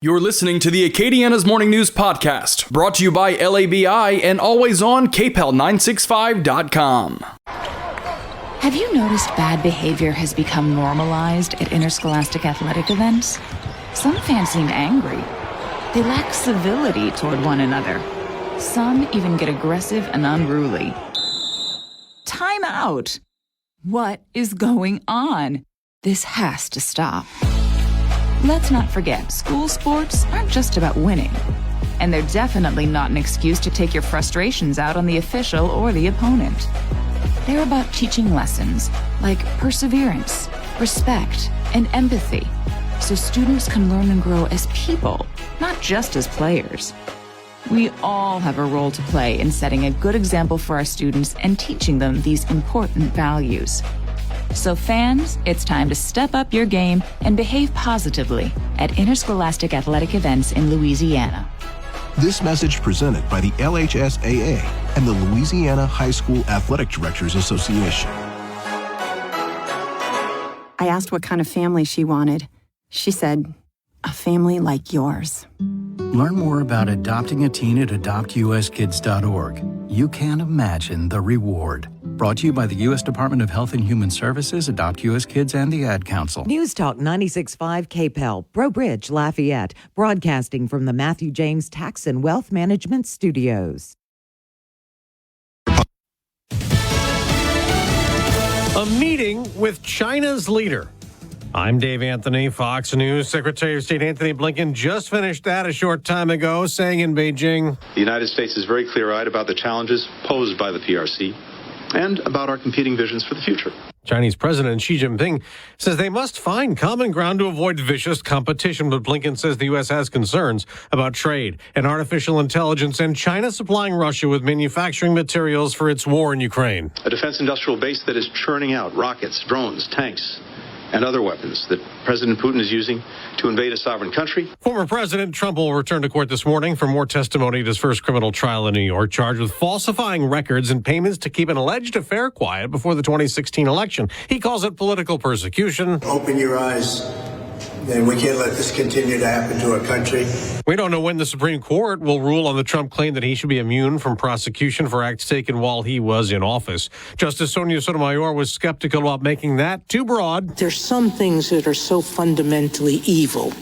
You're listening to the Acadiana's Morning News Podcast, brought to you by LABI and always on KPEL965.com. Have you noticed bad behavior has become normalized at interscholastic athletic events? Some fans seem angry. They lack civility toward one another. Some even get aggressive and unruly. Time out! What is going on? This has to stop. Let's not forget, school sports aren't just about winning. And they're definitely not an excuse to take your frustrations out on the official or the opponent. They're about teaching lessons like perseverance, respect, and empathy, so students can learn and grow as people, not just as players. We all have a role to play in setting a good example for our students and teaching them these important values. So fans, it's time to step up your game and behave positively at interscholastic athletic events in Louisiana. This message presented by the LHSAA and the Louisiana High School Athletic Directors Association. I asked what kind of family she wanted. She said, a family like yours. Learn more about adopting a teen at adoptuskids.org. You can't imagine the reward. Brought to you by the U.S. Department of Health and Human Services, Adopt U.S. Kids, and the Ad Council. News Talk 96.5 KPEL, Breaux Bridge, Lafayette, broadcasting from the Matthew James Tax and Wealth Management Studios. A meeting with China's leader. I'm Dave Anthony, Fox News. Secretary of State Antony Blinken just finished that a short time ago, saying in Beijing, the United States is very clear-eyed about the challenges posed by the PRC and about our competing visions for the future. Chinese President Xi Jinping says they must find common ground to avoid vicious competition, but Blinken says the U.S. has concerns about trade and artificial intelligence and China supplying Russia with manufacturing materials for its war in Ukraine. A defense industrial base that is churning out rockets, drones, tanks, and other weapons that President Putin is using to invade a sovereign country. Former President Trump will return to court this morning for more testimony at his first criminal trial in New York, charged with falsifying records and payments to keep an alleged affair quiet before the 2016 election. He calls it political persecution. Open your eyes. And we can't let this continue to happen to our country. We don't know when the Supreme Court will rule on the Trump claim that he should be immune from prosecution for acts taken while he was in office. Justice Sonia Sotomayor was skeptical about making that too broad. There's some things that are so fundamentally evil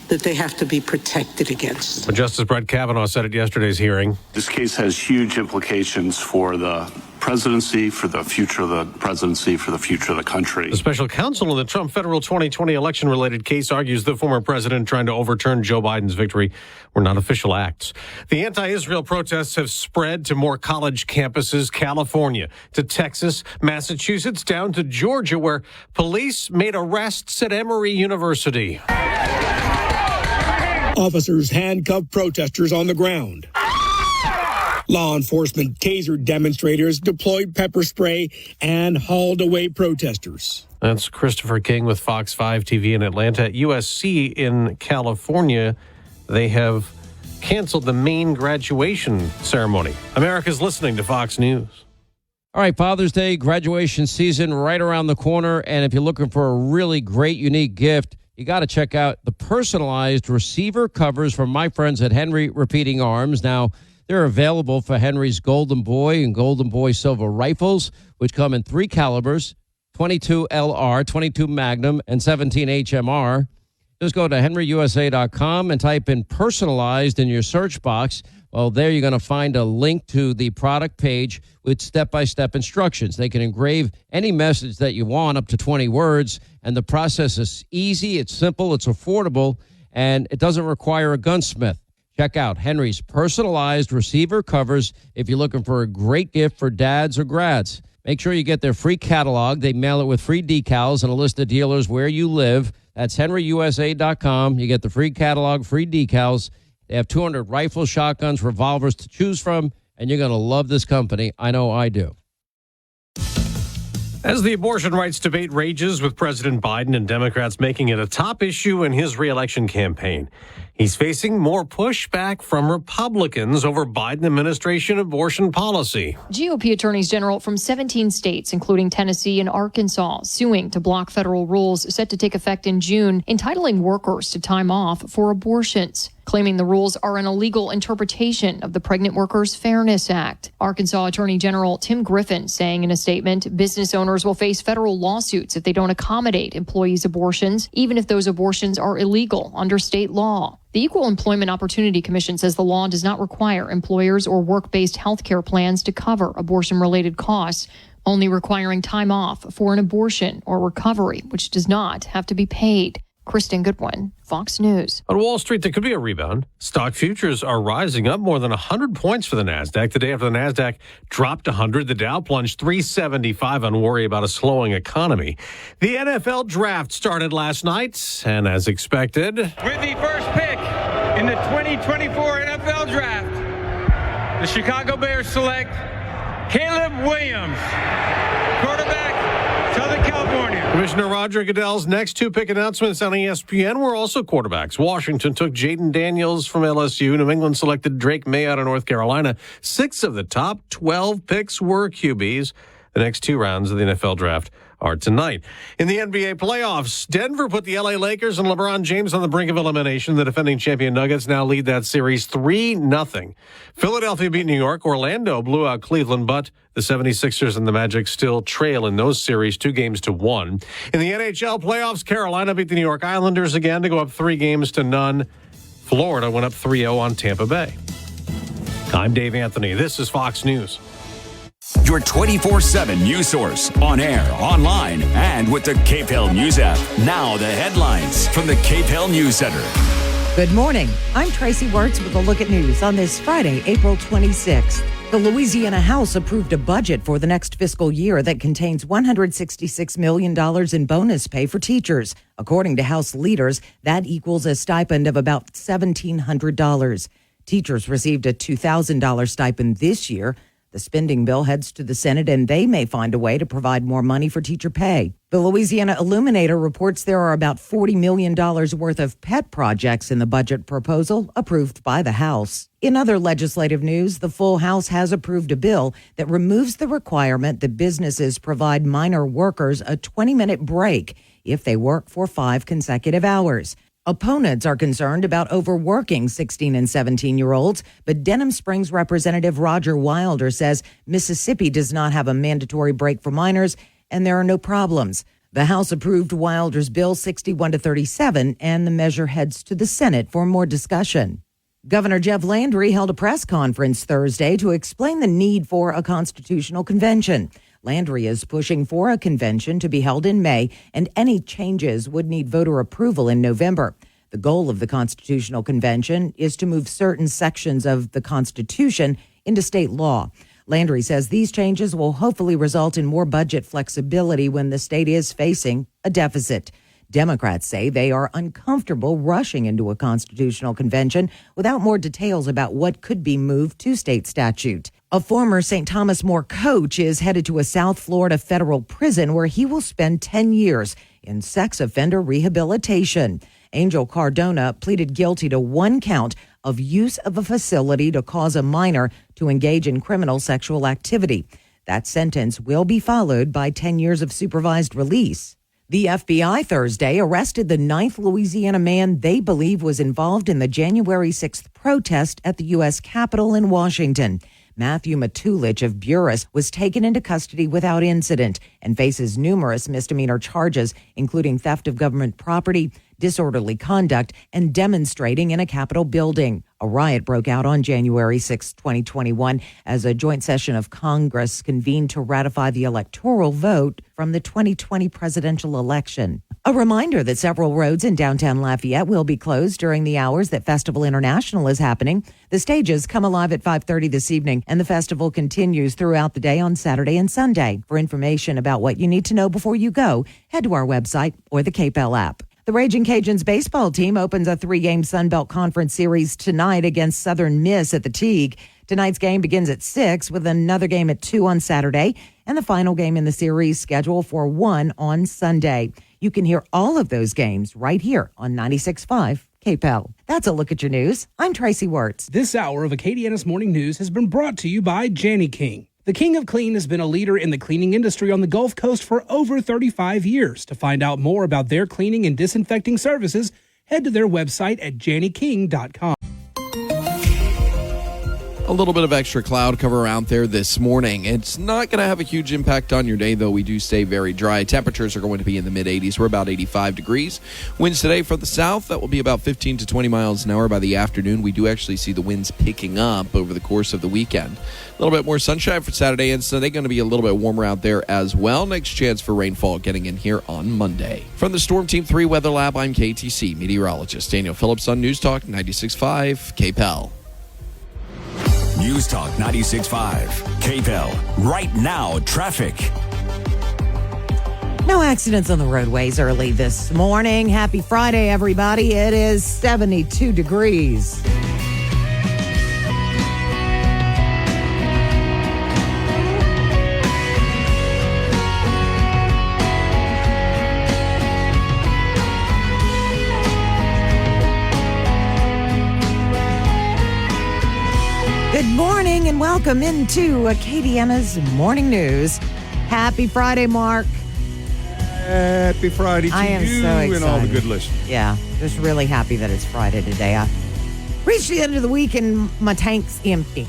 that they have to be protected against. But Justice Brett Kavanaugh said at yesterday's hearing, this case has huge implications for the presidency, for the future of the presidency, for the future of the country. The special counsel in the Trump federal 2020 election-related case argues the former president trying to overturn Joe Biden's victory were not official acts. The anti-Israel protests have spread to more college campuses, California, to Texas, Massachusetts, down to Georgia, where police made arrests at Emory University. Officers handcuffed protesters on the ground. Law enforcement tasered demonstrators, deployed pepper spray, and hauled away protesters. That's Christopher King with Fox 5 TV in Atlanta. At USC in California, they have canceled the main graduation ceremony. America's listening to Fox News. All right, Father's Day graduation season right around the corner. And if you're looking for a really great, unique gift, you got to check out the personalized receiver covers from my friends at Henry Repeating Arms. Now, they're available for Henry's Golden Boy and Golden Boy Silver rifles, which come in 3 calibers, 22 LR, 22 Magnum, and 17 HMR. Just go to henryusa.com and type in personalized in your search box. Well, there you're going to find a link to the product page with step-by-step instructions. They can engrave any message that you want, up to 20 words, and the process is easy, it's simple, it's affordable, and it doesn't require a gunsmith. Check out Henry's personalized receiver covers if you're looking for a great gift for dads or grads. Make sure you get their free catalog. They mail it with free decals and a list of dealers where you live. That's henryusa.com. You get the free catalog, free decals. They have 200 rifles, shotguns, revolvers to choose from, and you're going to love this company. I know I do. As the abortion rights debate rages with President Biden and Democrats making it a top issue in his reelection campaign, He's facing more pushback from Republicans over Biden administration abortion policy. GOP attorneys general from 17 states, including Tennessee and Arkansas, suing to block federal rules set to take effect in June, entitling workers to time off for abortions, claiming the rules are an illegal interpretation of the Pregnant Workers Fairness Act. Arkansas Attorney General Tim Griffin saying in a statement, business owners will face federal lawsuits if they don't accommodate employees' abortions, even if those abortions are illegal under state law. The Equal Employment Opportunity Commission says the law does not require employers or work-based health care plans to cover abortion-related costs, only requiring time off for an abortion or recovery, which does not have to be paid. Kristen Goodwin, Fox News. On Wall Street, there could be a rebound. Stock futures are rising up more than 100 points for the NASDAQ. Today, after the NASDAQ dropped 100, the Dow plunged 375 on worry about a slowing economy. The NFL draft started last night, and as expected, with the first pick in the 2024 NFL draft, the Chicago Bears select Caleb Williams, quarterback, Southern California. Commissioner Roger Goodell's next two pick announcements on ESPN were also quarterbacks. Washington took Jaden Daniels from LSU. New England selected Drake May out of North Carolina. 6 of the top 12 picks were QBs. The next 2 rounds of the NFL draft are tonight. In the NBA playoffs, Denver put the LA Lakers and LeBron James on the brink of elimination. The defending champion Nuggets now lead that series 3-0. Philadelphia beat New York. Orlando blew out Cleveland, but the 76ers and the Magic still trail in those series 2-1. In the NHL playoffs, Carolina beat the New York Islanders again to go up 3-0. Florida went up 3-0 on Tampa Bay. I'm Dave Anthony. This is Fox News. Your 24/7 news source, on air, online, and with the KPEL News app. Now the headlines from the KPEL News Center. Good morning. I'm Tracy Wirtz with a look at news on this Friday, April 26th. The Louisiana House approved a budget for the next fiscal year that contains $166 million in bonus pay for teachers. According to House leaders, that equals a stipend of about $1,700. Teachers received a $2,000 stipend this year. The spending bill heads to the Senate, and they may find a way to provide more money for teacher pay. The Louisiana Illuminator reports there are about $40 million worth of pet projects in the budget proposal approved by the House. In other legislative news, the full House has approved a bill that removes the requirement that businesses provide minor workers a 20-minute break if they work for 5 consecutive hours. Opponents are concerned about overworking 16 and 17-year-olds, but Denham Springs Representative Roger Wilder says Mississippi does not have a mandatory break for minors, and there are no problems. The House approved Wilder's bill 61-37, and the measure heads to the Senate for more discussion. Governor Jeff Landry held a press conference Thursday to explain the need for a constitutional convention. Landry is pushing for a convention to be held in May, and any changes would need voter approval in November. The goal of the Constitutional Convention is to move certain sections of the Constitution into state law. Landry says these changes will hopefully result in more budget flexibility when the state is facing a deficit. Democrats say they are uncomfortable rushing into a constitutional convention without more details about what could be moved to state statute. A former St. Thomas More coach is headed to a South Florida federal prison where he will spend 10 years in sex offender rehabilitation. Angel Cardona pleaded guilty to 1 count of use of a facility to cause a minor to engage in criminal sexual activity. That sentence will be followed by 10 years of supervised release. The FBI Thursday arrested the 9th Louisiana man they believe was involved in the January 6th protest at the U.S. Capitol in Washington. Matthew Matulich of Buras was taken into custody without incident and faces numerous misdemeanor charges, including theft of government property, disorderly conduct, and demonstrating in a Capitol building. A riot broke out on January 6, 2021, as a joint session of Congress convened to ratify the electoral vote from the 2020 presidential election. A reminder that several roads in downtown Lafayette will be closed during the hours that Festival International is happening. The stages come alive at 5:30 this evening, and the festival continues throughout the day on Saturday and Sunday. For information about what you need to know before you go, head to our website or the KPEL app. The Raging Cajuns baseball team opens a 3-game Sun Belt Conference series tonight against Southern Miss at the Teague. Tonight's game begins at 6 with another game at 2 on Saturday, and the final game in the series scheduled for 1 on Sunday. You can hear all of those games right here on 96.5 KPEL. That's a look at your news. I'm Tracy Wirtz. This hour of Acadiana's Morning News has been brought to you by Jani King. The King of Clean has been a leader in the cleaning industry on the Gulf Coast for over 35 years. To find out more about their cleaning and disinfecting services, head to their website at janiking.com. A little bit of extra cloud cover out there this morning. It's not going to have a huge impact on your day, though. We do stay very dry. Temperatures are going to be in the mid-80s. We're about 85 degrees. Winds today from the south, that will be about 15 to 20 miles an hour by the afternoon. We do actually see the winds picking up over the course of the weekend. A little bit more sunshine for Saturday and Sunday. Going to be a little bit warmer out there as well. Next chance for rainfall getting in here on Monday. From the Storm Team 3 Weather Lab, I'm KTC meteorologist Daniel Phillips on News Talk 96.5 KPEL. News Talk 96.5 KPEL. Right now, traffic. No accidents on the roadways early this morning. Happy Friday, everybody. It is 72 degrees. Good morning and welcome into Acadiana's Morning News. Happy Friday, Mark. Happy Friday to I am you so excited. and all the good listeners. Yeah, just really happy that it's Friday today. I reached the end of the week and my tank's empty.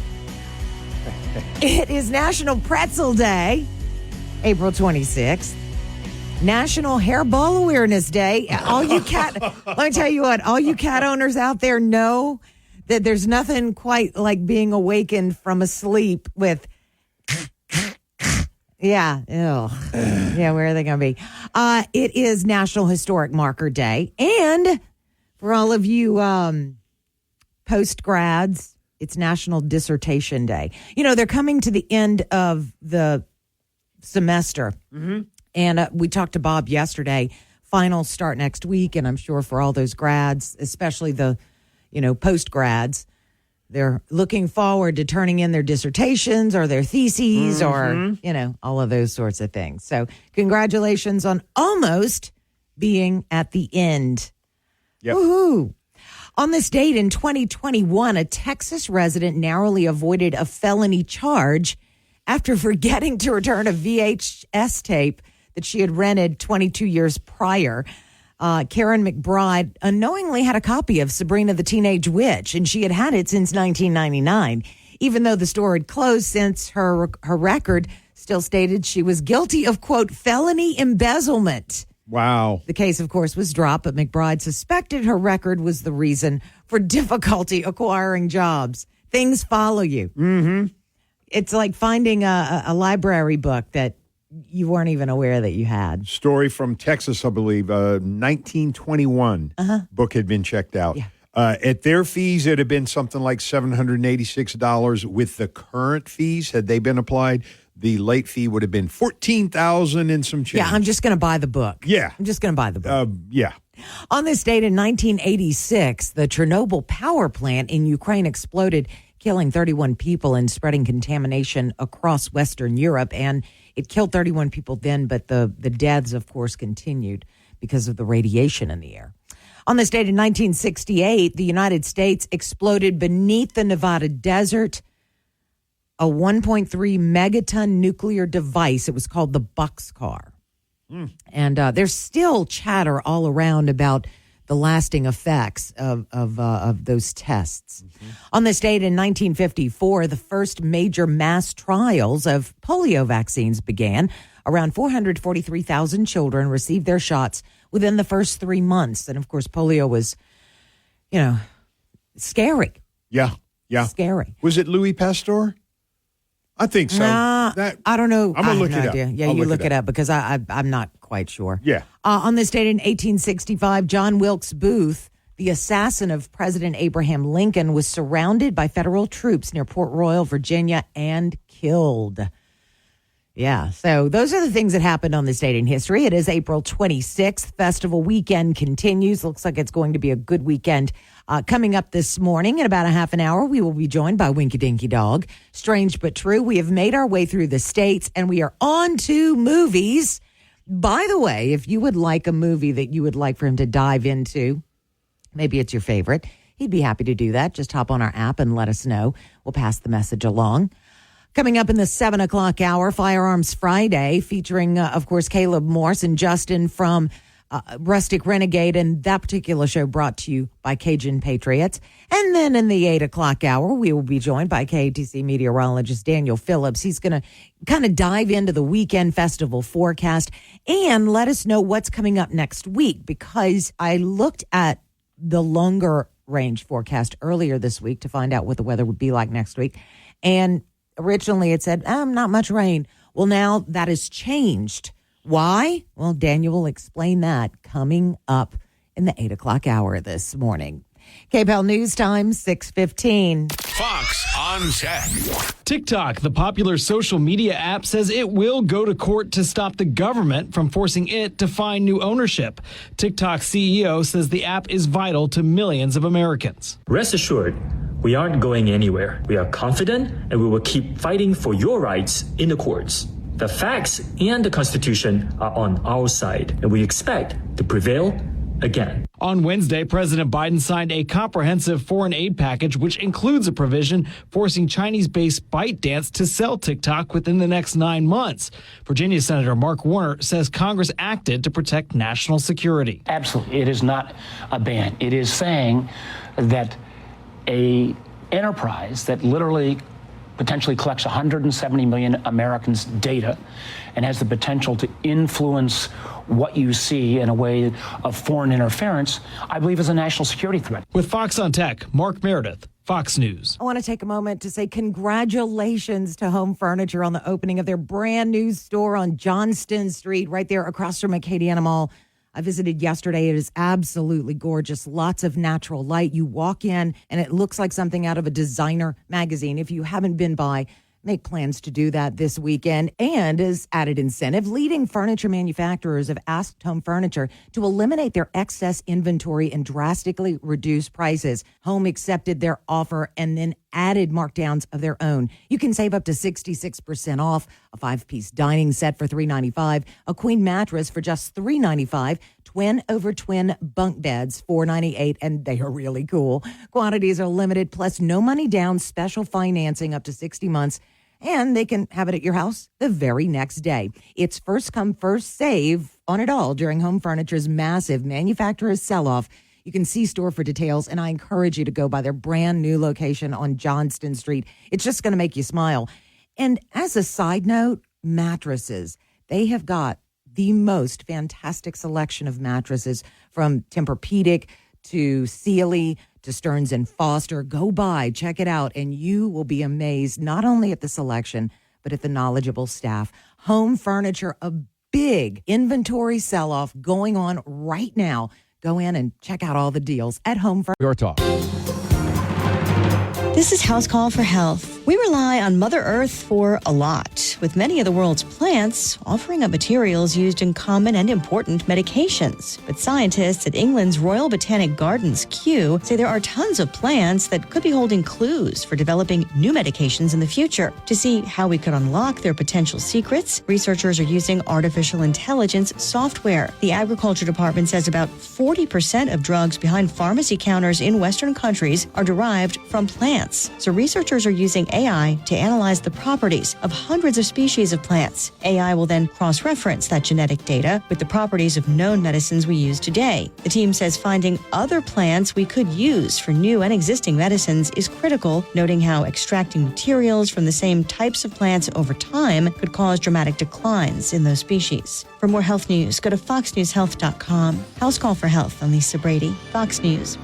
It is National Pretzel Day, April 26th. National Hairball Awareness Day. All you cat, let me tell you what, all you cat owners out there know that there's nothing quite like being awakened from a sleep with, yeah, ew. Yeah, where are they going to be? It is National Historic Marker Day. And for all of you post-grads, it's National Dissertation Day. You know, they're coming to the end of the semester. Mm-hmm. And we talked to Bob yesterday. Finals start next week, and I'm sure for all those grads, especially the post-grads, they're looking forward to turning in their dissertations or their theses or, all of those sorts of things. So congratulations on almost being at the end. Yep. Woohoo. On this date in 2021, a Texas resident narrowly avoided a felony charge after forgetting to return a VHS tape that she had rented 22 years prior. Karen McBride unknowingly had a copy of Sabrina the Teenage Witch, and she had it since 1999. Even though the store had closed since her record still stated she was guilty of, quote, felony embezzlement. Wow. The case, of course, was dropped, but McBride suspected her record was the reason for difficulty acquiring jobs. Things follow you. Mm-hmm. It's like finding a library book that you weren't even aware that you had. Story from Texas, I believe, 1921 book had been checked out. Yeah. At their fees, it had been something like $786. With the current fees, had they been applied, the late fee would have been $14,000 and some change. Yeah, I'm just going to buy the book. Yeah. I'm just going to buy the book. Yeah. On this date in 1986, the Chernobyl power plant in Ukraine exploded, killing 31 people and spreading contamination across Western Europe. And it killed 31 people then, but the deaths, of course, continued because of the radiation in the air. On this date in 1968, the United States exploded beneath the Nevada desert a 1.3 megaton nuclear device. It was called the Boxcar. And there's still chatter all around about the lasting effects of those tests. Mm-hmm. On this date in 1954, the first major mass trials of polio vaccines began. Around 443,000 children received their shots within the first 3 months. And, of course, polio was, scary. Yeah. Scary. Was it Louis Pasteur? I think so. I don't know. I'm going to look it up. Yeah, you look it up because I'm not quite sure. Yeah. On this date in 1865, John Wilkes Booth, the assassin of President Abraham Lincoln, was surrounded by federal troops near Port Royal, Virginia, and killed. Yeah, so those are the things that happened on this date in history. It is April 26th. Festival weekend continues. Looks like it's going to be a good weekend. Coming up this morning in about a half an hour, we will be joined by Winky Dinky Dog. Strange but true, we have made our way through the states, and we are on to movies. By the way, if you would like a movie that you would like for him to dive into, Maybe it's your favorite. He'd be happy to do that. Just hop on our app and let us know. We'll pass the message along. Coming up in the 7 o'clock hour, Firearms Friday, featuring, of course, Caleb Morse and Justin from Rustic Renegade, and that particular show brought to you by Cajun Patriots. And then in the 8 o'clock hour, we will be joined by KATC meteorologist Daniel Phillips. He's going to kind of dive into the weekend festival forecast and let us know what's coming up next week, because I looked at the longer range forecast earlier this week to find out what the weather would be like next week. And originally it said, not much rain. Well, now that has changed. Why? Well, Daniel will explain that coming up in the 8 o'clock hour this morning. KPEL News Time, 6:15. Fox on Tech. TikTok, the popular social media app, says it will go to court to stop the government from forcing it to find new ownership. TikTok CEO says the app is vital to millions of Americans. Rest assured, we aren't going anywhere. We are confident and we will keep fighting for your rights in the courts. The facts and the Constitution are on our side, and we expect to prevail again. On Wednesday, President Biden signed a comprehensive foreign aid package, which includes a provision forcing Chinese-based ByteDance to sell TikTok within the next 9 months. Virginia Senator Mark Warner says Congress acted to protect national security. Absolutely. It is not a ban. It is saying that a enterprise that literally potentially collects 170 million Americans' data and has the potential to influence what you see in a way of foreign interference, I believe is a national security threat. With Fox on Tech, Mark Meredith, Fox News. I want to take a moment to say congratulations to Home Furniture on the opening of their brand new store on Johnston Street, right there across from Acadiana Mall. I visited yesterday. It is absolutely gorgeous. Lots of natural light. You walk in and it looks like something out of a designer magazine. If you haven't been by, make plans to do that this weekend. And as added incentive, leading furniture manufacturers have asked Home Furniture to eliminate their excess inventory and drastically reduce prices. Home accepted their offer and then added markdowns of their own. You can save up to 66% off a 5-piece dining set for $395, a queen mattress for just $395, twin over twin bunk beds $498, and they are really cool. Quantities are limited, plus no money down, special financing up to 60 months. And they can have it at your house the very next day. It's first come, first save on it all during Home Furniture's massive manufacturer's sell-off. You can see store for details, and I encourage you to go by their brand new location on Johnston Street. It's just going to make you smile. And as a side note, mattresses. They have got the most fantastic selection of mattresses, from Tempur-Pedic to Sealy to Stearns & Foster. Go by, check it out, and you will be amazed not only at the selection, but at the knowledgeable staff. Home Furniture, a big inventory sell-off going on right now. Go in and check out all the deals at Home Furniture. Your talk. This is House Call for Health. We rely on Mother Earth for a lot, with many of the world's plants offering up materials used in common and important medications. But scientists at England's Royal Botanic Gardens, Kew, say there are tons of plants that could be holding clues for developing new medications in the future. To see how we could unlock their potential secrets, researchers are using artificial intelligence software. The Agriculture Department says about 40% of drugs behind pharmacy counters in Western countries are derived from plants. So researchers are using AI to analyze the properties of hundreds of species of plants. AI will then cross-reference that genetic data with the properties of known medicines we use today. The team says finding other plants we could use for new and existing medicines is critical, noting how extracting materials from the same types of plants over time could cause dramatic declines in those species. For more health news, go to foxnewshealth.com. House Call for Health. I'm Lisa Brady, Fox News.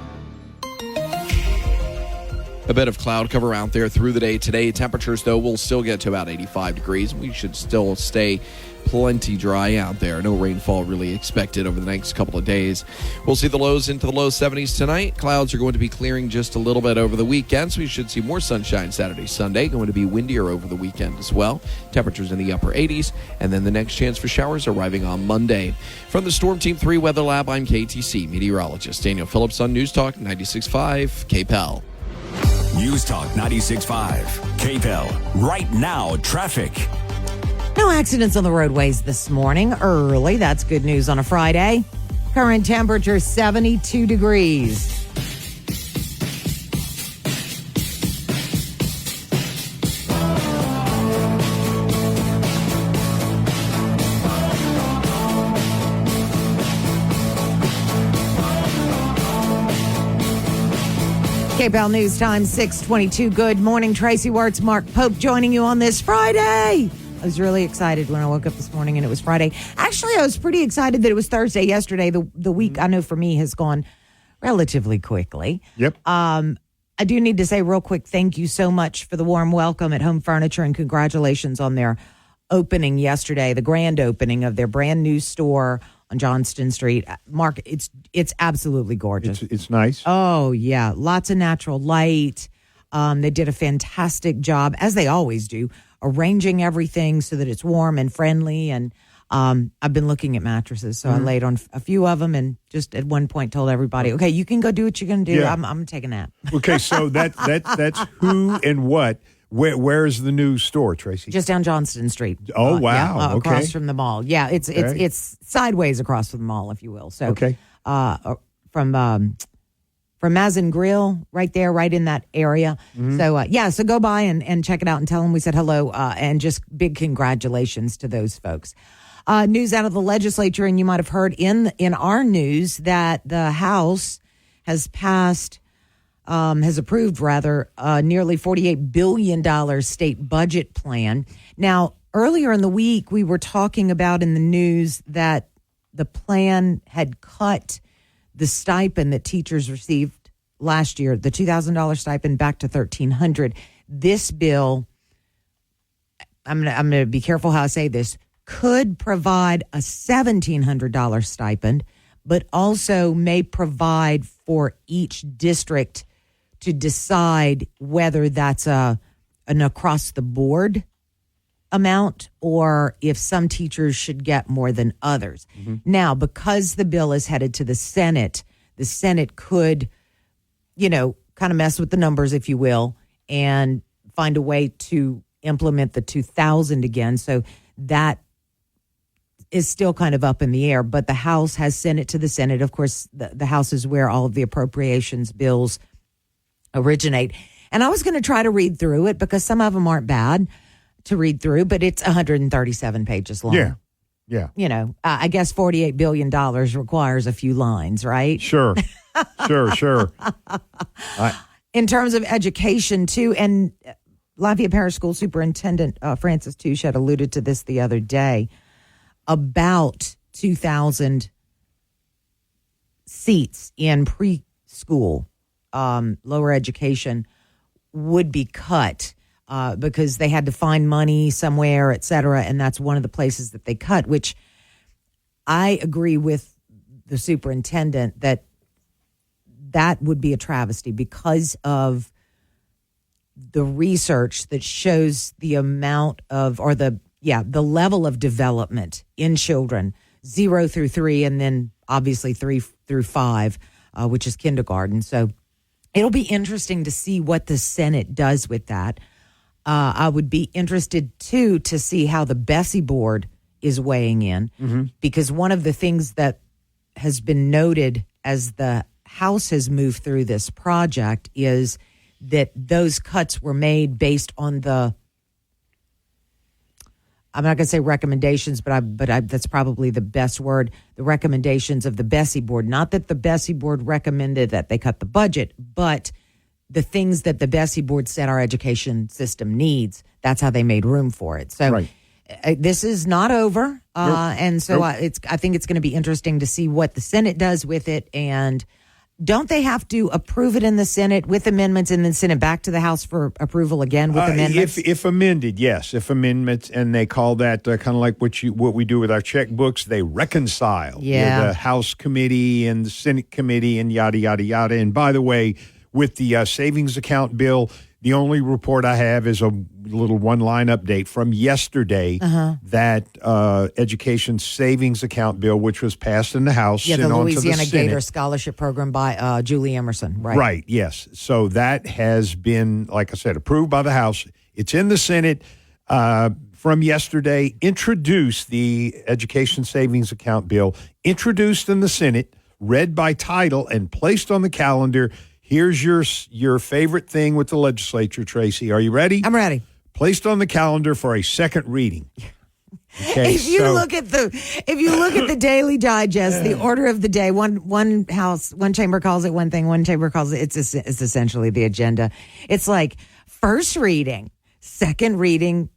A bit of cloud cover out there through the day today. Temperatures, though, will still get to about 85 degrees. We should still stay plenty dry out there. No rainfall really expected over the next couple of days. We'll see the lows into the low 70s tonight. Clouds are going to be clearing just a little bit over the weekend, so we should see more sunshine Saturday, Sunday. Going to be windier over the weekend as well. Temperatures in the upper 80s, and then the next chance for showers arriving on Monday. From the Storm Team 3 Weather Lab, I'm KATC meteorologist Daniel Phillips on News Talk 96.5 KPEL. News Talk 96.5 KPEL. Right now, traffic. No accidents on the roadways this morning. Early. That's good news on a Friday. Current temperature 72 degrees. KPEL News Time, 6:22. Good morning, Tracy Wertz, Mark Pope joining you on this Friday. I was really excited when I woke up this morning and it was Friday. Actually, I was pretty excited that it was Thursday yesterday. The week, I know for me, has gone relatively quickly. Yep. I do need to say real quick, thank you so much for the warm welcome at Home Furniture and congratulations on their opening yesterday, the grand opening of their brand new store on Johnston Street. Mark, it's absolutely gorgeous. It's nice. Oh, yeah. Lots of natural light. They did a fantastic job, as they always do, arranging everything so that it's warm and friendly. And I've been looking at mattresses, so I laid on a few of them and just at one point told everybody, okay, you can go do what you're going to do. Yeah. I'm going to take a nap. Okay, so that's who and what. Where's the new store, Tracy? Just down Johnston Street. Oh, wow. Yeah, Okay. across from the mall. Yeah, it's sideways across from the mall, if you will. So okay. From Mazin Grill, right there, right in that area. So so go by and check it out and tell them we said hello and just big congratulations to those folks. News out of the legislature, and you might have heard in our news that the House has approved nearly $48 billion state budget plan. Now, earlier in the week, we were talking about in the news that the plan had cut the stipend that teachers received last year, the $2,000 stipend, back to $1,300. This bill, I'm going to be careful how I say this, could provide a $1,700 stipend, but also may provide for each district to decide whether that's an across-the-board amount or if some teachers should get more than others. Now, because the bill is headed to the Senate could, kind of mess with the numbers, if you will, and find a way to implement the $2,000 again. So that is still kind of up in the air, but the House has sent it to the Senate. Of course, the House is where all of the appropriations bills originate. And I was going to try to read through it because some of them aren't bad to read through, but it's 137 pages long. Yeah. I guess $48 billion requires a few lines, right? Sure. In terms of education, too, and Lafayette Parish School Superintendent Francis Touche had alluded to this the other day, about 2,000 seats in preschool lower education would be cut because they had to find money somewhere, et cetera. And that's one of the places that they cut, which I agree with the superintendent that would be a travesty because of the research that shows the amount of, or the level of development in children 0 through 3, and then obviously 3 through 5, which is kindergarten. So it'll be interesting to see what the Senate does with that. I would be interested, too, to see how the Bessie board is weighing in, because one of the things that has been noted as the House has moved through this project is that those cuts were made based on the, I'm not going to say recommendations, but that's probably the best word, the recommendations of the Bessie board. Not that the Bessie board recommended that they cut the budget, but the things that the Bessie board said our education system needs, that's how they made room for it. So this is not over. And so I think it's going to be interesting to see what the Senate does with it. And don't they have to approve it in the Senate with amendments and then send it back to the House for approval again with amendments? If amended, yes. If amendments, and they call that kind of like what we do with our checkbooks, they reconcile. Yeah. The House committee and the Senate committee and yada, yada, yada. And by the way, with the savings account bill, the only report I have is a little one-line update from yesterday that education savings account bill, which was passed in the House. Yeah, the and Louisiana Senate. Gator Scholarship Program by Julie Emerson, right? Right, yes. So that has been, like I said, approved by the House. It's in the Senate from yesterday, introduced the education savings account bill, introduced in the Senate, read by title, and placed on the calendar. Here's your favorite thing with the legislature, Tracy. Are you ready? I'm ready. Placed on the calendar for a second reading. Okay, if you look at the Daily Digest, the order of the day, one chamber calls it one thing, one chamber calls it, it's essentially the agenda. It's like first reading, second reading,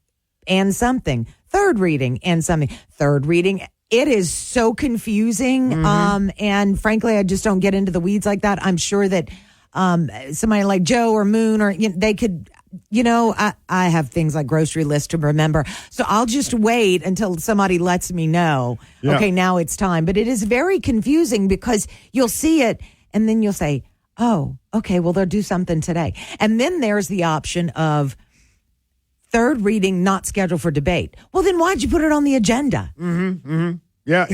and something, third reading, and something, third reading. It is so confusing, and frankly, I just don't get into the weeds like that. I'm sure that somebody like Joe or Moon or they could. I have things like grocery lists to remember. So I'll just wait until somebody lets me know, okay, now it's time. But it is very confusing because you'll see it and then you'll say, oh, okay, well, they'll do something today. And then there's the option of third reading not scheduled for debate. Well, then why'd you put it on the agenda? Yeah,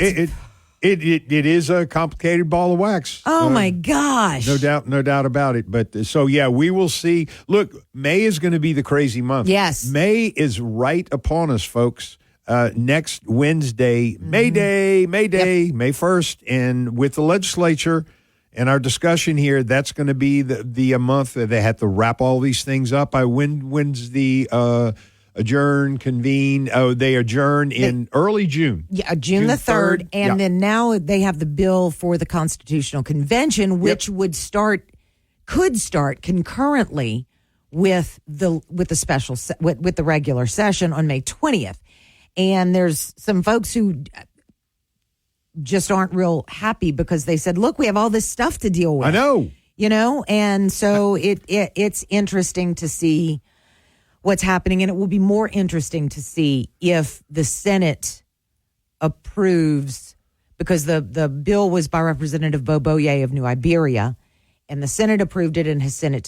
it is a complicated ball of wax. Oh, my gosh. No doubt about it. But so, we will see. Look, May is going to be the crazy month. Yes. May is right upon us, folks. Next Wednesday, May Day, May 1st. And with the legislature and our discussion here, that's going to be the month that they have to wrap all these things up. When's the convene. They adjourn in early June. Yeah, June the 3rd. And then now they have the bill for the Constitutional Convention, which could start concurrently with the special with the regular session on May 20th. And there's some folks who just aren't real happy because they said, look, we have all this stuff to deal with. I know. And so it's interesting to see what's happening, and it will be more interesting to see if the Senate approves, because the bill was by Representative Boboye of New Iberia, and the Senate approved it and has sent it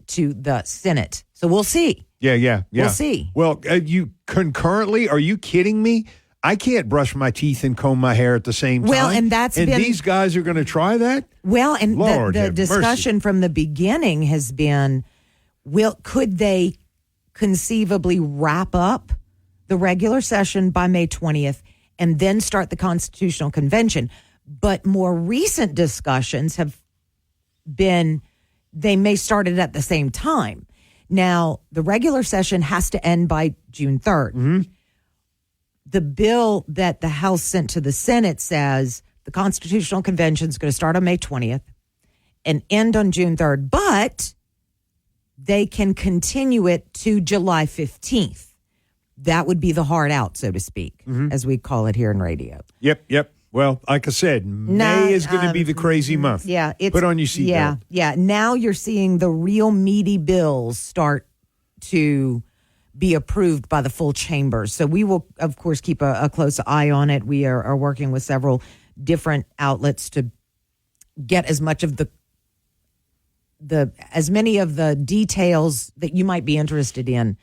to the Senate. So we'll see. Yeah. We'll see. Well, you concurrently, are you kidding me? I can't brush my teeth and comb my hair at the same time. Well, and these guys are going to try that? Well, and Lord, the discussion from the beginning has been, could they conceivably wrap up the regular session by May 20th and then start the Constitutional Convention? But more recent discussions have been they may start it at the same time. Now, the regular session has to end by June 3rd. The bill that the House sent to the Senate says the Constitutional Convention is going to start on May 20th and end on June 3rd, but they can continue it to July 15th. That would be the hard out, so to speak, as we call it here in radio. Yep. Well, like I said, May is going to be the crazy month. Yeah. Put on your seatbelt. Yeah. Now you're seeing the real meaty bills start to be approved by the full chambers. So we will, of course, keep a close eye on it. We are working with several different outlets to get as much of as many of the details that you might be interested in,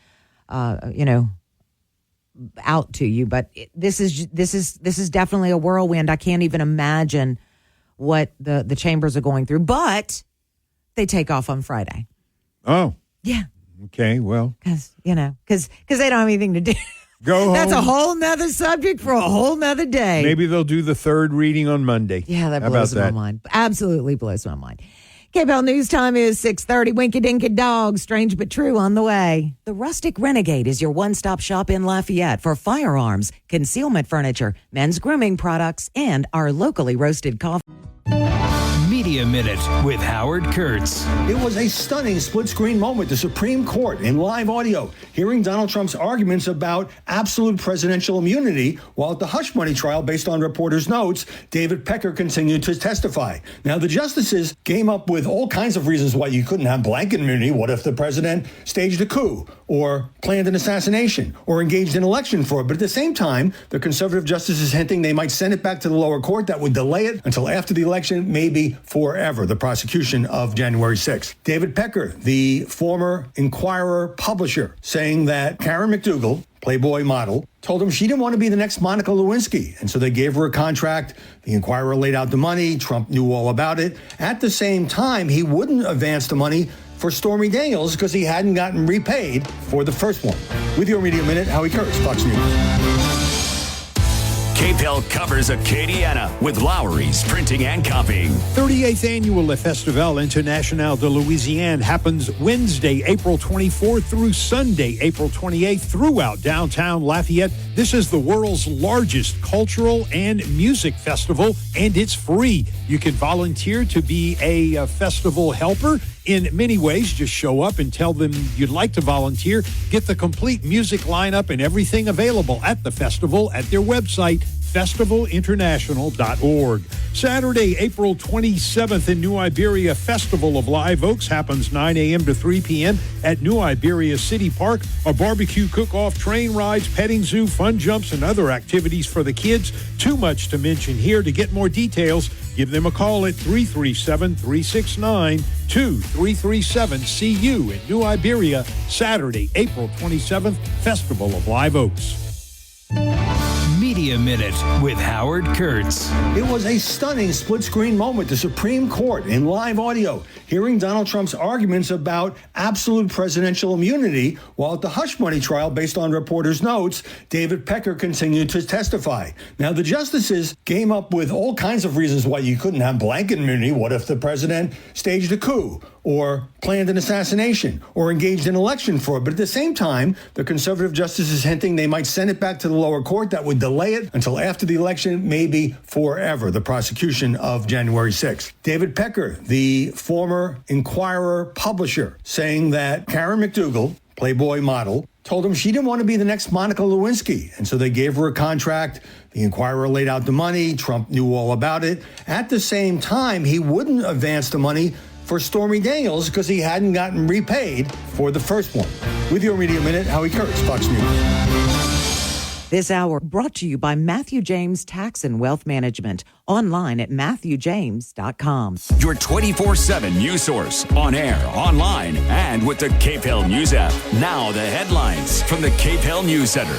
out to you. But this is definitely a whirlwind. I can't even imagine what the chambers are going through. But they take off on Friday. Oh, yeah. Okay. Well, because they don't have anything to do. Go home. That's a whole nother subject for a whole nother day. Maybe they'll do the third reading on Monday. Yeah, that blows my mind. Absolutely blows my mind. KBL News Time is 6:30. Winky Dinky Dog, strange but true on the way. The Rustic Renegade is your one-stop shop in Lafayette for firearms, concealment furniture, men's grooming products, and our locally roasted coffee. Media Minute with Howard Kurtz. It was a stunning split-screen moment. The Supreme Court in live audio hearing Donald Trump's arguments about absolute presidential immunity, while at the hush money trial based on reporters' notes, David Pecker continued to testify. Now, the justices came up with all kinds of reasons why you couldn't have blanket immunity. What if the president staged a coup or planned an assassination or engaged in election fraud? But at the same time, the conservative justices hinting they might send it back to the lower court that would delay it until after the election, maybe forever, the prosecution of January 6th. David Pecker, the former Inquirer publisher, saying that Karen McDougal, Playboy model, told him she didn't want to be the next Monica Lewinsky. And so they gave her a contract. The Inquirer laid out the money. Trump knew all about it. At the same time, he wouldn't advance the money for Stormy Daniels because he hadn't gotten repaid for the first one. With your Media Minute, Howie Kurtz, Fox News. KPEL covers Acadiana with Lowry's Printing and Copying. 38th Annual Le Festival International de Louisiane happens Wednesday, April 24th through Sunday, April 28th throughout downtown Lafayette. This is the world's largest cultural and music festival, and it's free. You can volunteer to be a festival helper in many ways. Just show up and tell them you'd like to volunteer. Get the complete music lineup and everything available at the festival at their website, festivalinternational.org. Saturday, April 27th in New Iberia, Festival of Live Oaks happens 9 a.m. to 3 p.m. at New Iberia City Park. A barbecue cook-off, train rides, petting zoo, fun jumps, and other activities for the kids. Too much to mention here. To get more details, give them a call at 337-369-2337. See you in New Iberia, Saturday, April 27th, Festival of Live Oaks. Media Minute with Howard Kurtz. It was a stunning split-screen moment. The Supreme Court, in live audio, hearing Donald Trump's arguments about absolute presidential immunity, while at the hush money trial, based on reporters' notes, David Pecker continued to testify. Now, the justices came up with all kinds of reasons why you couldn't have blanket immunity. What if the president staged a coup, or planned an assassination, or engaged in election fraud? But at the same time, the conservative justices hinting they might send it back to the lower court. That would delay it until after the election, maybe forever, the prosecution of January 6th. David Pecker, the former Inquirer publisher, saying that Karen McDougal, Playboy model, told him she didn't want to be the next Monica Lewinsky. And so they gave her a contract. The Inquirer laid out the money. Trump knew all about it. At the same time, he wouldn't advance the money for Stormy Daniels because he hadn't gotten repaid for the first one. With your Media Minute, Howie Kurtz, Fox News. This hour brought to you by Matthew James Tax and Wealth Management. Online at MatthewJames.com. Your 24/7 news source, on air, online, and with the KPEL News app. Now the headlines from the KPEL News Center.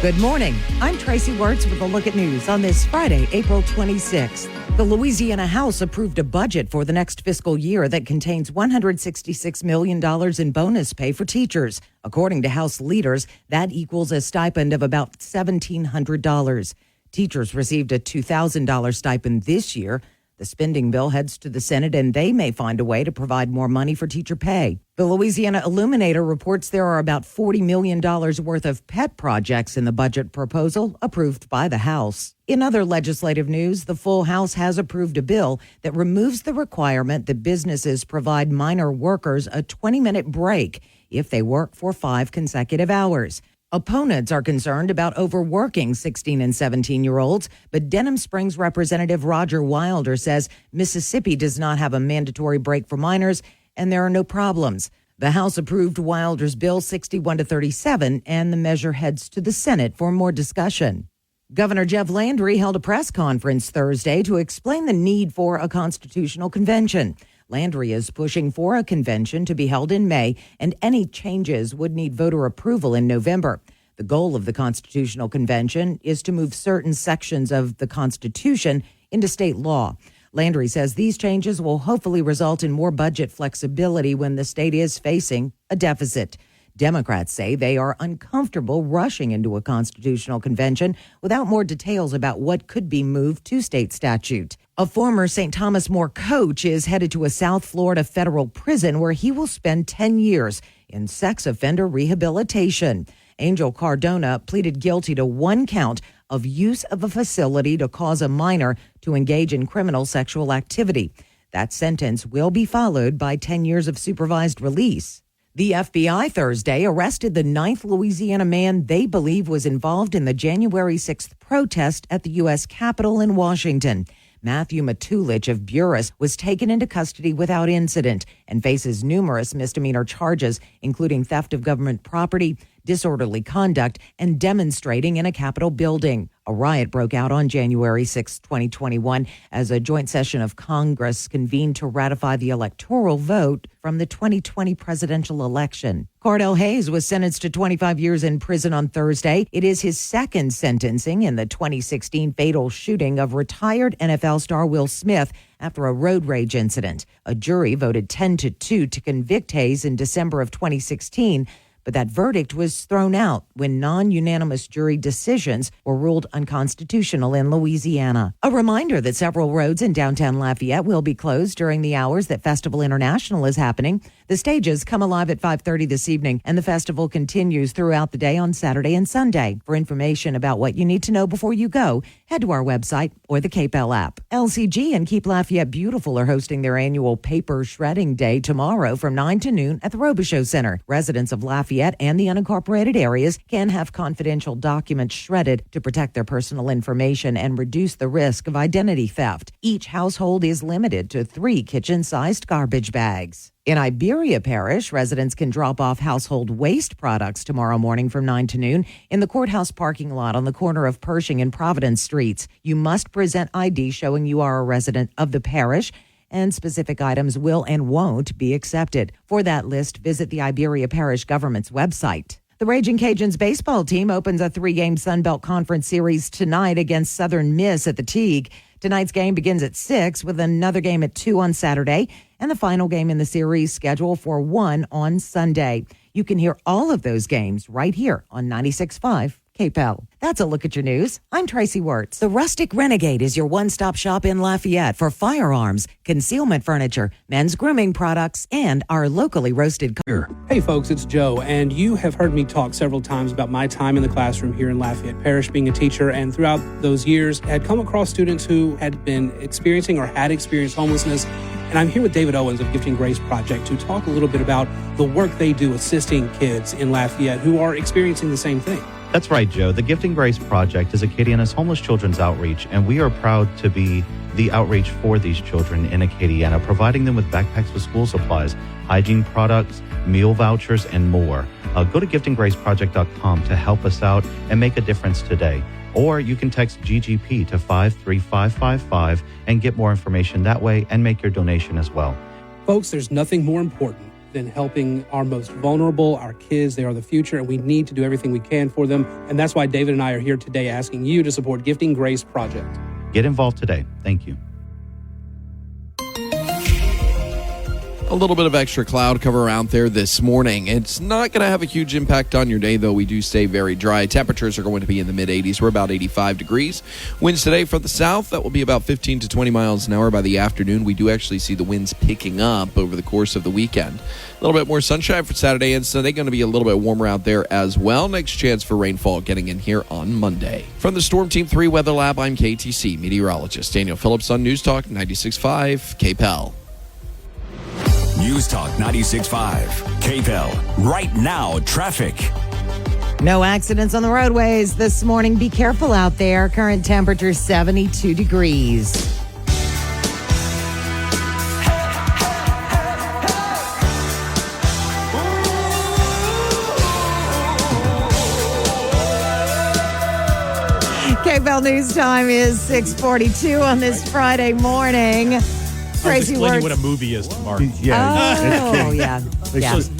Good morning. I'm Tracy Wertz with a look at news on this Friday, April 26th. The Louisiana House approved a budget for the next fiscal year that contains $166 million in bonus pay for teachers. According to House leaders, that equals a stipend of about $1,700. Teachers received a $2,000 stipend this year. The spending bill heads to the Senate, and they may find a way to provide more money for teacher pay. The Louisiana Illuminator reports there are about $40 million worth of pet projects in the budget proposal approved by the House. In other legislative news, the full House has approved a bill that removes the requirement that businesses provide minor workers a 20-minute break if they work for 5 consecutive hours. Opponents are concerned about overworking 16 and 17-year-olds, but Denham Springs Representative Roger Wilder says Mississippi does not have a mandatory break for minors, and there are no problems. The House approved Wilder's bill 61-37, and the measure heads to the Senate for more discussion. Governor Jeff Landry held a press conference Thursday to explain the need for a constitutional convention. Landry is pushing for a convention to be held in May, and any changes would need voter approval in November. The goal of the Constitutional Convention is to move certain sections of the Constitution into state law. Landry says these changes will hopefully result in more budget flexibility when the state is facing a deficit. Democrats say they are uncomfortable rushing into a constitutional convention without more details about what could be moved to state statute. A former St. Thomas More coach is headed to a South Florida federal prison where he will spend 10 years in sex offender rehabilitation. Angel Cardona pleaded guilty to 1 count of use of a facility to cause a minor to engage in criminal sexual activity. That sentence will be followed by 10 years of supervised release. The FBI Thursday arrested the 9th Louisiana man they believe was involved in the January 6th protest at the U.S. Capitol in Washington. Matthew Matulich of Buras was taken into custody without incident and faces numerous misdemeanor charges, including theft of government property, disorderly conduct, and demonstrating in a Capitol building. A riot broke out on January 6, 2021, as a joint session of Congress convened to ratify the electoral vote from the 2020 presidential election. Cordell Hayes was sentenced to 25 years in prison on Thursday. It is his second sentencing in the 2016 fatal shooting of retired NFL star Will Smith after a road rage incident. A jury voted 10-2 to convict Hayes in December of 2016, But that verdict was thrown out when non-unanimous jury decisions were ruled unconstitutional in Louisiana. A reminder that several roads in downtown Lafayette will be closed during the hours that Festival International is happening. The stages come alive at 5:30 this evening, and the festival continues throughout the day on Saturday and Sunday. For information about what you need to know before you go, head to our website or the KPEL app. LCG and Keep Lafayette Beautiful are hosting their annual Paper Shredding Day tomorrow from 9 to noon at the Robichaux Center. Residents of Lafayette and the unincorporated areas can have confidential documents shredded to protect their personal information and reduce the risk of identity theft. Each household is limited to 3 kitchen-sized garbage bags. In Iberia Parish, residents can drop off household waste products tomorrow morning from 9 to noon in the courthouse parking lot on the corner of Pershing and Providence Streets. You must present ID showing you are a resident of the parish, and specific items will and won't be accepted. For that list, visit the Iberia Parish government's website. The Raging Cajuns baseball team opens a 3-game Sun Belt Conference series tonight against Southern Miss at the Teague. Tonight's game begins at 6 with another game at 2 on Saturday and the final game in the series scheduled for 1 on Sunday. You can hear all of those games right here on 96.5 KPEL. That's a look at your news. I'm Tracy Wirtz. The Rustic Renegade is your one-stop shop in Lafayette for firearms, concealment furniture, men's grooming products, and our locally roasted beer. Hey folks, it's Joe, and you have heard me talk several times about my time in the classroom here in Lafayette Parish being a teacher, and throughout those years had come across students who had been experiencing or had experienced homelessness. And I'm here with David Owens of Gifting Grace Project to talk a little bit about the work they do assisting kids in Lafayette who are experiencing the same thing. That's right, Joe. The Gifting Grace Project is Acadiana's homeless children's outreach, and we are proud to be the outreach for these children in Acadiana, providing them with backpacks with school supplies, hygiene products, meal vouchers, and more. Go to giftinggraceproject.com to help us out and make a difference today. Or you can text GGP to 53555 and get more information that way and make your donation as well. Folks, there's nothing more important than helping our most vulnerable, our kids. They are the future, and we need to do everything we can for them. And that's why David and I are here today asking you to support Gifting Grace Project. Get involved today. Thank you. A little bit of extra cloud cover out there this morning. It's not going to have a huge impact on your day, though. We do stay very dry. Temperatures are going to be in the mid-80s. We're about 85 degrees. Winds today from the south, that will be about 15 to 20 miles an hour by the afternoon. We do actually see the winds picking up over the course of the weekend. A little bit more sunshine for Saturday and Sunday. Going to be a little bit warmer out there as well. Next chance for rainfall getting in here on Monday. From the Storm Team 3 Weather Lab, I'm KTC meteorologist Daniel Phillips on News Talk 96.5 KPEL. News Talk 96.5 KPEL. Right now, traffic. No accidents on the roadways this morning. Be careful out there. Current temperature 72 degrees. KPEL News Time is 6:42 on this Friday morning. Tracy explaining what a movie is to Mark. Yeah. Oh, yeah.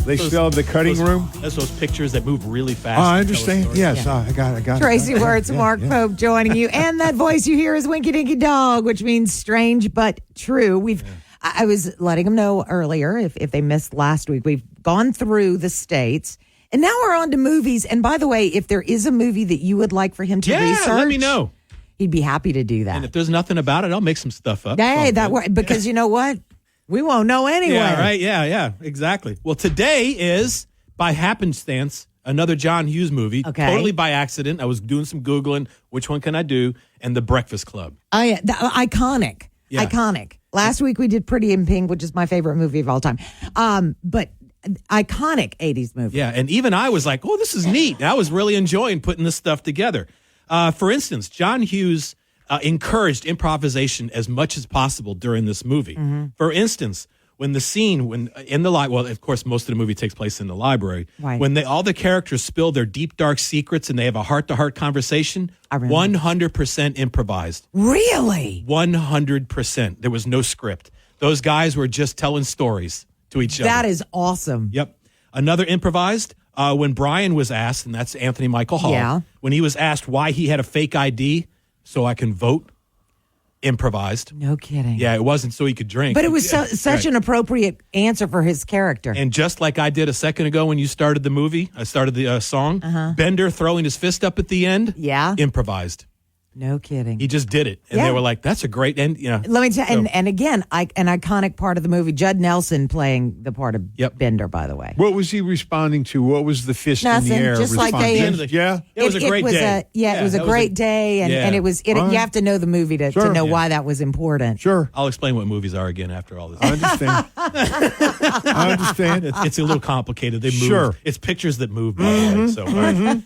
They still have the cutting room? That's those pictures that move really fast. Oh, I understand. Yes, I got it. Tracy Wirtz, Mark Pope joining you. And that voice you hear is Winky Dinky Dog, which means strange but true. I was letting them know earlier, if they missed last week, we've gone through the states. And now we're on to movies. And by the way, if there is a movie that you would like for him to research, let me know. He'd be happy to do that. And if there's nothing about it, I'll make some stuff up. Hey, because you know what? We won't know anyway. Yeah, right. Yeah, exactly. Well, today is, by happenstance, another John Hughes movie. Okay. Totally by accident. I was doing some Googling. Which one can I do? And The Breakfast Club. Oh, yeah. Iconic. Yeah. Iconic. Last week we did Pretty in Pink, which is my favorite movie of all time. But iconic 80s movie. Yeah, and even I was like, oh, this is neat. I was really enjoying putting this stuff together. For instance, John Hughes encouraged improvisation as much as possible during this movie. Mm-hmm. For instance, when in the library, well, of course, most of the movie takes place in the library. Right. When all the characters spill their deep, dark secrets and they have a heart-to-heart conversation, 100% improvised. Really? 100%. There was no script. Those guys were just telling stories to each other. That is awesome. Yep. Another improvised, when Brian was asked, and that's Anthony Michael Hall, when he was asked why he had a fake ID so I can vote, improvised. No kidding. Yeah, it wasn't so he could drink. But it was such an appropriate answer for his character. And just like I did a second ago when you started the movie, I started the song, Bender throwing his fist up at the end, improvised. No kidding. He just did it. And they were like, that's a great end. You know, Let me tell you, and again, an iconic part of the movie, Judd Nelson playing the part of Bender, by the way. What was he responding to? What was the fist Nothing, in the air? just like they- It was a great day. It was a great day, and it was. You have to know the movie to know why that was important. Sure. I'll explain what movies are again after all this. I understand. I understand. It's a little complicated. They move. Sure. It's pictures that move, by the way. So, all right.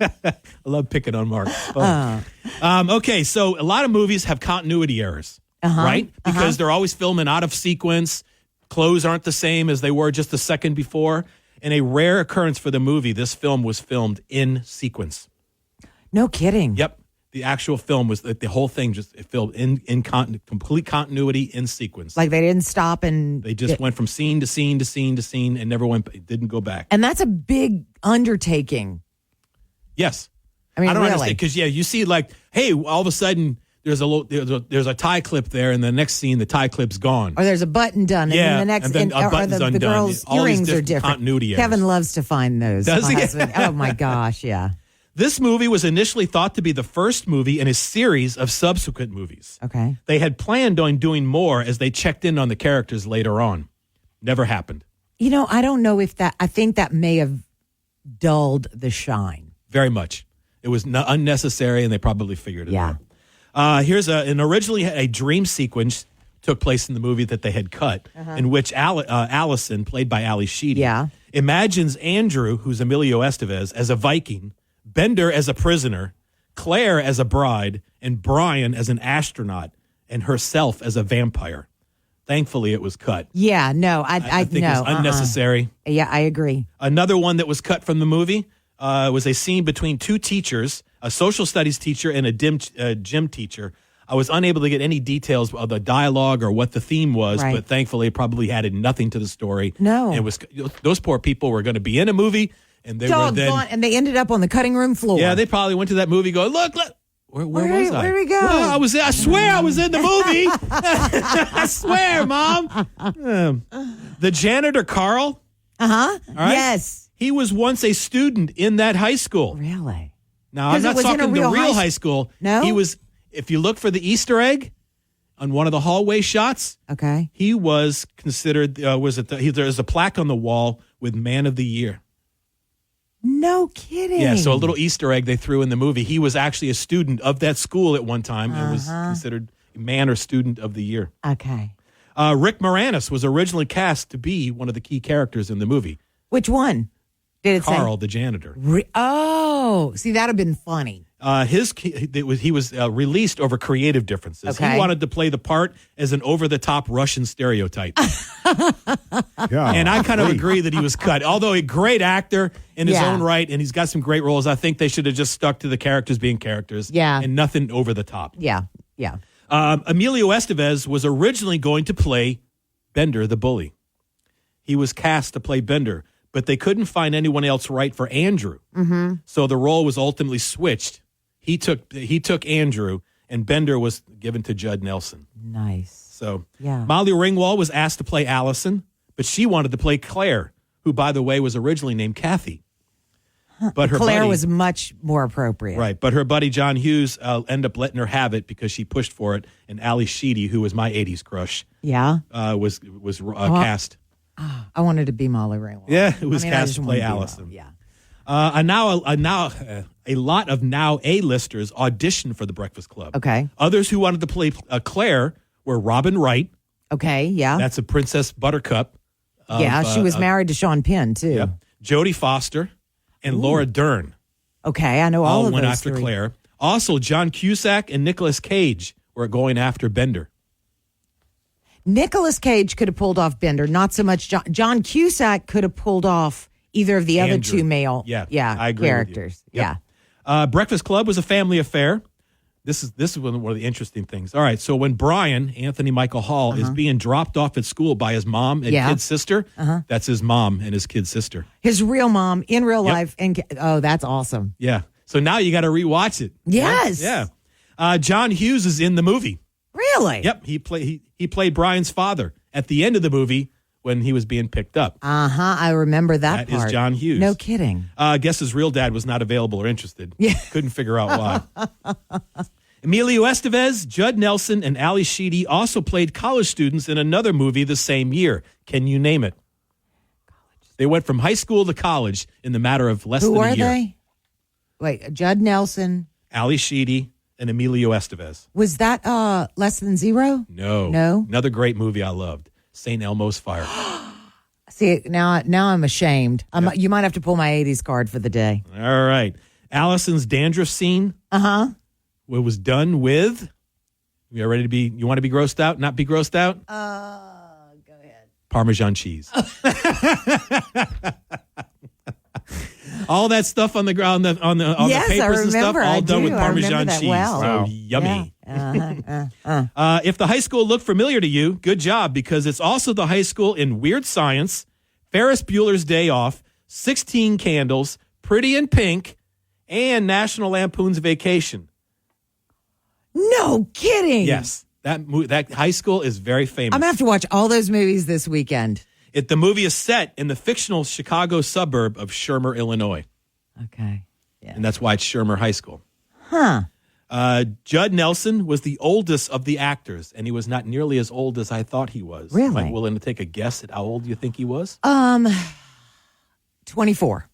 I love picking on Mark. Okay, so a lot of movies have continuity errors, right? Because they're always filming out of sequence. Clothes aren't the same as they were just a second before. And a rare occurrence for the movie, this film was filmed in sequence. No kidding. Yep. The actual film was the whole thing just filmed in complete continuity in sequence. Like they didn't stop and they just went from scene to scene to scene to scene and didn't go back. And that's a big undertaking. Yes. I mean, I don't really. understand because you see like, hey, all of a sudden there's a tie clip there, and the next scene the tie clip's gone. Or there's a button done, and then the next, and then a button's the undone. girl's All these earrings are different. Continuity errors. Kevin loves to find those. Does my he? husband. Oh my gosh, yeah. This movie was initially thought to be the first movie in a series of subsequent movies. Okay. They had planned on doing more as they checked in on the characters later on. Never happened. You know, I don't know if that. I think that may have dulled the shine. Very much. It was unnecessary, and they probably figured it out. Here's originally a dream sequence took place in the movie that they had cut, in which Allison, played by Ali Sheedy, imagines Andrew, who's Emilio Estevez, as a Viking, Bender as a prisoner, Claire as a bride, and Brian as an astronaut, and herself as a vampire. Thankfully, it was cut. Yeah, no, I think it was unnecessary. Yeah, I agree. Another one that was cut from the movie was a scene between two teachers, a social studies teacher and a gym teacher. I was unable to get any details of the dialogue or what the theme was, but thankfully it probably added nothing to the story. No. And it was those poor people were going to be in a movie, and they were then... And they ended up on the cutting room floor. Yeah, they probably went to that movie going, look. Where was I? Where'd we go? Well, I swear I was in the movie. I swear, Mom. The janitor, Carl. Uh-huh. All right? Yes. He was once a student in that high school. Really? Now, I'm not talking the real high school. No? He was, if you look for the Easter egg on one of the hallway shots, he was considered, there's a plaque on the wall with Man of the Year. No kidding. Yeah, so a little Easter egg they threw in the movie. He was actually a student of that school at one time and was considered Man or Student of the Year. Okay. Rick Moranis was originally cast to be one of the key characters in the movie. Which one? Did it Carl, the janitor. See, that'd have been funny. He was released over creative differences. He wanted to play the part as an over-the-top Russian stereotype. And I kind of agree that he was cut. Although a great actor in his own right, and he's got some great roles, I think they should have just stuck to the characters being characters. And nothing over the top. Yeah. Emilio Estevez was originally going to play Bender the bully. He was cast to play Bender, but they couldn't find anyone else right for Andrew. Mm-hmm. So the role was ultimately switched. He took Andrew, and Bender was given to Judd Nelson. Nice. So Yeah. Molly Ringwald was asked to play Allison, but she wanted to play Claire, who, by the way, was originally named Kathy. But her Claire buddy, was much more appropriate. right. But her buddy John Hughes ended up letting her have it because she pushed for it. And Ali Sheedy, who was my '80s crush, Yeah. was cast. I wanted to be Molly Ringwald. Yeah, it was I cast just to wanted play be Allison. Yeah. And a lot of now A-listers auditioned for The Breakfast Club. Okay. Others who wanted to play Claire were Robin Wright. Okay. Yeah. That's a Princess Buttercup. She was married to Sean Penn too. Yeah. Jodie Foster and Laura Dern. Okay, I know all of went those after three. Claire. Also, John Cusack and Nicolas Cage were going after Bender. Nicolas Cage could have pulled off Bender, not so much John Cusack could have pulled off either of the other Andrew. two male I agree characters. with you. Yep. Breakfast Club was a family affair. This is one of the interesting things. All right, so when Brian, Anthony Michael Hall, is being dropped off at school by his mom and kid sister, that's his mom and his kid sister. His real mom in real life. And that's awesome. Yeah. So now you got to rewatch it. Yes. Yeah. John Hughes is in the movie. Really? Yep. He played Brian's father at the end of the movie when he was being picked up. I remember that part. That is John Hughes. No kidding. I guess his real dad was not available or interested. Yeah. Couldn't figure out why. Emilio Estevez, Judd Nelson, and Ali Sheedy also played college students in another movie the same year. Can you name it? They went from high school to college in the matter of less than a year. Who are they? Wait, Judd Nelson. Ali Sheedy and Emilio Estevez. Was that Less Than Zero? No. No? Another great movie I loved. St. Elmo's Fire. See, now I'm ashamed. You might have to pull my 80s card for the day. All right. Allison's dandruff scene. What was done with? You want to be grossed out? Not be grossed out? Go ahead. Parmesan cheese. All that stuff on the ground, on the papers and stuff, all done with Parmesan cheese. Well. So yummy. Yeah. If the high school looked familiar to you, good job, because it's also the high school in Weird Science, Ferris Bueller's Day Off, 16 Candles, Pretty in Pink, and National Lampoon's Vacation. No kidding. Yes. That high school is very famous. I'm going to have to watch all those movies this weekend. The movie is set in the fictional Chicago suburb of Shermer, Illinois. Okay. Yeah. And that's why it's Shermer High School. Huh. Judd Nelson was the oldest of the actors, and he was not nearly as old as I thought he was. Really? Am I willing to take a guess at how old you think he was? 24.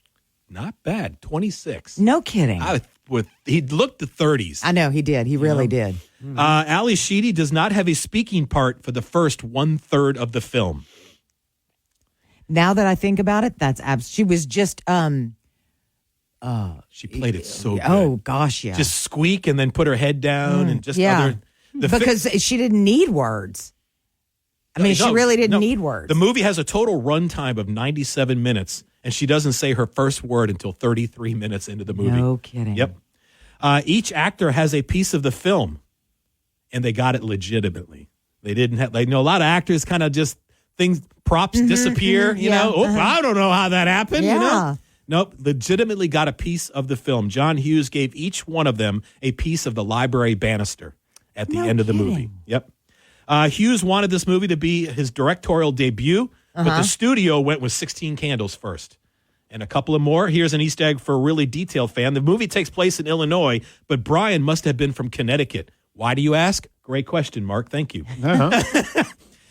Not bad. 26. No kidding. He looked the 30s. I know, he did. He really did. Ali Sheedy does not have a speaking part for the first 1/3 of the film. Now that I think about it, she was just she played it so good. Oh gosh, yeah. Just squeak and then put her head down and just because she didn't need words. I mean, she really didn't need words. The movie has a total runtime of 97 minutes, and she doesn't say her first word until 33 minutes into the movie. No kidding. Yep. Each actor has a piece of the film, and they got it legitimately. They didn't have, a lot of actors kind of just props disappear, you know. Oh, I don't know how that happened, you know. Nope, legitimately got a piece of the film. John Hughes gave each one of them a piece of the library banister at the end of the movie. Yep. Hughes wanted this movie to be his directorial debut, but the studio went with 16 Candles first. And a couple of more. Here's an Easter egg for a really detailed fan. The movie takes place in Illinois, but Brian must have been from Connecticut. Why do you ask? Great question, Mark. Thank you.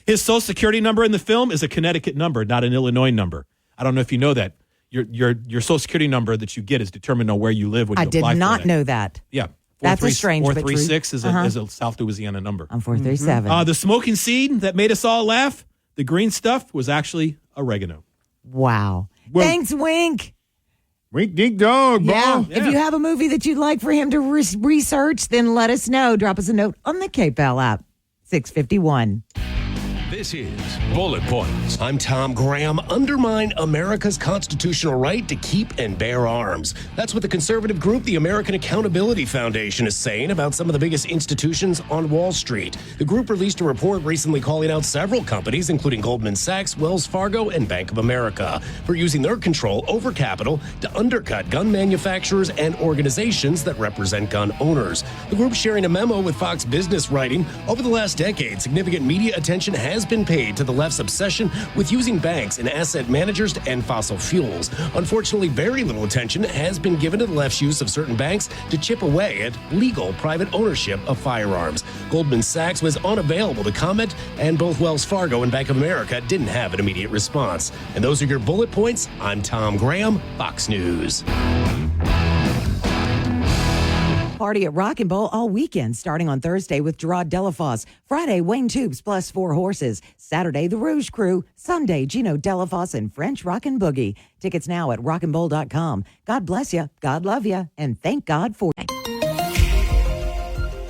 His social security number in the film is a Connecticut number, not an Illinois number. I don't know if you know that. Your social security number that you get is determined on where you live when you apply for it. I did not know that. Yeah. That's a strange 436 is a South Louisiana number. I'm 437. The smoking seed that made us all laugh, the green stuff, was actually oregano. Wow. Well, thanks, Wink. Wink, dink, dog. Yeah. If you have a movie that you'd like for him to research, then let us know. Drop us a note on the KPEL app. 651. This is Bullet Points. I'm Tom Graham. Undermine America's constitutional right to keep and bear arms. That's what the conservative group, the American Accountability Foundation, is saying about some of the biggest institutions on Wall Street. The group released a report recently calling out several companies, including Goldman Sachs, Wells Fargo, and Bank of America, for using their control over capital to undercut gun manufacturers and organizations that represent gun owners. The group sharing a memo with Fox Business writing, over the last decade, significant media attention has been paid to the left's obsession with using banks and asset managers to end fossil fuels. Unfortunately, very little attention has been given to the left's use of certain banks to chip away at legal private ownership of firearms. Goldman Sachs was unavailable to comment, and both Wells Fargo and Bank of America didn't have an immediate response. And those are your bullet points. I'm Tom Graham, Fox News. Party at Rock and Bowl all weekend, starting on Thursday with Gerard Delafosse. Friday, Wayne Tubes plus 4 horses. Saturday, The Rouge Crew. Sunday, Gino Delafosse and French Rockin' Boogie. Tickets now at rockandbowl.com. God bless you, God love you, and thank God for you.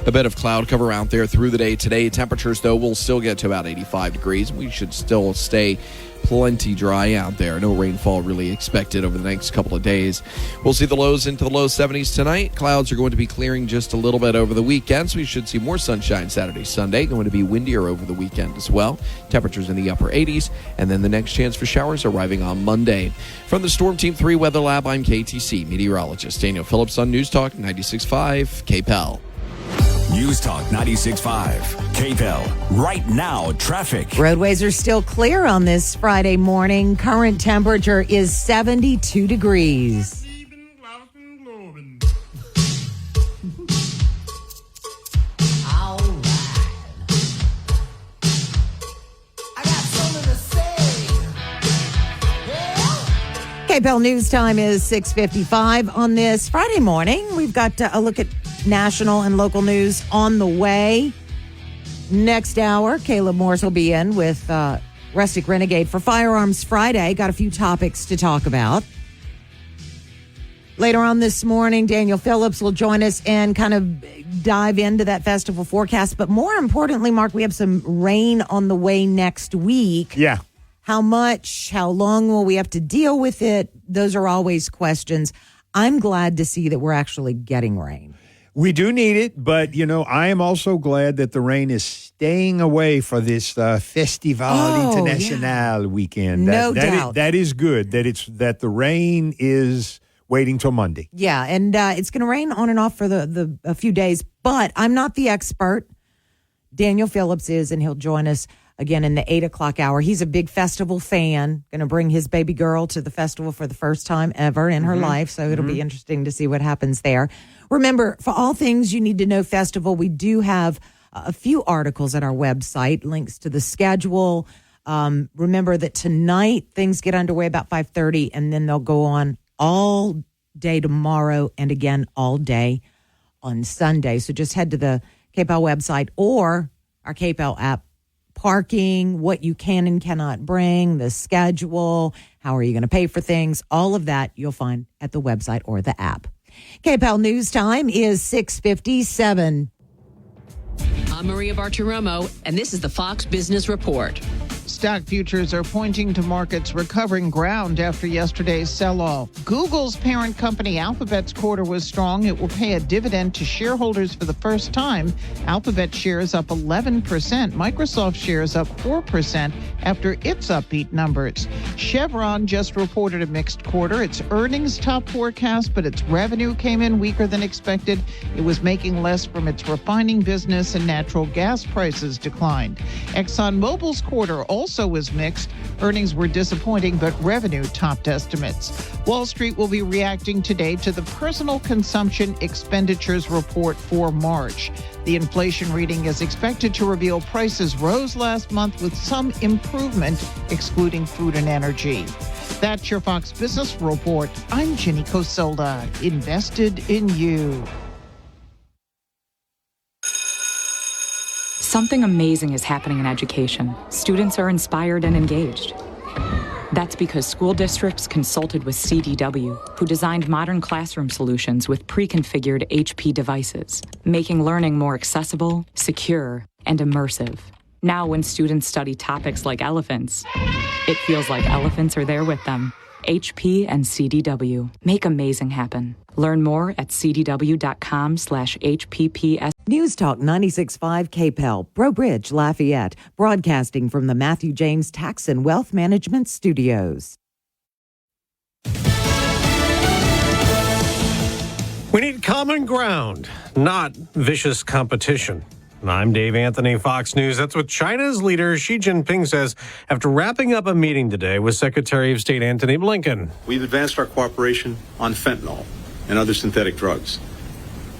A bit of cloud cover out there through the day today. Temperatures, though, will still get to about 85 degrees. We should still stay plenty dry out there. No rainfall really expected over the next couple of days. We'll see the lows into the low 70s tonight. Clouds are going to be clearing just a little bit over the weekend, so we should see more sunshine Saturday, Sunday. Going to be windier over the weekend as well. Temperatures in the upper 80s, and then the next chance for showers arriving on Monday. From the Storm Team 3 Weather Lab, I'm KTC meteorologist Daniel Phillips on News Talk 96.5 KPEL. News Talk 96.5. KPEL. Right now, traffic. Roadways are still clear on this Friday morning. Current temperature is 72 degrees. KPEL News Time is 6:55 on this Friday morning. We've got a look at national and local news on the way. Next hour, Caleb Morris will be in with Rustic Renegade for Firearms Friday. Got a few topics to talk about. Later on this morning, Daniel Phillips will join us and kind of dive into that festival forecast. But more importantly, Mark, we have some rain on the way next week. Yeah. How much? How long will we have to deal with it? Those are always questions. I'm glad to see that we're actually getting rain. We do need it, but, I am also glad that the rain is staying away for this Festival International weekend. No doubt. That is good, that the rain is waiting till Monday. Yeah, and it's going to rain on and off for a few days, but I'm not the expert. Daniel Phillips is, and he'll join us again in the 8 o'clock hour. He's a big festival fan, going to bring his baby girl to the festival for the first time ever in her life. So it'll be interesting to see what happens there. Remember, for all things you need to know festival, we do have a few articles at our website, links to the schedule. Remember that tonight things get underway about 5:30, and then they'll go on all day tomorrow and again all day on Sunday. So just head to the KPEL website or our KPEL app. Parking, what you can and cannot bring, the schedule, how are you going to pay for things, all of that you'll find at the website or the app. KPEL News Time is 6:57. I'm Maria Bartiromo, and this is the Fox Business Report. Stock futures are pointing to markets recovering ground after yesterday's sell-off. Google's parent company Alphabet's quarter was strong. It will pay a dividend to shareholders for the first time. Alphabet shares up 11%. Microsoft shares up 4% after its upbeat numbers. Chevron just reported a mixed quarter. Its earnings topped forecast, but its revenue came in weaker than expected. It was making less from its refining business, and natural gas prices declined. ExxonMobil's quarter also was mixed. Earnings were disappointing, but revenue topped estimates. Wall Street will be reacting today to the personal consumption expenditures report for March. The inflation reading is expected to reveal prices rose last month with some improvement, excluding food and energy. That's your Fox Business Report. I'm Ginny Cosolda, invested in you. Something amazing is happening in education. Students are inspired and engaged. That's because school districts consulted with CDW, who designed modern classroom solutions with pre-configured HP devices, making learning more accessible, secure, and immersive. Now, when students study topics like elephants, it feels like elephants are there with them. HP and CDW. Make amazing happen. Learn more at cdw.com/HPPS. News Talk 96.5 KPEL, Breaux Bridge, Lafayette, broadcasting from the Matthew James Tax and Wealth Management Studios. We need common ground, not vicious competition. I'm Dave Anthony, Fox News. That's what China's leader Xi Jinping says after wrapping up a meeting today with Secretary of State Antony Blinken. We've advanced our cooperation on fentanyl and other synthetic drugs,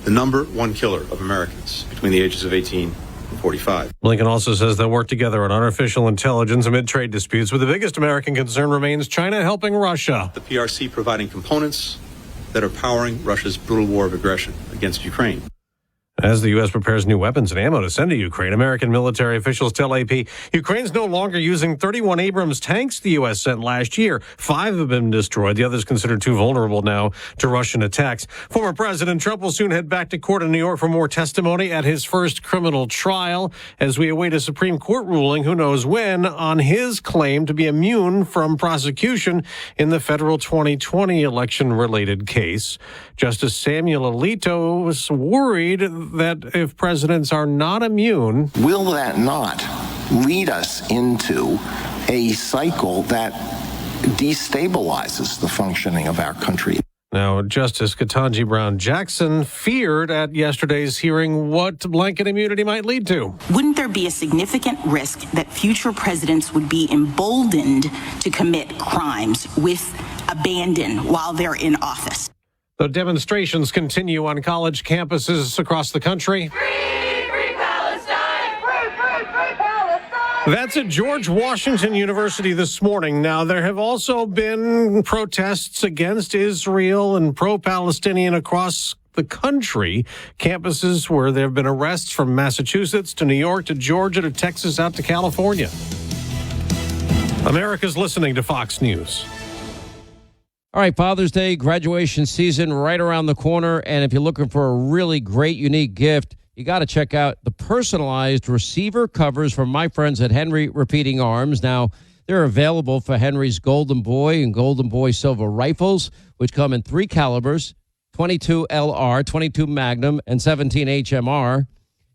the number one killer of Americans between the ages of 18 and 45. Blinken also says they'll work together on artificial intelligence amid trade disputes, where the biggest American concern remains China helping Russia. The PRC providing components that are powering Russia's brutal war of aggression against Ukraine. As the U.S. prepares new weapons and ammo to send to Ukraine, American military officials tell AP Ukraine's no longer using 31 Abrams tanks the U.S. sent last year. 5 have been destroyed. The others considered too vulnerable now to Russian attacks. Former President Trump will soon head back to court in New York for more testimony at his first criminal trial as we await a Supreme Court ruling, who knows when, on his claim to be immune from prosecution in the federal 2020 election-related case. Justice Samuel Alito was worried that if presidents are not immune, will that not lead us into a cycle that destabilizes the functioning of our country? Now, Justice Ketanji Brown Jackson feared at yesterday's hearing what blanket immunity might lead to. Wouldn't there be a significant risk that future presidents would be emboldened to commit crimes with abandon while they're in office? The demonstrations continue on college campuses across the country. That's at George Washington University this morning. Now, there have also been protests against Israel and pro-Palestinian across the country. Campuses where there have been arrests from Massachusetts to New York to Georgia to Texas out to California. America's listening to Fox News. All right, Father's Day, graduation season right around the corner. And if you're looking for a really great, unique gift, you got to check out the personalized receiver covers from my friends at Henry Repeating Arms. Now, they're available for Henry's Golden Boy and Golden Boy Silver rifles, which come in 3 calibers, 22 LR, 22 Magnum, and 17 HMR.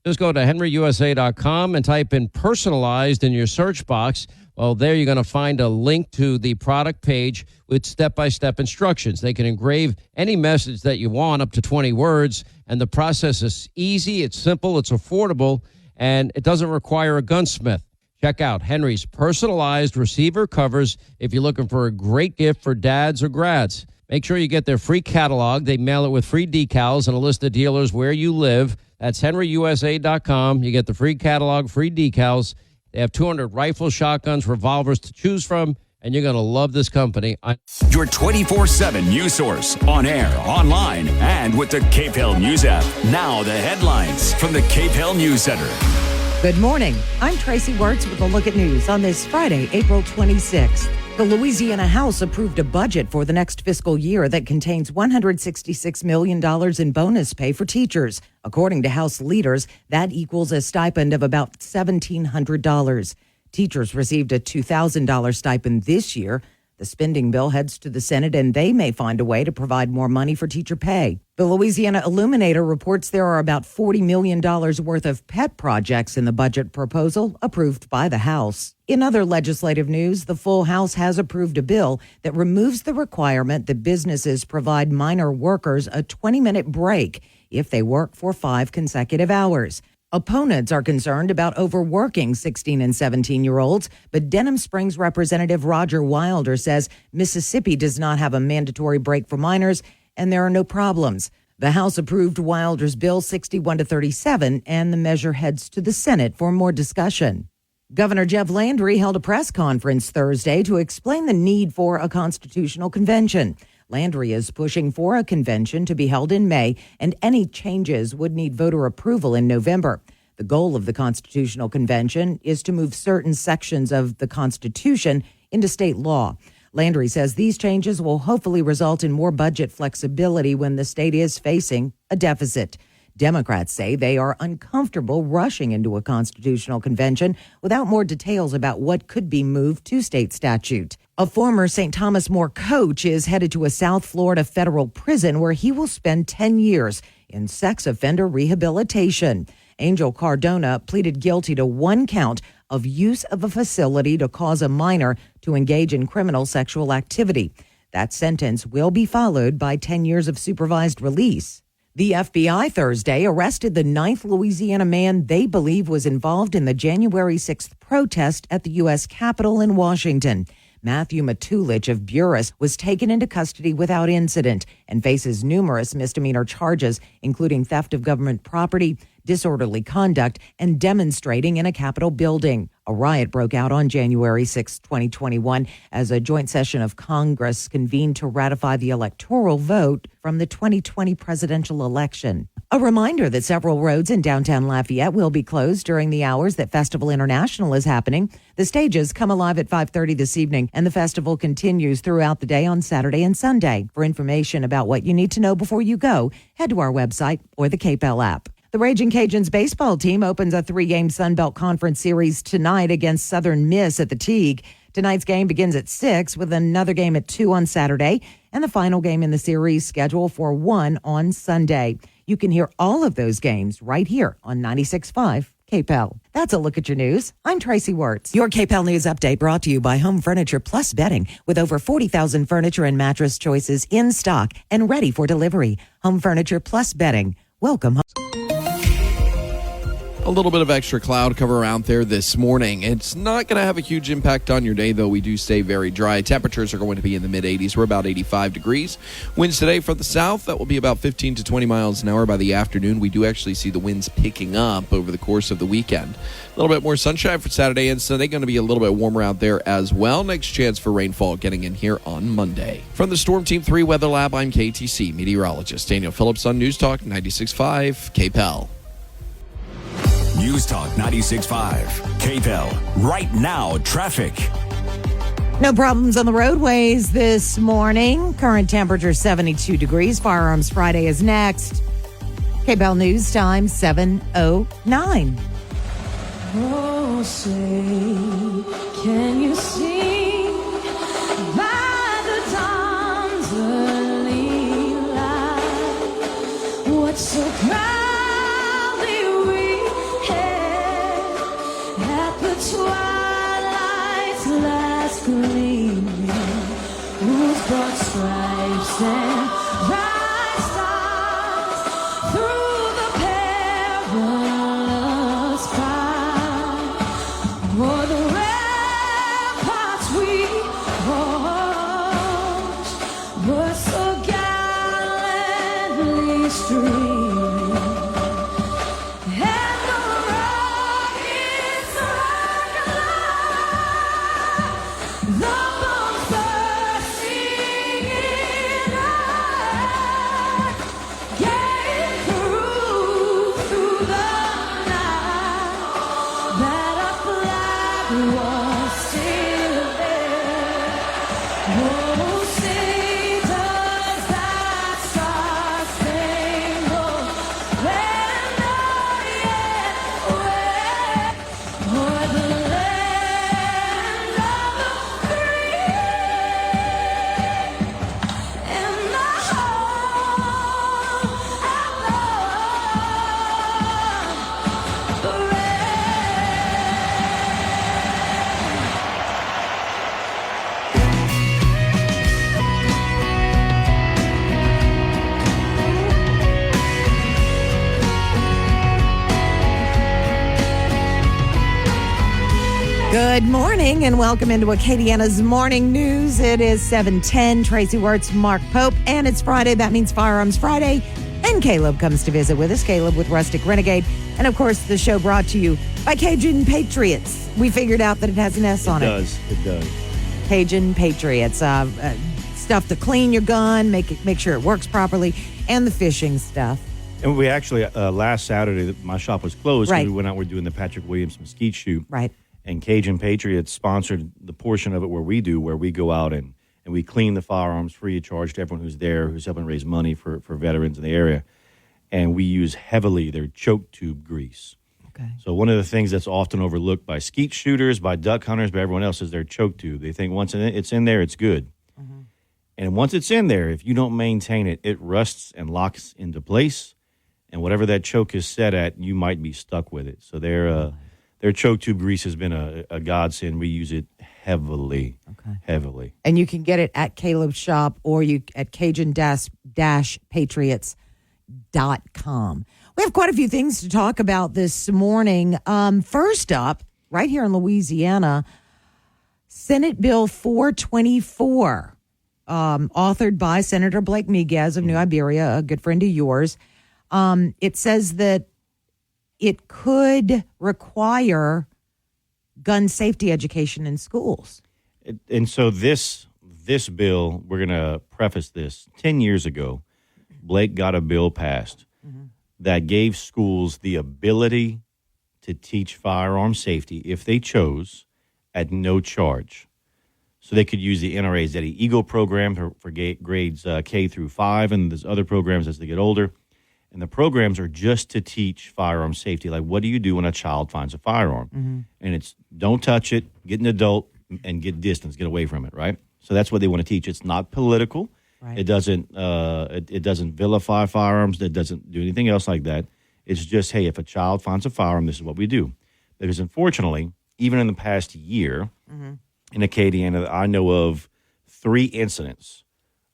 Just go to henryusa.com and type in personalized in your search box. Well, there you're going to find a link to the product page with step-by-step instructions. They can engrave any message that you want, up to 20 words, and the process is easy, it's simple, it's affordable, and it doesn't require a gunsmith. Check out Henry's personalized receiver covers if you're looking for a great gift for dads or grads. Make sure you get their free catalog. They mail it with free decals and a list of dealers where you live. That's henryusa.com. You get the free catalog, free decals. They have 200 rifles, shotguns, revolvers to choose from, and you're going to love this company. Your 24/7 news source, on air, online, and with the Cape Hill News app. Now the headlines from the Cape Hill News Center. Good morning. I'm Tracy Wertz with a look at news on this Friday, April 26th. The Louisiana House approved a budget for the next fiscal year that contains $166 million in bonus pay for teachers. According to House leaders, that equals a stipend of about $1,700. Teachers received a $2,000 stipend this year. The spending bill heads to the Senate, and they may find a way to provide more money for teacher pay. The Louisiana Illuminator reports there are about $40 million worth of pet projects in the budget proposal approved by the House. In other legislative news, the full House has approved a bill that removes the requirement that businesses provide minor workers a 20-minute break if they work for 5 consecutive hours. Opponents are concerned about overworking 16 and 17-year-olds, but Denham Springs Representative Roger Wilder says Mississippi does not have a mandatory break for minors, and there are no problems. The House approved Wilder's bill 61-37, and the measure heads to the Senate for more discussion. Governor Jeff Landry held a press conference Thursday to explain the need for a constitutional convention. Landry is pushing for a convention to be held in May, and any changes would need voter approval in November. The goal of the Constitutional Convention is to move certain sections of the Constitution into state law. Landry says these changes will hopefully result in more budget flexibility when the state is facing a deficit. Democrats say they are uncomfortable rushing into a constitutional convention without more details about what could be moved to state statute. A former St. Thomas More coach is headed to a South Florida federal prison where he will spend 10 years in sex offender rehabilitation. Angel Cardona pleaded guilty to 1 count of use of a facility to cause a minor to engage in criminal sexual activity. That sentence will be followed by 10 years of supervised release. The FBI Thursday arrested the 9th Louisiana man they believe was involved in the January 6th protest at the U.S. Capitol in Washington. Matthew Matulich of Buras was taken into custody without incident and faces numerous misdemeanor charges, including theft of government property, disorderly conduct, and demonstrating in a Capitol building. A riot broke out on January 6, 2021, as a joint session of Congress convened to ratify the electoral vote from the 2020 presidential election. A reminder that several roads in downtown Lafayette will be closed during the hours that Festival International is happening. The stages come alive at 5:30 this evening, and the festival continues throughout the day on Saturday and Sunday. For information about what you need to know before you go, head to our website or the KPEL app. The Raging Cajuns baseball team opens a 3-game Sun Belt Conference series tonight against Southern Miss at the Teague. Tonight's game begins at 6 with another game at 2 on Saturday and the final game in the series scheduled for 1 on Sunday. You can hear all of those games right here on 96.5 KPEL. That's a look at your news. I'm Tracy Wirtz. Your KPEL News Update brought to you by Home Furniture Plus Bedding, with over 40,000 furniture and mattress choices in stock and ready for delivery. Home Furniture Plus Bedding. Welcome home. A little bit of extra cloud cover out there this morning. It's not going to have a huge impact on your day, though. We do stay very dry. Temperatures are going to be in the mid-80s. We're about 85 degrees. Winds today from the south, that will be about 15 to 20 miles an hour by the afternoon. We do actually see the winds picking up over the course of the weekend. A little bit more sunshine for Saturday and Sunday. Going to be a little bit warmer out there as well. Next chance for rainfall getting in here on Monday. From the Storm Team 3 Weather Lab, I'm KTC meteorologist Daniel Phillips on News Talk 96.5 KPEL. News Talk 96.5 KPEL. Right now, traffic. No problems on the roadways this morning. Current temperature 72 degrees. Firearms Friday is next. KPEL News Time 7:09. Oh, say, can you see by the dawn's early light what's so proudly we had at the twilight's last gleaming, whose broad stripes and bright stars through the perilous fight, o'er the ramparts we watched were so gallantly streaming, and the rockets circling, the bombs bursting in air, getting through the night, that our flag was still there. Oh, say does that star-spangled banner yet wave o'er the land of the free and the home of love? Good morning and welcome into Acadiana's Morning News. It is 7:10. Tracy Wirtz, Mark Pope, and it's Friday. That means Firearms Friday. And Caleb comes to visit with us. Caleb with Rustic Renegade. And of course, the show brought to you by Cajun Patriots. We figured out that it has an S on it. It does. Cajun Patriots. Stuff to clean your gun, make sure it works properly, and the fishing stuff. And we actually, last Saturday, my shop was closed. Right. We went out, we're doing the Patrick Williams Mesquite Shoot. Right. And Cajun Patriots sponsored the portion of it where we go out and we clean the firearms free of charge to everyone who's there, who's helping raise money for veterans in the area. And we use heavily their choke tube grease. Okay. So one of the things that's often overlooked by skeet shooters, by duck hunters, by everyone else is their choke tube. They think once it's in there, it's good. Mm-hmm. And once it's in there, if you don't maintain it, it rusts and locks into place. And whatever that choke is set at, you might be stuck with it. So their choke tube grease has been a godsend. We use it heavily, heavily. And you can get it at Caleb's shop or at Cajun-Patriots.com. We have quite a few things to talk about this morning. First up, right here in Louisiana, Senate Bill 424, authored by Senator Blake Miguez of New Iberia, a good friend of yours. It says that it could require gun safety education in schools. And so this bill, we're going to preface this. 10 years ago, Blake got a bill passed that gave schools the ability to teach firearm safety, if they chose, at no charge. So they could use the NRA's Eddie Eagle program for grades K through 5, and there's other programs as they get older. And the programs are just to teach firearm safety. Like, what do you do when a child finds a firearm? And it's don't touch it, get an adult, and get distance, get away from it, right? So that's what they want to teach. It's not political. Right. It doesn't vilify firearms. It doesn't do anything else like that. It's just, hey, if a child finds a firearm, this is what we do. Because unfortunately, even in the past year, in Acadiana, I know of 3 incidents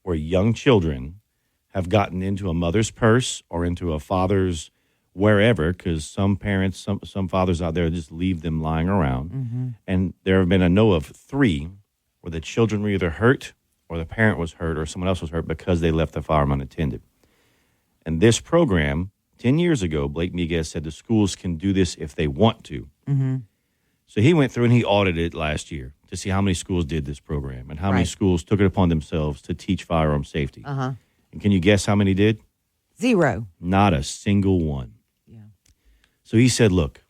where young children have gotten into a mother's purse or into a father's wherever, because some parents, some fathers out there just leave them lying around. And there have been, I know of 3 where the children were either hurt or the parent was hurt or someone else was hurt because they left the firearm unattended. And this program, 10 years ago, Blake Miguez said the schools can do this if they want to. So he went through and he audited it last year to see how many schools did this program and how many schools took it upon themselves to teach firearm safety. And can you guess how many did? 0. Not a single one. So he said, look,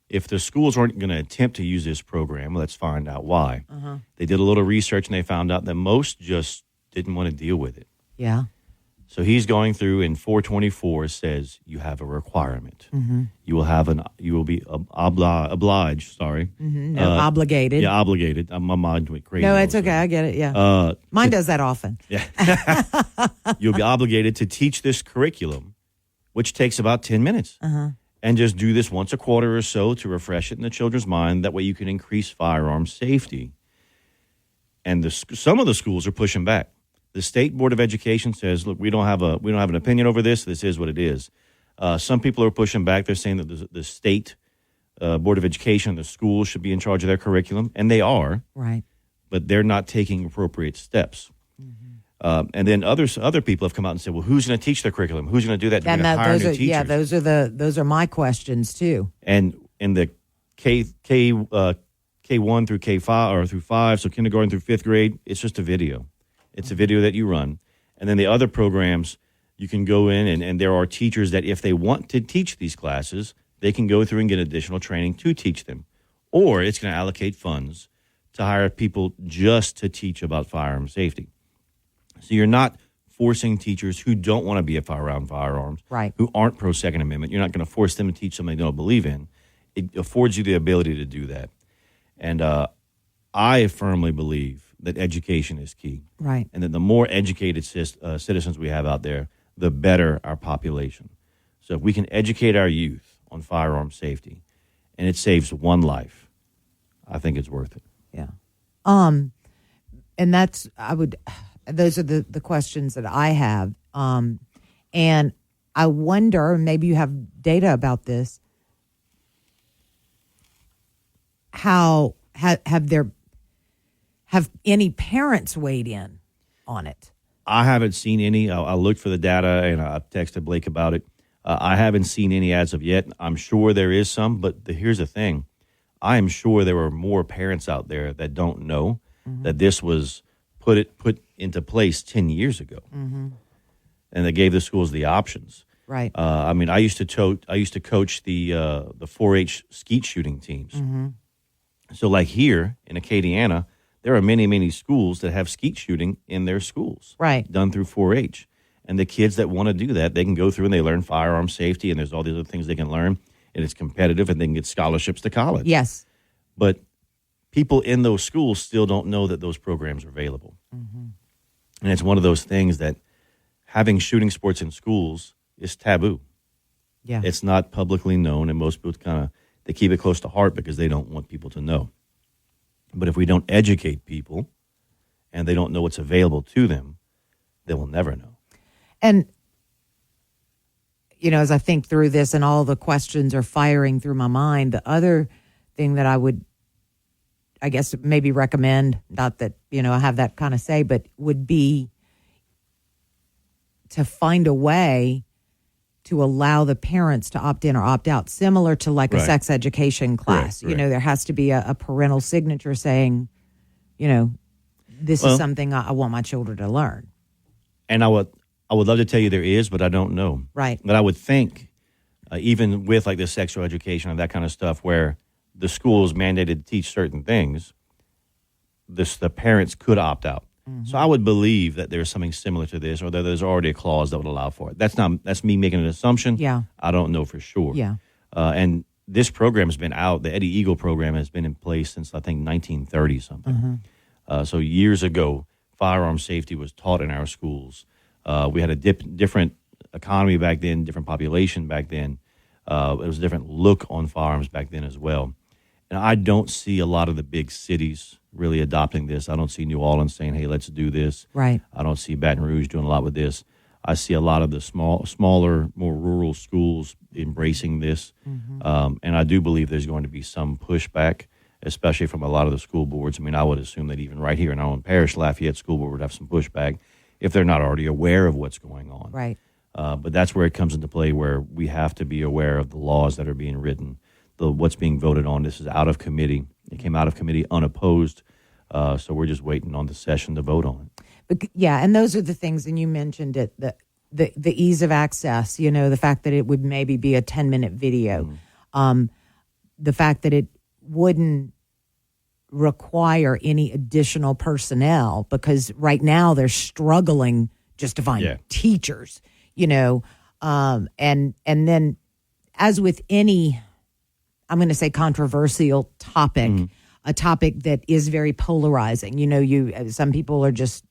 if the schools aren't going to attempt to use this program, let's find out why. They did a little research and they found out that most just didn't want to deal with it. Yeah. So he's going through, and 424 says you have a requirement. You will be obliged. Sorry, No, obligated. Yeah, obligated. My mind went crazy. No, it's okay. I get it. Yeah. Mine does that often. Yeah. You'll be obligated to teach this curriculum, which takes about 10 minutes. And just do this once a quarter or so to refresh it in the children's mind. That way you can increase firearm safety. And some of the schools are pushing back. The State Board of Education says, look, we don't have an opinion over this. This is what it is. Some people are pushing back. They're saying that the State Board of Education, the schools should be in charge of their curriculum, and they are. Right. But they're not taking appropriate steps. And then other people have come out and said, well, who's going to teach their curriculum? Who's going to do that? They're going to hire new teachers. Yeah, those are my questions too. And in the K1 through K5 or through 5, so kindergarten through 5th grade, it's just a video. It's a video that you run. And then the other programs, you can go in and there are teachers that if they want to teach these classes, they can go through and get additional training to teach them. Or it's going to allocate funds to hire people just to teach about firearm safety. So you're not forcing teachers who don't want to be around firearms, right, who aren't pro-Second Amendment. You're not going to force them to teach something they don't believe in. It affords you the ability to do that. And I firmly believe that education is key. Right. And that the more educated citizens we have out there, the better our population. So if we can educate our youth on firearm safety and it saves one life, I think it's worth it. Yeah. And those are the questions that I have. And I wonder, maybe you have data about this, how have any parents weighed in on it? I haven't seen any. I looked for the data and I texted Blake about it. I haven't seen any as of yet. I'm sure there is some, but here's the thing. I am sure there are more parents out there that don't know that this was put into place 10 years ago. And they gave the schools the options. Right. I mean, I used to coach the 4-H skeet shooting teams. So like here in Acadiana, there are many, many schools that have skeet shooting in their schools. Right. Done through 4-H. And the kids that want to do that, they can go through and they learn firearm safety, and there's all these other things they can learn, and it's competitive, and they can get scholarships to college. Yes. But people in those schools still don't know that those programs are available. And it's one of those things that having shooting sports in schools is taboo. Yeah. It's not publicly known, and most people they keep it close to heart because they don't want people to know. But if we don't educate people and they don't know what's available to them, they will never know. And, as I think through this and all the questions are firing through my mind, the other thing that I would, I guess, maybe recommend, not that, I have that kind of say, but would be to find a way to allow the parents to opt in or opt out, similar to like a sex education class. Right. There has to be a parental signature saying, this is something I want my children to learn. And I would love to tell you there is, but I don't know. Right. But I would think, even with like the sexual education and that kind of stuff, where the school is mandated to teach certain things, the parents could opt out. So I would believe that there's something similar to this, or that there's already a clause that would allow for it. That's me making an assumption. Yeah. I don't know for sure. Yeah. And this program has been out. The Eddie Eagle program has been in place since I think 1930 something. So years ago, firearm safety was taught in our schools. We had a different economy back then, different population back then. It was a different look on firearms back then as well. And I don't see a lot of the big cities really adopting this. I don't see New Orleans saying, hey, let's do this. Right. I don't see Baton Rouge doing a lot with this. I see a lot of the smaller, more rural schools embracing this. And I do believe there's going to be some pushback, especially from a lot of the school boards. I mean, I would assume that even right here in our own parish, Lafayette School Board would have some pushback if they're not already aware of what's going on. Right. But that's where it comes into play, where we have to be aware of the laws that are being written, what's being voted on. This is out of committee. It came out of committee unopposed, so we're just waiting on the session to vote on it. But, yeah, and those are the things, and you mentioned it, the ease of access, the fact that it would maybe be a 10-minute video, the fact that it wouldn't require any additional personnel, because right now they're struggling just to find teachers, and then as with any, I'm going to say, controversial topic, a topic that is very polarizing. Some people are just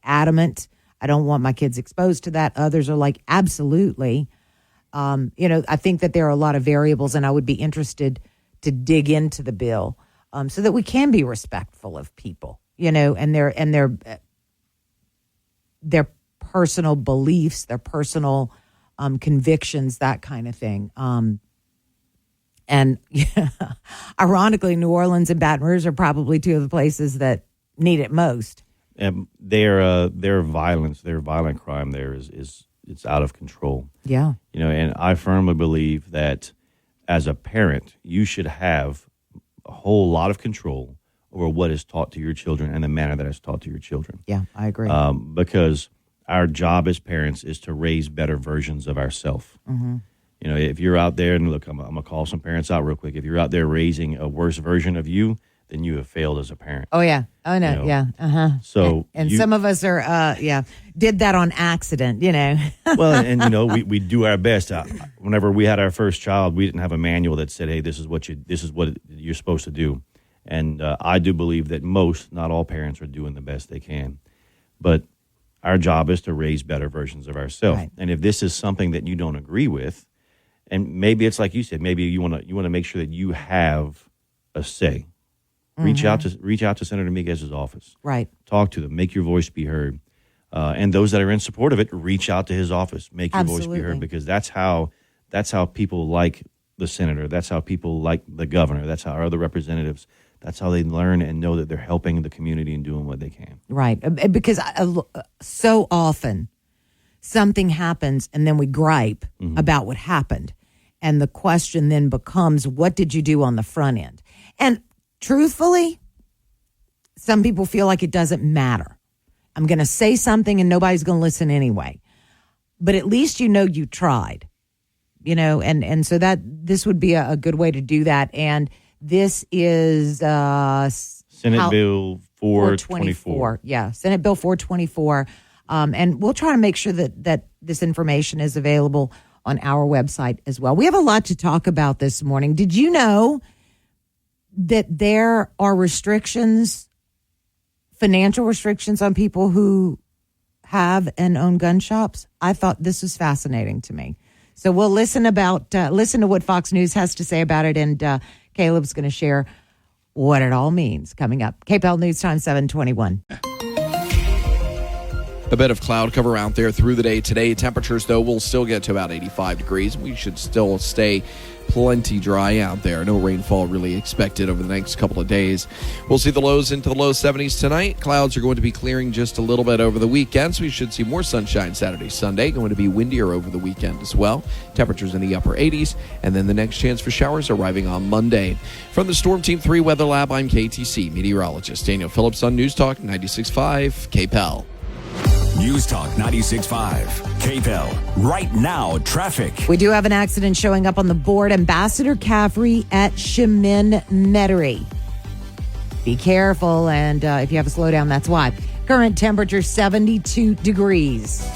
adamant, I don't want my kids exposed to that. Others are like, absolutely. I think that there are a lot of variables, and I would be interested to dig into the bill so that we can be respectful of people, and their personal beliefs, their personal convictions, that kind of thing. And ironically, New Orleans and Baton Rouge are probably two of the places that need it most. Their violence, their violent crime there is it's out of control. Yeah. And I firmly believe that as a parent, you should have a whole lot of control over what is taught to your children and the manner that is taught to your children. Yeah, I agree. Because our job as parents is to raise better versions of ourselves. If you're out there, and look, I'm going to call some parents out real quick. If you're out there raising a worse version of you, then you have failed as a parent. Oh, yeah. Oh, no. Yeah. So, and some of us are, did that on accident, Well, and we do our best. Whenever we had our first child, we didn't have a manual that said, hey, this is what you're supposed to do. And I do believe that most, not all parents are doing the best they can. But our job is to raise better versions of ourselves. Right. And if this is something that you don't agree with, and maybe it's like you said, maybe you want to make sure that you have a say. Reach out to Senator Miguez's office. Right. Talk to them. Make your voice be heard. And those that are in support of it, reach out to his office. Make your voice be heard, because that's how people like the senator. That's how people like the governor. That's how our other representatives. That's how they learn and know that they're helping the community and doing what they can. Right. Because so often something happens and then we gripe about what happened. And the question then becomes, what did you do on the front end? And truthfully, some people feel like it doesn't matter. I'm going to say something and nobody's going to listen anyway. But at least you tried, and so that this would be a good way to do that. And this is Senate Bill 424. Yeah, Senate Bill 424. And we'll try to make sure that this information is available on our website as well. We have a lot to talk about this morning. Did you know that there are restrictions, financial restrictions on people who have and own gun shops? I thought this was fascinating to me. So we'll listen to what Fox News has to say about it, and Caleb's going to share what it all means coming up. KPEL News Time 721. A bit of cloud cover out there through the day today. Temperatures, though, will still get to about 85 degrees. We should still stay plenty dry out there. No rainfall really expected over the next couple of days. We'll see the lows into the low 70s tonight. Clouds are going to be clearing just a little bit over the weekend, so we should see more sunshine Saturday, Sunday. Going to be windier over the weekend as well. Temperatures in the upper 80s, and then the next chance for showers arriving on Monday. From the Storm Team 3 Weather Lab, I'm KTC meteorologist Daniel Phillips on News Talk 96.5 KPEL. News Talk 96.5 KPEL. Right now, traffic. We do have an accident showing up on the board. Ambassador Caffrey at Chemin Metairie. Be careful, and if you have a slowdown, that's why. Current temperature 72 degrees.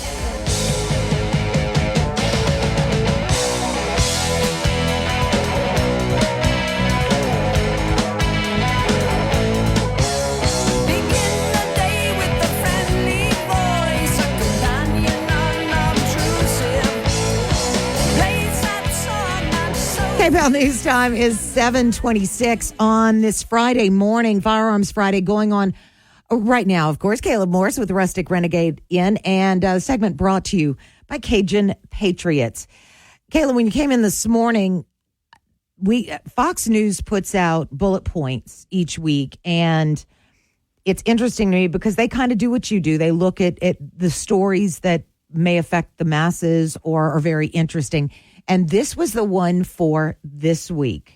KPEL News Time is 7:26 on this Friday morning, Firearms Friday, going on right now. Of course, Caleb Morris with Rustic Renegade Inn, and a segment brought to you by Cajun Patriots. Caleb, when you came in this morning, Fox News puts out bullet points each week, and it's interesting to me because they kind of do what you do. They look at the stories that may affect the masses or are very interesting. And this was the one for this week.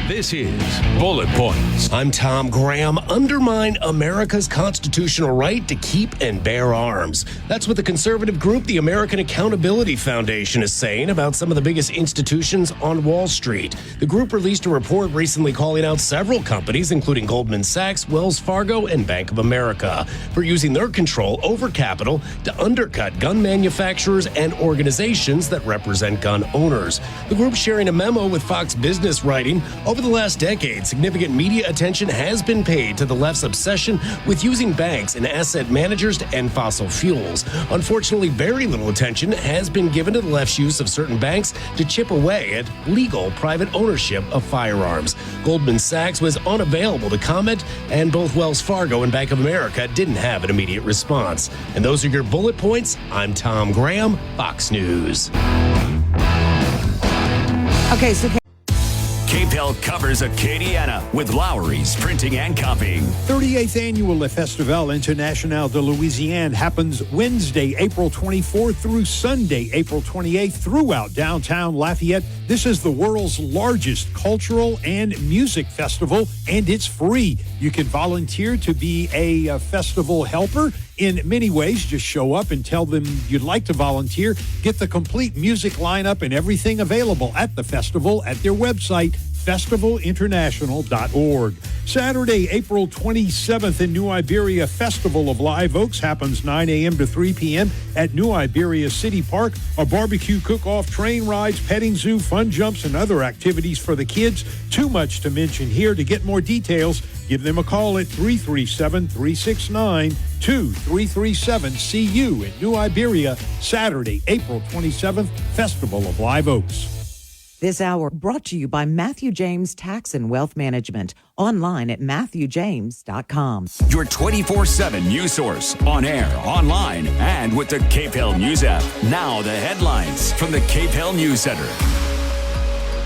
This is Bullet Points. I'm Tom Graham. Undermine America's constitutional right to keep and bear arms. That's what the conservative group, the American Accountability Foundation, is saying about some of the biggest institutions on Wall Street. The group released a report recently calling out several companies, including Goldman Sachs, Wells Fargo, and Bank of America, for using their control over capital to undercut gun manufacturers and organizations that represent gun owners. The group sharing a memo with Fox Business writing, over the last decade, significant media attention has been paid to the left's obsession with using banks and asset managers to end fossil fuels. Unfortunately, very little attention has been given to the left's use of certain banks to chip away at legal private ownership of firearms. Goldman Sachs was unavailable to comment, and both Wells Fargo and Bank of America didn't have an immediate response. And those are your bullet points. I'm Tom Graham, Fox News. Okay, so KPEL covers Acadiana with Lowry's Printing and Copying. 38th Annual Le Festival International de Louisiane happens Wednesday, April 24th through Sunday, April 28th throughout downtown Lafayette. This is the world's largest cultural and music festival, and it's free. You can volunteer to be a festival helper in many ways. Just show up and tell them you'd like to volunteer. Get the complete music lineup and everything available at the festival at their website, festivalinternational.org. Saturday, April 27th in New Iberia, Festival of Live Oaks happens 9 a.m. to 3 p.m. at New Iberia City Park. A barbecue cook-off, train rides, petting zoo, fun jumps, and other activities for the kids. Too much to mention here. To get more details, give them a call at 337-369-2337. See you in New Iberia, Saturday, April 27th, Festival of Live Oaks. This hour brought to you by Matthew James Tax and Wealth Management. Online at MatthewJames.com. Your 24/7 news source. On air, online, and with the KPEL News app. Now the headlines from the KPEL News Center.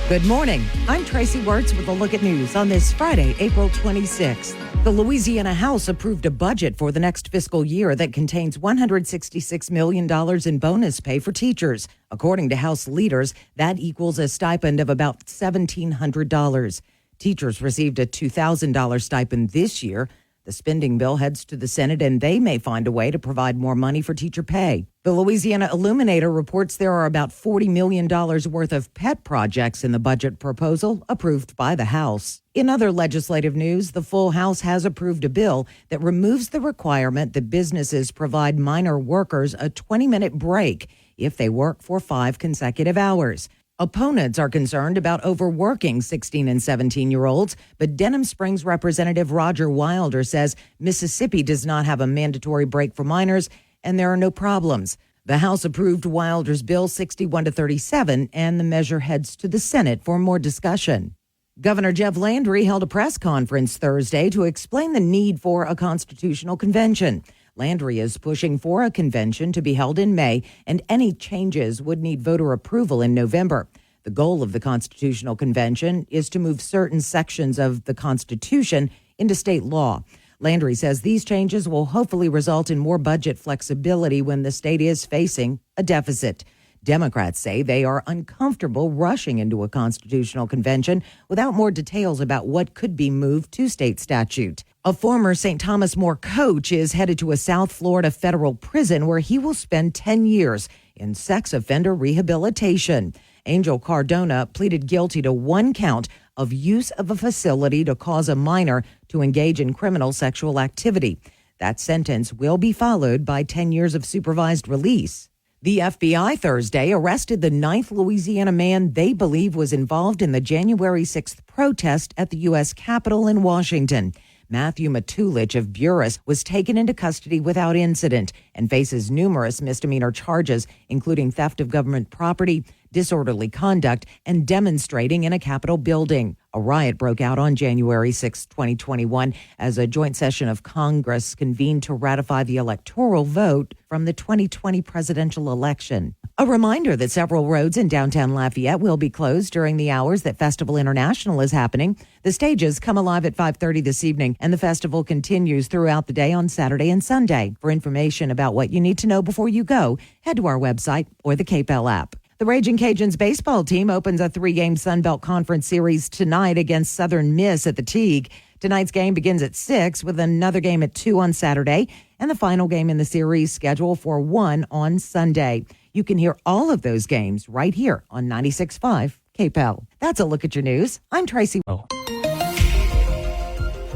Good morning. I'm Tracy Wertz with a look at news on this Friday, April 26th. The Louisiana House approved a budget for the next fiscal year that contains $166 million in bonus pay for teachers. According to House leaders, that equals a stipend of about $1,700. Teachers received a $2,000 stipend this year. The spending bill heads to the Senate, and they may find a way to provide more money for teacher pay. The Louisiana Illuminator reports there are about $40 million worth of pet projects in the budget proposal approved by the House. In other legislative news, the full House has approved a bill that removes the requirement that businesses provide minor workers a 20-minute break if they work for 5 consecutive hours. Opponents are concerned about overworking 16 and 17-year-olds, but Denham Springs Representative Roger Wilder says Mississippi does not have a mandatory break for minors, and there are no problems. The House approved Wilder's bill 61-37, and the measure heads to the Senate for more discussion. Governor Jeff Landry held a press conference Thursday to explain the need for a constitutional convention. Landry is pushing for a convention to be held in May, and any changes would need voter approval in November. The goal of the Constitutional Convention is to move certain sections of the Constitution into state law. Landry says these changes will hopefully result in more budget flexibility when the state is facing a deficit. Democrats say they are uncomfortable rushing into a constitutional convention without more details about what could be moved to state statute. A former St. Thomas More coach is headed to a South Florida federal prison where he will spend 10 years in sex offender rehabilitation. Angel Cardona pleaded guilty to 1 count of use of a facility to cause a minor to engage in criminal sexual activity. That sentence will be followed by 10 years of supervised release. The FBI Thursday arrested the 9th Louisiana man they believe was involved in the January 6th protest at the U.S. Capitol in Washington. Matthew Matulich of Buras was taken into custody without incident and faces numerous misdemeanor charges, including theft of government property, disorderly conduct, and demonstrating in a Capitol building. A riot broke out on January 6, 2021, as a joint session of Congress convened to ratify the electoral vote from the 2020 presidential election. A reminder that several roads in downtown Lafayette will be closed during the hours that Festival International is happening. The stages come alive at 5:30 this evening, and the festival continues throughout the day on Saturday and Sunday. For information about what you need to know before you go, head to our website or the KPEL app. The Raging Cajuns baseball team opens a 3-game Sun Belt Conference series tonight against Southern Miss at the Teague. Tonight's game begins at 6 with another game at 2 on Saturday and the final game in the series scheduled for 1 on Sunday. You can hear all of those games right here on 96.5 KPEL. That's a look at your news. I'm Tracy.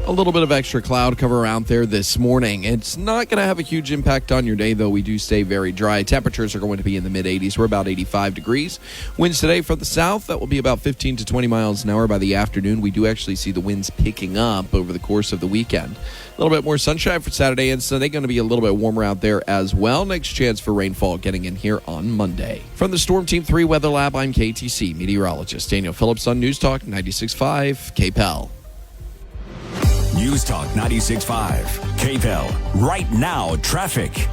A little bit of extra cloud cover out there this morning. It's not going to have a huge impact on your day, though. We do stay very dry. Temperatures are going to be in the mid-80s. We're about 85 degrees. Winds today from the south, that will be about 15 to 20 miles an hour by the afternoon. We do actually see the winds picking up over the course of the weekend. A little bit more sunshine for Saturday and Sunday. Going to be a little bit warmer out there as well. Next chance for rainfall getting in here on Monday. From the Storm Team 3 Weather Lab, I'm KTC meteorologist Daniel Phillips on News Talk 96.5 KPEL. News Talk 96.5 KPEL. Right now, traffic.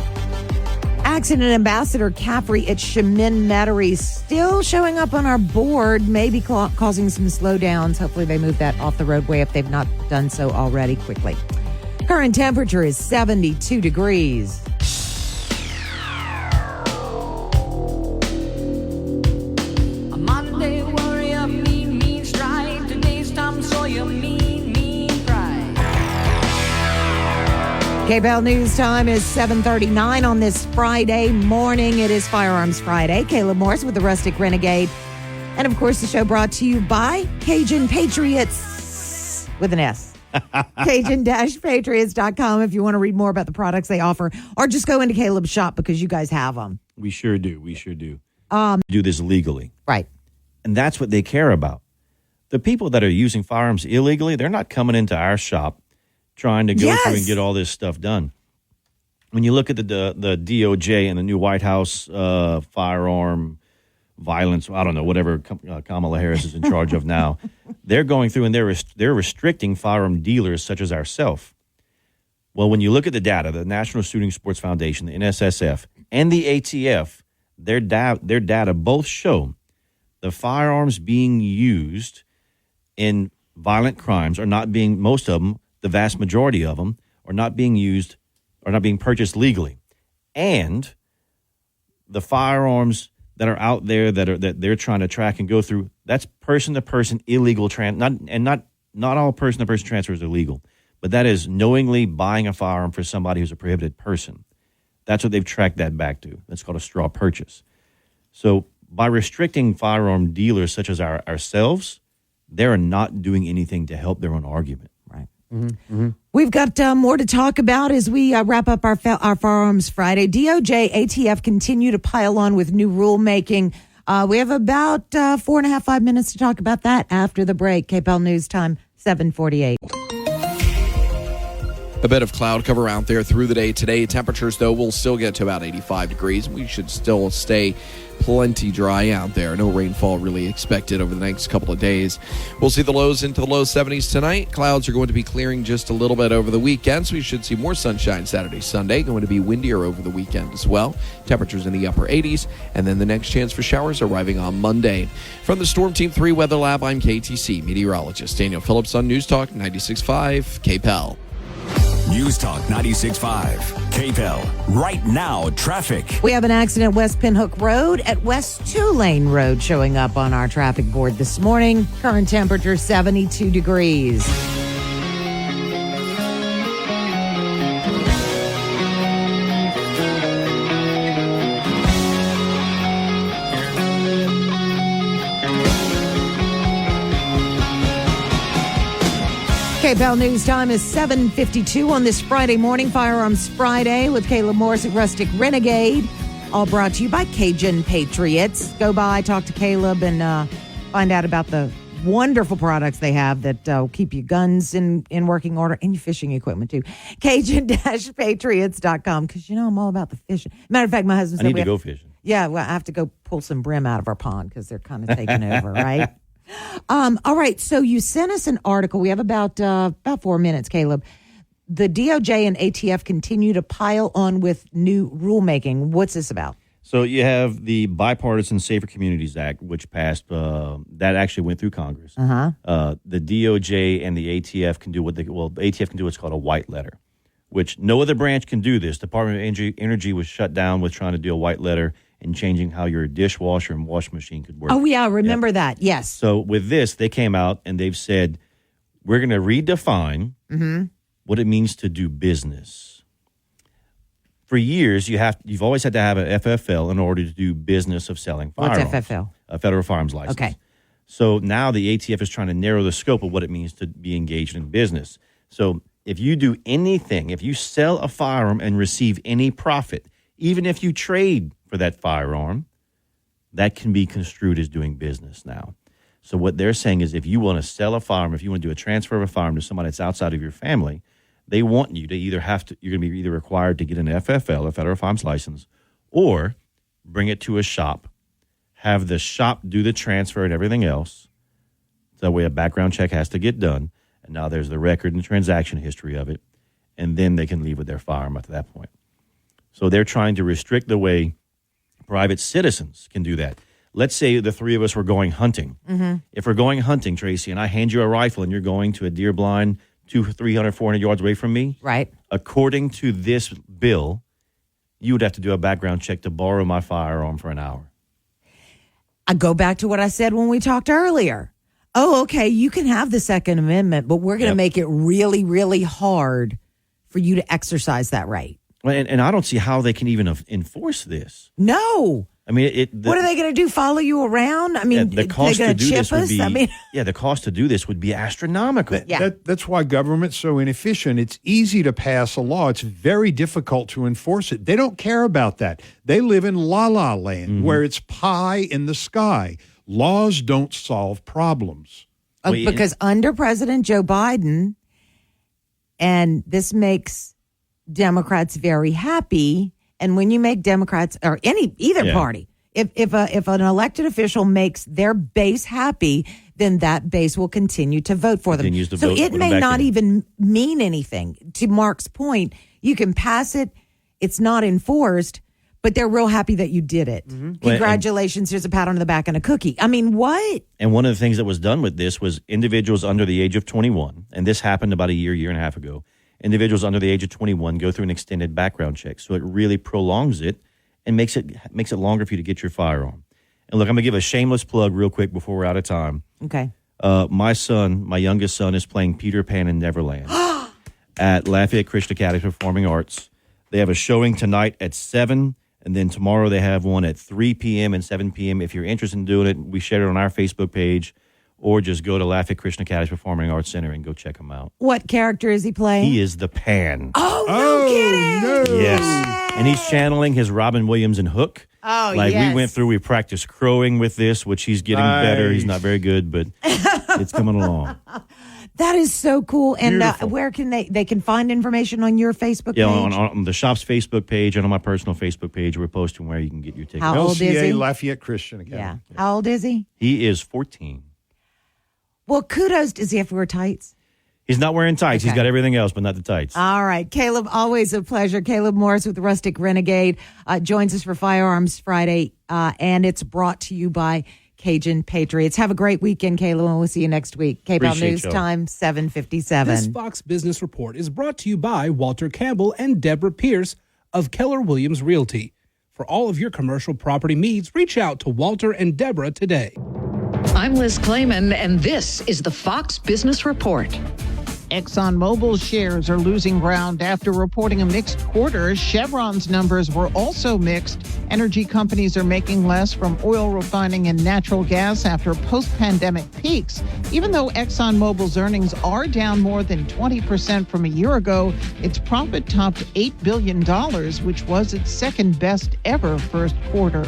Accident Ambassador Caffrey at Chemin Metairie still showing up on our board, maybe causing some slowdowns. Hopefully they move that off the roadway if they've not done so already quickly. Current temperature is 72 degrees. A Monday warrior, mean strike. Today's Tom Sawyer, mean pride. KPEL News Time is 7:39 on this Friday morning. It is Firearms Friday. Caleb Morris with the Rustic Renegade. And, of course, the show brought to you by Cajun Patriots with an S. Cajun-Patriots.com if you want to read more about the products they offer, or just go into Caleb's shop because you guys have them. We sure do. We do this legally. Right. And that's what they care about. The people that are using firearms illegally, they're not coming into our shop trying to go through and get all this stuff done. When you look at the DOJ and the new White House firearm violence, I don't know, whatever Kamala Harris is in charge of now, they're going through and they're restricting firearm dealers such as ourselves. Well, when you look at the data, the National Shooting Sports Foundation, the NSSF, and the ATF, their data both show the firearms being used in violent crimes are not being, most of them, the vast majority of them, are not being used, are not being purchased legally. And the firearms that are out there that they're trying to track and go through, that's person-to-person illegal not all person-to-person transfers are legal, but that is knowingly buying a firearm for somebody who's a prohibited person. That's what they've tracked that back to. That's called a straw purchase. So by restricting firearm dealers such as ourselves, they're not doing anything to help their own argument. Right. Mm-hmm. We've got more to talk about as we wrap up our Firearms Friday. DOJ, ATF continue to pile on with new rulemaking. We have about 5 minutes to talk about that after the break. KPEL News Time, 7:48. A bit of cloud cover out there through the day today. Temperatures, though, will still get to about 85 degrees. We should still stay plenty dry out there. No rainfall really expected over the next couple of days. We'll see the lows into the low 70s tonight. Clouds are going to be clearing just a little bit over the weekend, so we should see more sunshine Saturday, Sunday. Going to be windier over the weekend as well. Temperatures in the upper 80s, and then the next chance for showers arriving on Monday. From the Storm Team 3 Weather Lab, I'm KTC meteorologist Daniel Phillips on News Talk 96.5 KPEL. News Talk 96.5 KPEL. Right now, traffic. We have an accident West Pinhook Road at West Two-Lane Road showing up on our traffic board this morning. Current temperature 72 degrees. KPEL News Time is 7:52 on this Friday morning. Firearms Friday with Caleb Morris at Rustic Renegade. All brought to you by Cajun Patriots. Go by, talk to Caleb, and find out about the wonderful products they have that will keep your guns in working order and your fishing equipment too. Cajun-Patriots.com, because I'm all about the fishing. Matter of fact, my husband said I need to go fishing. Yeah, well, I have to go pull some brim out of our pond because they're kind of taking over, right? All right, so you sent us an article. We have about 4 minutes, Caleb. The DOJ and ATF continue to pile on with new rulemaking. What's this about? So you have the Bipartisan Safer Communities Act, which passed. That actually went through Congress. The DOJ and the ATF can do the ATF can do what's called a white letter, which no other branch can do this. Department of Energy was shut down with trying to do a white letter and changing how your dishwasher and washing machine could work. Oh, yeah, I remember that. Yes. So with this, they came out and they've said, we're going to redefine what it means to do business. For years, you've always had to have an FFL in order to do business of selling firearms. What's FFL? A federal firearms license. Okay. So now the ATF is trying to narrow the scope of what it means to be engaged in business. So if you do anything, if you sell a firearm and receive any profit, even if you trade for that firearm, that can be construed as doing business now. So what they're saying is if you want to sell a firearm, if you want to do a transfer of a firearm to somebody that's outside of your family, they want you to you're going to be either required to get an FFL, a federal firearms license, or bring it to a shop, have the shop do the transfer and everything else. That way a background check has to get done. And now there's the record and transaction history of it. And then they can leave with their firearm at that point. So they're trying to restrict the way private citizens can do that. Let's say the three of us were going hunting. If we're going hunting, Tracy, and I hand you a rifle and you're going to a deer blind 200, 300, 400 yards away from me. Right. According to this bill, you would have to do a background check to borrow my firearm for an hour. I go back to what I said when we talked earlier. Oh, okay, you can have the Second Amendment, but we're going to make it really, really hard for you to exercise that right. And I don't see how they can even enforce this. No. I mean, what are they going to do? Follow you around? I mean, the cost they're going to to do chip this would us? be, the cost to do this would be astronomical. That's why government's so inefficient. It's easy to pass a law. It's very difficult to enforce it. They don't care about that. They live in la-la land where it's pie in the sky. Laws don't solve problems. Because under President Joe Biden, and this makes Democrats very happy. And when you make Democrats or either party, if an elected official makes their base happy, then that base will continue to vote for them. So it may not even mean anything. To Mark's point, you can pass it, it's not enforced, but they're real happy that you did it. Congratulations, here's a pat on the back and a cookie. I mean, what? And one of the things that was done with this was individuals under the age of 21, and this happened about a year and a half ago. Individuals under the age of 21 go through an extended background check. So it really prolongs it and makes it longer for you to get your firearm. And look, I'm going to give a shameless plug real quick before we're out of time. Okay. My youngest son, is playing Peter Pan in Neverland at Lafayette Christian Academy of Performing Arts. They have a showing tonight at 7, and then tomorrow they have one at 3 p.m. and 7 p.m. If you're interested in doing it, we share it on our Facebook page. Or just go to Lafayette Christian Academy Performing Arts Center and go check him out. What character is he playing? He is the Pan. Oh, no kidding. No. Yes. And he's channeling his Robin Williams and Hook. Oh, we practiced crowing with this, which he's getting better. He's not very good, but it's coming along. That is so cool. And where can they can find information on your Facebook page? Yeah, on the shop's Facebook page and on my personal Facebook page, we're posting where you can get your tickets. How old is he? Lafayette Christian Academy. Yeah. How old is he? He is 14. Well, kudos. Does he have to wear tights? He's not wearing tights. Okay. He's got everything else, but not the tights. All right. Caleb, always a pleasure. Caleb Morris with the Rustic Renegade joins us for Firearms Friday, and it's brought to you by Cajun Patriots. Have a great weekend, Caleb, and we'll see you next week. KPEL News Time, 7:57. This Fox Business Report is brought to you by Walter Campbell and Deborah Pierce of Keller Williams Realty. For all of your commercial property needs, reach out to Walter and Deborah today. I'm Liz Clayman, and this is the Fox Business Report. ExxonMobil's shares are losing ground after reporting a mixed quarter. Chevron's numbers were also mixed. Energy companies are making less from oil refining and natural gas after post-pandemic peaks. Even though ExxonMobil's earnings are down more than 20% from a year ago, its profit topped $8 billion, which was its second best ever first quarter.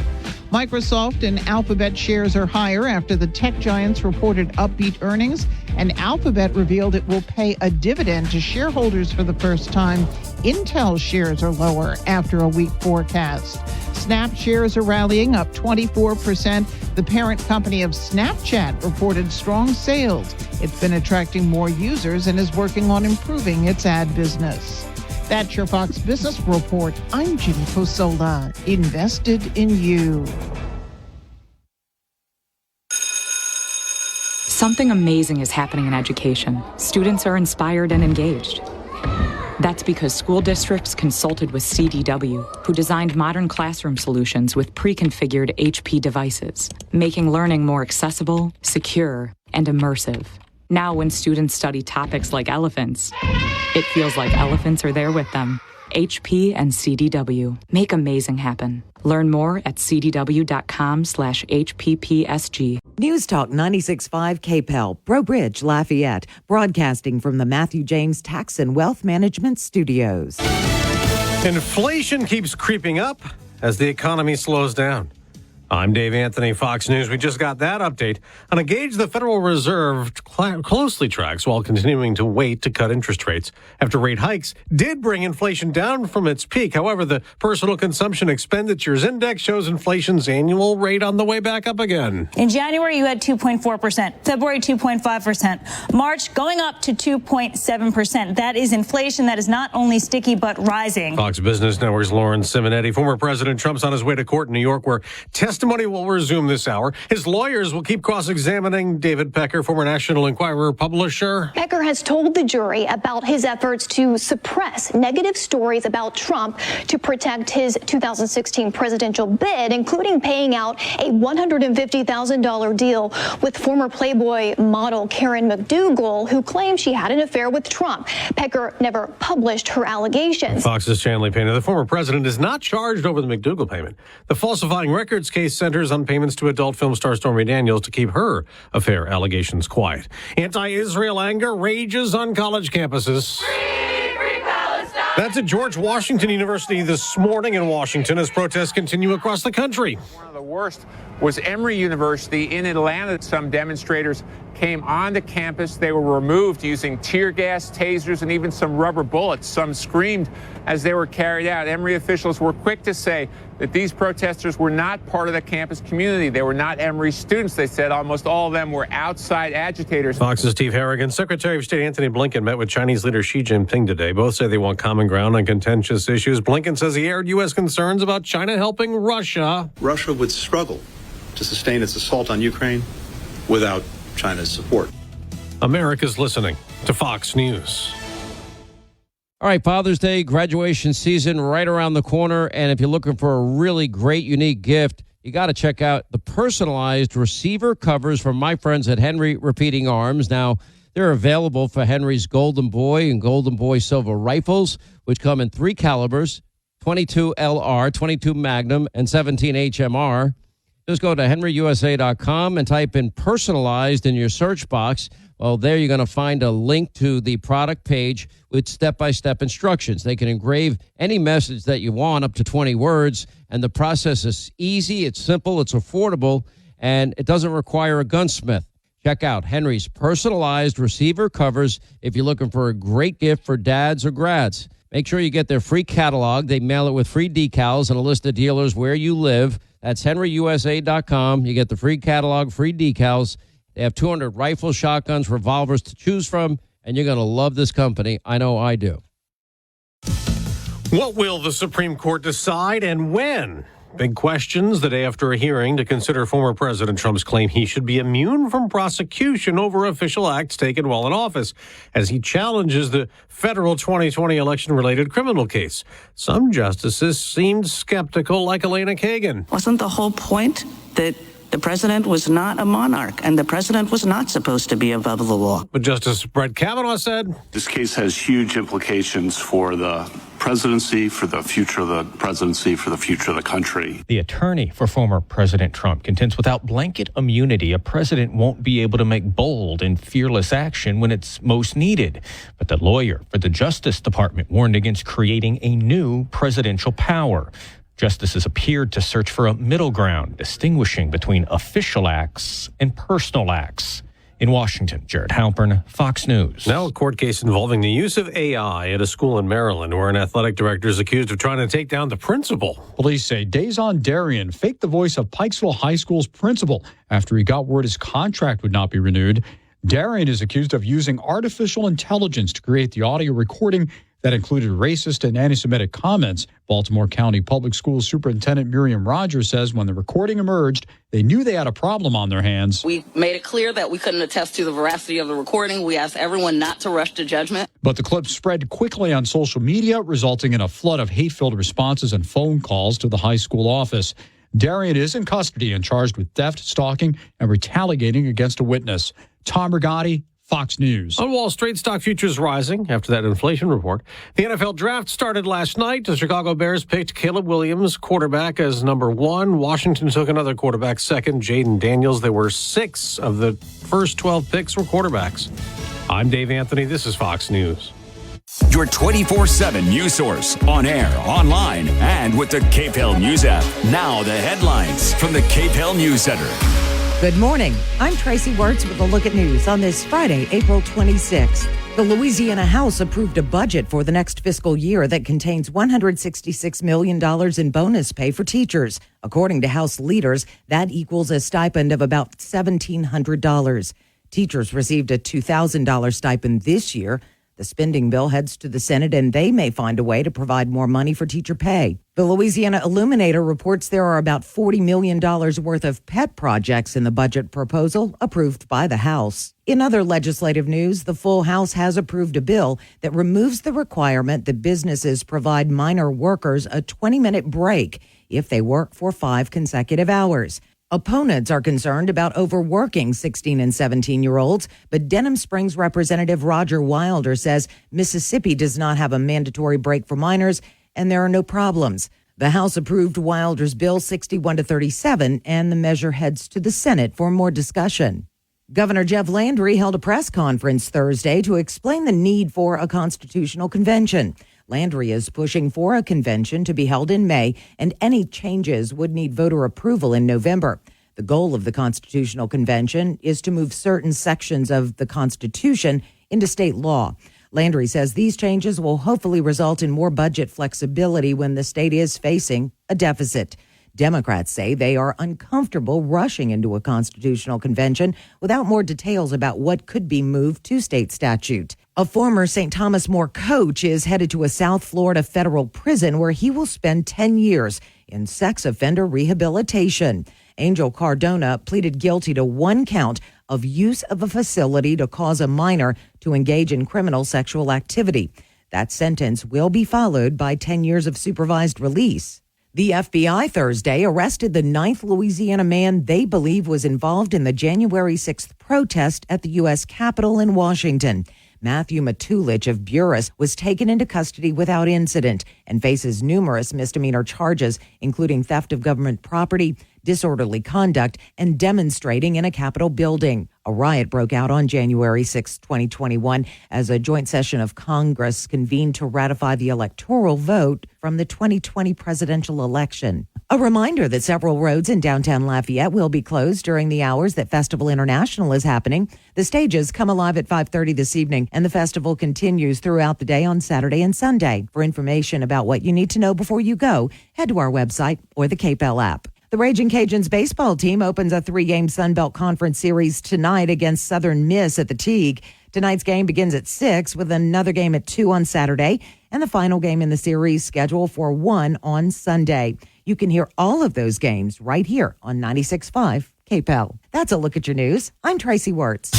Microsoft and Alphabet shares are higher after the tech giants reported upbeat earnings, and Alphabet revealed it will pay a dividend to shareholders for the first time Intel shares are lower after a weak forecast. Snap shares are rallying up 24%. The parent company of Snapchat reported strong sales. It's been attracting more users and is working on improving its ad business. That's your Fox Business Report. I'm Jimmy Posola. Invested in you. Something amazing is happening in education. Students are inspired and engaged. That's because school districts consulted with CDW, who designed modern classroom solutions with pre-configured HP devices, making learning more accessible, secure, and immersive. Now, when students study topics like elephants, it feels like elephants are there with them. HP and CDW. Make amazing happen. Learn more at cdw.com/HPPSG. News Talk 96.5 KPEL, Breaux Bridge, Lafayette, broadcasting from the Matthew James Tax and Wealth Management Studios. Inflation keeps creeping up as the economy slows down. I'm Dave Anthony, Fox News. We just got that update on a gauge the Federal Reserve closely tracks while continuing to wait to cut interest rates after rate hikes did bring inflation down from its peak. However, the Personal Consumption Expenditures Index shows inflation's annual rate on the way back up again. In January, you had 2.4%, February 2.5%, March going up to 2.7%. That is inflation that is not only sticky but rising. Fox Business Network's Lauren Simonetti. Former President Trump's on his way to court in New York where testimony will resume this hour. His lawyers will keep cross-examining David Pecker, former National Enquirer publisher. Pecker has told the jury about his efforts to suppress negative stories about Trump to protect his 2016 presidential bid, including paying out a $150,000 deal with former Playboy model Karen McDougal, who claimed she had an affair with Trump. Pecker never published her allegations. Fox's Chanley Painter. The former president is not charged over the McDougal payment. The falsifying records case centers on payments to adult film star Stormy Daniels to keep her affair allegations quiet. Anti-Israel anger rages on college campuses. That's at George Washington University this morning in Washington as protests continue across the country. One of the worst was Emory University in Atlanta. Some demonstrators came onto campus. They were removed using tear gas, tasers, and even some rubber bullets. Some screamed as they were carried out. Emory officials were quick to say that these protesters were not part of the campus community. They were not Emory students. They said almost all of them were outside agitators. Fox's Steve Harrigan. Secretary of State Anthony Blinken met with Chinese leader Xi Jinping today. Both say they want common ground on contentious issues. Blinken says he aired U.S. concerns about China helping Russia. Russia would struggle to sustain its assault on Ukraine without China's support. America's listening to Fox News. All right, Father's Day, graduation season right around the corner. And if you're looking for a really great, unique gift, you got to check out the personalized receiver covers from my friends at Henry Repeating Arms. Now, they're available for Henry's Golden Boy and Golden Boy Silver rifles, which come in 3 calibers, 22 LR, 22 Magnum, and 17 HMR. Just go to henryusa.com and type in personalized in your search box. Well, there you're going to find a link to the product page with step-by-step instructions. They can engrave any message that you want, up to 20 words, and the process is easy, it's simple, it's affordable, and it doesn't require a gunsmith. Check out Henry's personalized receiver covers if you're looking for a great gift for dads or grads. Make sure you get their free catalog. They mail it with free decals and a list of dealers where you live. That's henryusa.com. You get the free catalog, free decals. They have 200 rifles, shotguns, revolvers to choose from, and you're going to love this company. I know I do. What will the Supreme Court decide and when? Big questions the day after a hearing to consider former President Trump's claim he should be immune from prosecution over official acts taken while in office as he challenges the federal 2020 election-related criminal case. Some justices seemed skeptical, like Elena Kagan. Wasn't the whole point that the president was not a monarch and the president was not supposed to be above the law? But Justice Brett Kavanaugh said, this case has huge implications for the presidency, for the future of the presidency, for the future of the country. The attorney for former President Trump contends without blanket immunity, a president won't be able to make bold and fearless action when it's most needed. But the lawyer for the Justice Department warned against creating a new presidential power. Justices appeared to search for a middle ground, distinguishing between official acts and personal acts. In Washington, Jared Halpern, Fox News. Now a court case involving the use of AI at a school in Maryland where an athletic director is accused of trying to take down the principal. Police say Dazon Darien faked the voice of Pikesville High School's principal after he got word his contract would not be renewed. Darien is accused of using artificial intelligence to create the audio recording that included racist and anti-Semitic comments. Baltimore County Public Schools Superintendent Miriam Rogers says when the recording emerged, they knew they had a problem on their hands. We made it clear that we couldn't attest to the veracity of the recording. We asked everyone not to rush to judgment. But the clip spread quickly on social media, resulting in a flood of hate-filled responses and phone calls to the high school office. Darien is in custody and charged with theft, stalking, and retaliating against a witness. Tom Rigotti, Fox News. On Wall Street, stock futures rising after that inflation report. The NFL draft started last night. The Chicago Bears picked Caleb Williams, quarterback, as number 1. Washington took another quarterback second, Jaden Daniels. There were 6 of the first 12 picks were quarterbacks. I'm Dave Anthony. This is Fox News. Your 24/7 news source, on air, online, and with the Cape Hill News app. Now the headlines from the Cape Hill News Center. Good morning. I'm Tracy Wirtz with a look at news on this Friday, April 26th. The Louisiana House approved a budget for the next fiscal year that contains $166 million in bonus pay for teachers. According to House leaders, that equals a stipend of about $1,700. Teachers received a $2,000 stipend this year. The spending bill heads to the Senate, and they may find a way to provide more money for teacher pay. The Louisiana Illuminator reports there are about $40 million worth of pet projects in the budget proposal approved by the House. In other legislative news, the full House has approved a bill that removes the requirement that businesses provide minor workers a 20-minute break if they work for 5 consecutive hours. Opponents are concerned about overworking 16 and 17-year-olds, but Denham Springs Representative Roger Wilder says Mississippi does not have a mandatory break for minors, and there are no problems. The House approved Wilder's bill 61-37, and the measure heads to the Senate for more discussion. Governor Jeff Landry held a press conference Thursday to explain the need for a constitutional convention. Landry is pushing for a convention to be held in May, and any changes would need voter approval in November. The goal of the Constitutional Convention is to move certain sections of the Constitution into state law. Landry says these changes will hopefully result in more budget flexibility when the state is facing a deficit. Democrats say they are uncomfortable rushing into a constitutional convention without more details about what could be moved to state statute. A former St. Thomas More coach is headed to a South Florida federal prison where he will spend 10 years in sex offender rehabilitation. Angel Cardona pleaded guilty to 1 count of use of a facility to cause a minor to engage in criminal sexual activity. That sentence will be followed by 10 years of supervised release. The FBI Thursday arrested the 9th Louisiana man they believe was involved in the January 6th protest at the U.S. Capitol in Washington. Matthew Matulich of Buras was taken into custody without incident and faces numerous misdemeanor charges, including theft of government property, disorderly conduct, and demonstrating in a Capitol building. A riot broke out on January 6, 2021, as a joint session of Congress convened to ratify the electoral vote from the 2020 presidential election. A reminder that several roads in downtown Lafayette will be closed during the hours that Festival International is happening. The stages come alive at 5:30 this evening, and the festival continues throughout the day on Saturday and Sunday. For information about what you need to know before you go, head to our website or the KPEL app. The Raging Cajuns baseball team opens a 3-game Sun Belt Conference series tonight against Southern Miss at the Teague. Tonight's game begins at 6 with another game at 2 on Saturday, and the final game in the series scheduled for 1 on Sunday. You can hear all of those games right here on 96.5 KPEL. That's a look at your news. I'm Tracy Wirtz.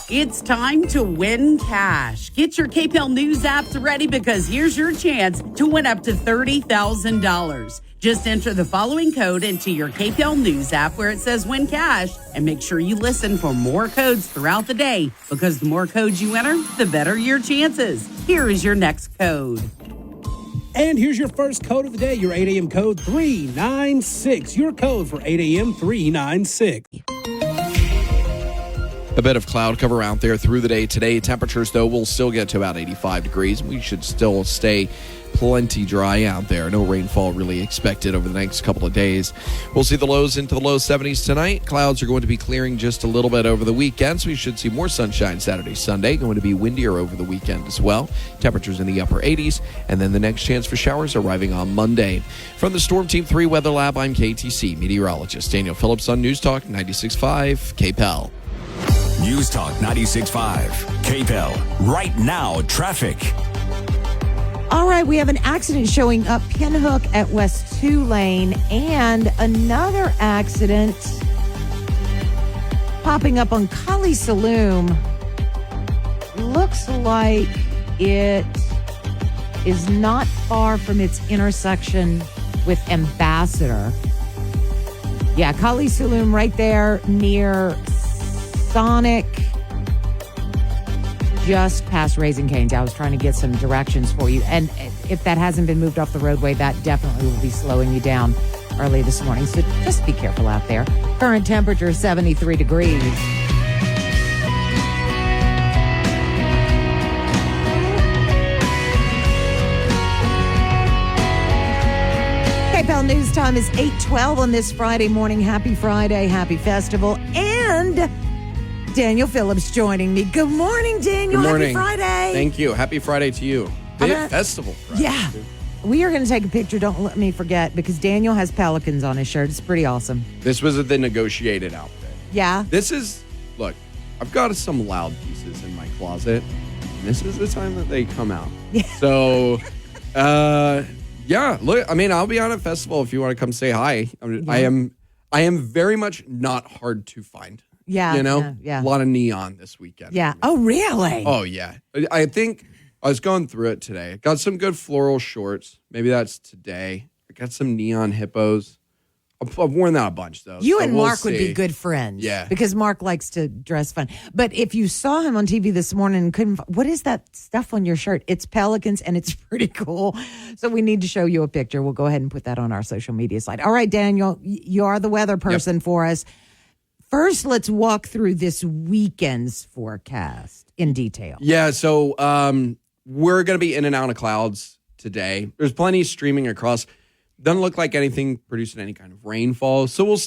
It's time to win cash. Get your KPEL News apps ready because here's your chance to win up to $30,000. Just enter the following code into your KPEL News app where it says win cash, and make sure you listen for more codes throughout the day because the more codes you enter, the better your chances. Here is your next code. And here's your first code of the day, your 8 a.m. code 396. Your code for 8 a.m. 396. A bit of cloud cover out there through the day today. Temperatures, though, will still get to about 85 degrees. We should still stay plenty dry out there. No rainfall really expected over the next couple of days. We'll see the lows into the low 70s tonight. Clouds are going to be clearing just a little bit over the weekend, so we should see more sunshine Saturday, Sunday. Going to be windier over the weekend as well. Temperatures in the upper 80s, and then the next chance for showers arriving on Monday. From the Storm Team 3 Weather Lab, I'm KTC meteorologist Daniel Phillips on News Talk 96.5 KPEL. News Talk 96.5 KPEL. Right now, traffic. All right, we have an accident showing up Pinhook at West 2 Lane and another accident popping up on Cully Saloon. Looks like it is not far from its intersection with Ambassador. Yeah, Cully Saloon right there near Sonic, just past Raising Cane's. I was trying to get some directions for you. And if that hasn't been moved off the roadway, that definitely will be slowing you down early this morning. So just be careful out there. Current temperature is 73 degrees. KPEL News Time is 8:12 on this Friday morning. Happy Friday, happy festival, and Daniel Phillips joining me. Good morning, Daniel. Good morning. Happy Friday. Thank you. Happy Friday to you. Big festival Friday. Yeah. We are going to take a picture. Don't let me forget, because Daniel has pelicans on his shirt. It's pretty awesome. This was the negotiated outfit. Yeah. This is, look, I've got some loud pieces in my closet, and this is the time that they come out. Yeah. So, yeah, look, I mean, I'll be on a festival if you want to come say hi. I am very much not hard to find. Yeah. You know? Yeah. A lot of neon this weekend. Yeah. Oh, really? Oh, yeah. I think I was going through it today. Got some good floral shorts. Maybe that's today. I got some neon hippos. I've worn that a bunch, though. You so and we'll Mark would see. be good friends. Yeah. Because Mark likes to dress fun. But if you saw him on TV this morning and couldn't, what is that stuff on your shirt? It's pelicans, and it's pretty cool. So we need to show you a picture. We'll go ahead and put that on our social media site. All right, Daniel, you are the weather person for us. First, let's walk through this weekend's forecast in detail. Yeah, so we're going to be in and out of clouds today. There's plenty streaming across. Doesn't look like anything producing any kind of rainfall. So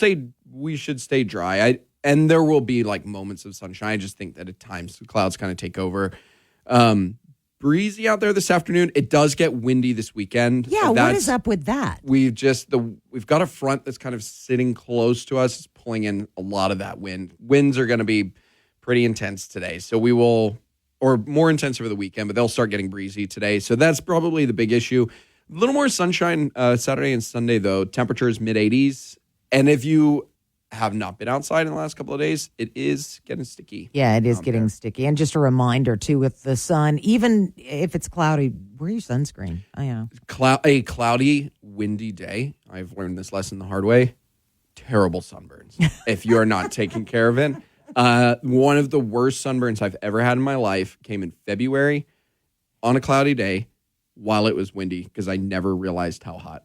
we should stay dry. And there will be like moments of sunshine. I just think that at times the clouds kind of take over. Breezy out there this afternoon. It does get windy this weekend. Yeah, what is up with that? We've got a front that's kind of sitting close to us. It's pulling in a lot of that wind. Winds are going to be pretty intense today. So we will, or more intense over the weekend, but they'll start getting breezy today. So that's probably the big issue. A little more sunshine Saturday and Sunday, though. Temperatures mid-80s. And if you have not been outside in the last couple of days, it is getting sticky. Yeah, it is getting sticky. And just a reminder, too, with the sun, even if it's cloudy, wear your sunscreen. Oh, yeah. A cloudy, windy day. I've learned this lesson the hard way. Terrible sunburns if you're not taking care of it. One of the worst sunburns I've ever had in my life came in February on a cloudy day while it was windy, because I never realized how hot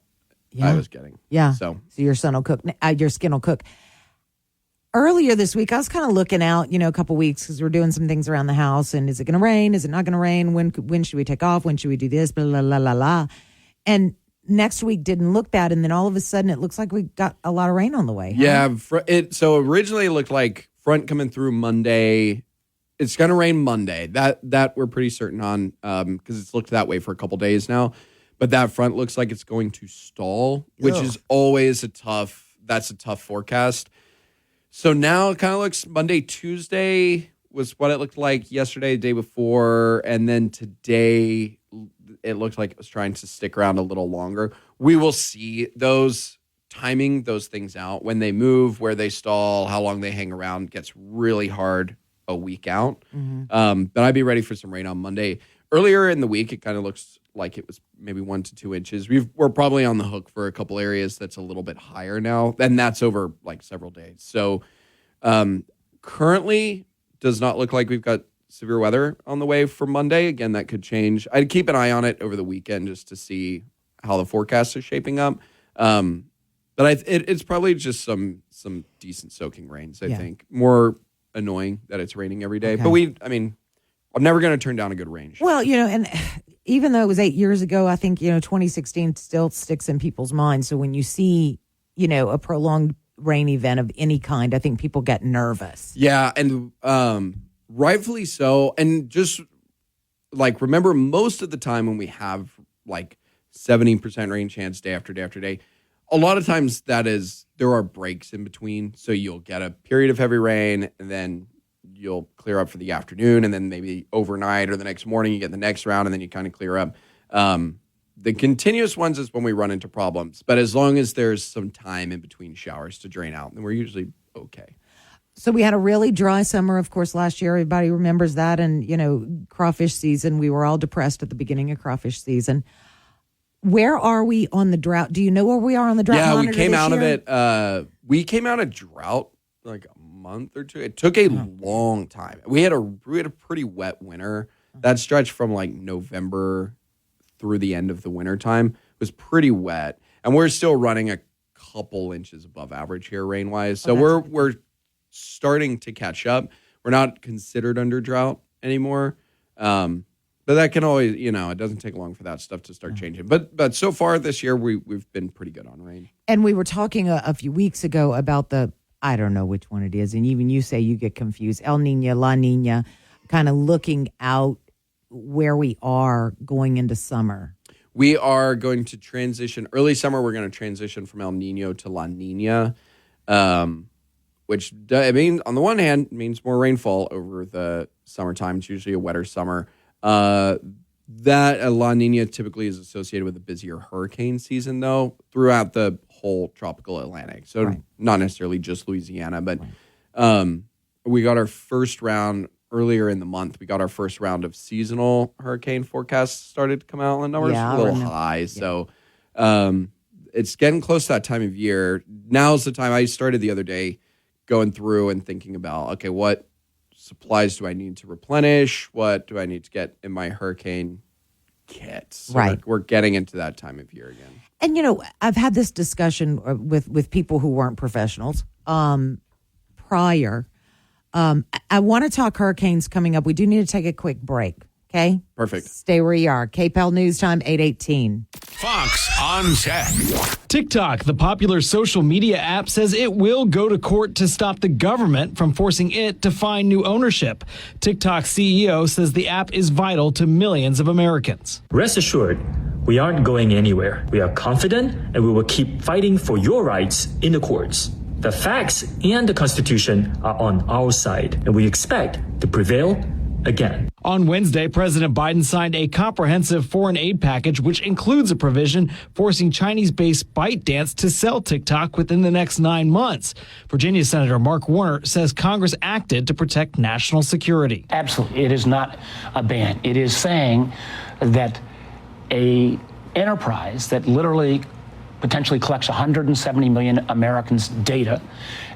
I was getting. Yeah. So your skin will cook. Earlier this week, I was kind of looking out, a couple weeks, because we're doing some things around the house. And is it going to rain? Is it not going to rain? When should we take off? When should we do this? Blah, blah, blah, blah, blah. And next week didn't look bad. And then all of a sudden, it looks like we got a lot of rain on the way. Huh? Yeah. So originally it looked like front coming through Monday. It's going to rain Monday. That we're pretty certain on, because it's looked that way for a couple days now. But that front looks like it's going to stall, which is always a tough forecast. So now it kind of looks Monday, Tuesday was what it looked like yesterday, the day before. And then today it looked like it was trying to stick around a little longer. We will see those things out. When they move, where they stall, how long they hang around gets really hard a week out. Mm-hmm. But I'd be ready for some rain on Monday. Earlier in the week, it kind of looks like it was maybe 1 to 2 inches. We're probably on the hook for a couple areas that's a little bit higher now, and that's over like several days. So currently does not look like we've got severe weather on the way for Monday. Again, that could change. I'd keep an eye on it over the weekend just to see how the forecast is shaping up. But it's probably just some decent soaking rains, I think. More annoying that it's raining every day. Okay. But I'm never going to turn down a good range. Well, and even though it was 8 years ago, I think, 2016 still sticks in people's minds. So when you see, a prolonged rain event of any kind, I think people get nervous. Yeah, and rightfully so. And just remember, most of the time when we have 70% rain chance day after day after day, a lot of times there are breaks in between. So you'll get a period of heavy rain, and then you'll clear up for the afternoon, and then maybe overnight or the next morning you get the next round, and then you kind of clear up. The continuous ones is when we run into problems. But as long as there's some time in between showers to drain out, then we're usually okay. So we had a really dry summer, of course, last year. Everybody remembers that. And, crawfish season, we were all depressed at the beginning of crawfish season. Where are we on the drought? Do you know where we are on the drought monitor? Yeah, we came out year? of it. We came out of drought a month or two. It took a long time. We had a pretty wet winter. That stretched from November through the end of the winter time. It was pretty wet, and we're still running a couple inches above average here rain wise. So we're starting to catch up. We're not considered under drought anymore. But that can always, it doesn't take long for that stuff to start changing. But so far this year, we've been pretty good on rain. And we were talking a few weeks ago about I don't know which one it is. And even you say you get confused. El Nino, La Nina, kind of looking out where we are going into summer. We are going to transition. Early summer, we're going to transition from El Nino to La Nina, which I mean, on the one hand, means more rainfall over the summertime. It's usually a wetter summer. That La Nina typically is associated with a busier hurricane season, though, throughout the whole tropical Atlantic. So not necessarily just Louisiana, but we got our first round earlier in the month. We got our first round of seasonal hurricane forecasts started to come out, and the numbers are a little high. Yeah. So it's getting close to that time of year. Now's the time. I started the other day going through and thinking about, okay, what supplies do I need to replenish? What do I need to get in my hurricane kit? So we're getting into that time of year again. And, I've had this discussion with people who weren't professionals prior. I want to talk hurricanes coming up. We do need to take a quick break, okay? Perfect. Stay where you are. KPEL News Time, 8:18. Fox on Tech. TikTok, the popular social media app, says it will go to court to stop the government from forcing it to find new ownership. TikTok CEO says the app is vital to millions of Americans. Rest assured, we aren't going anywhere. We are confident and we will keep fighting for your rights in the courts. The facts and the Constitution are on our side, and we expect to prevail again. On Wednesday, President Biden signed a comprehensive foreign aid package, which includes a provision forcing Chinese-based ByteDance to sell TikTok within the next 9 months. Virginia Senator Mark Warner says Congress acted to protect national security. Absolutely. It is not a ban. It is saying that a enterprise that literally potentially collects 170 million Americans' data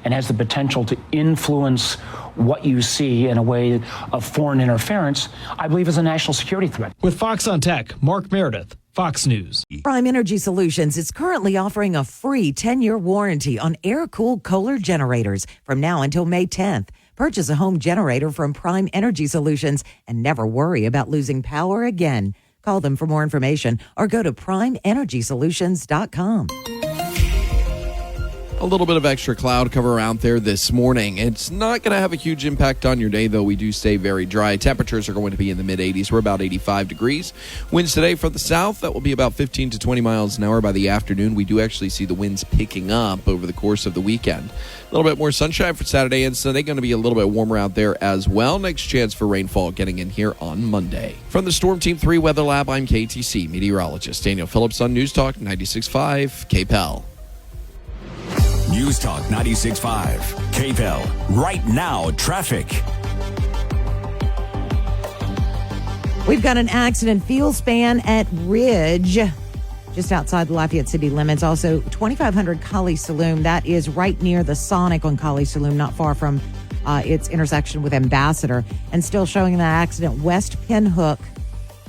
and has the potential to influence what you see in a way of foreign interference, I believe is a national security threat. With Fox on Tech, Mark Meredith, Fox News. Prime Energy Solutions is currently offering a free 10-year warranty on air-cooled Kohler generators from now until May 10th. Purchase a home generator from Prime Energy Solutions and never worry about losing power again. Call them for more information or go to primeenergysolutions.com. A little bit of extra cloud cover out there this morning. It's not going to have a huge impact on your day, though. We do stay very dry. Temperatures are going to be in the mid-80s. We're about 85 degrees. Winds today from the south, that will be about 15 to 20 miles an hour by the afternoon. We do actually see the winds picking up over the course of the weekend. A little bit more sunshine for Saturday and Sunday. Going to be a little bit warmer out there as well. Next chance for rainfall getting in here on Monday. From the Storm Team 3 Weather Lab, I'm KTC meteorologist Daniel Phillips on News Talk 96.5 KPEL. News Talk 96.5 KPEL. Right now, traffic. We've got an accident field span at Ridge, just outside the Lafayette city limits. Also, 2500 Colley Saloon. That is right near the Sonic on Colley Saloon, not far from its intersection with Ambassador. And still showing that accident, West Pinhook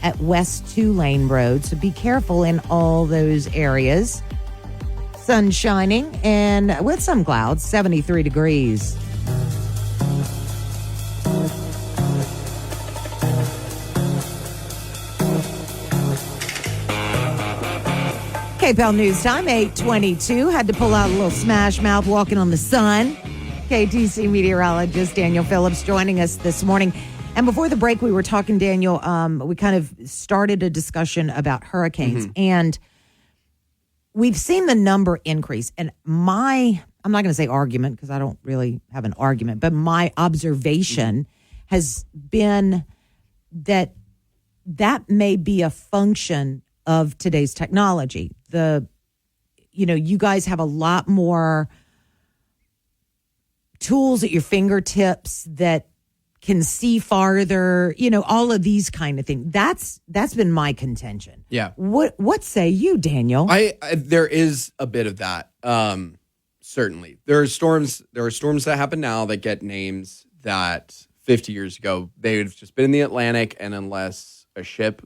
at West Two-Lane Road. So be careful in all those areas. Sun shining and with some clouds, 73 degrees. KPEL News Time, 8:22. Had to pull out a little smash mouth walking on the sun. KTC meteorologist Daniel Phillips joining us this morning. And before the break, we were talking, Daniel, we kind of started a discussion about hurricanes. And we've seen the number increase. And I'm not going to say argument because I don't really have an argument, but my observation has been that may be a function of today's technology. You guys have a lot more tools at your fingertips that can see farther, all of these kind of things. That's been my contention. Yeah. What say you, Daniel? There is a bit of that. Certainly. There are storms that happen now that get names that 50 years ago, they would have just been in the Atlantic, and unless a ship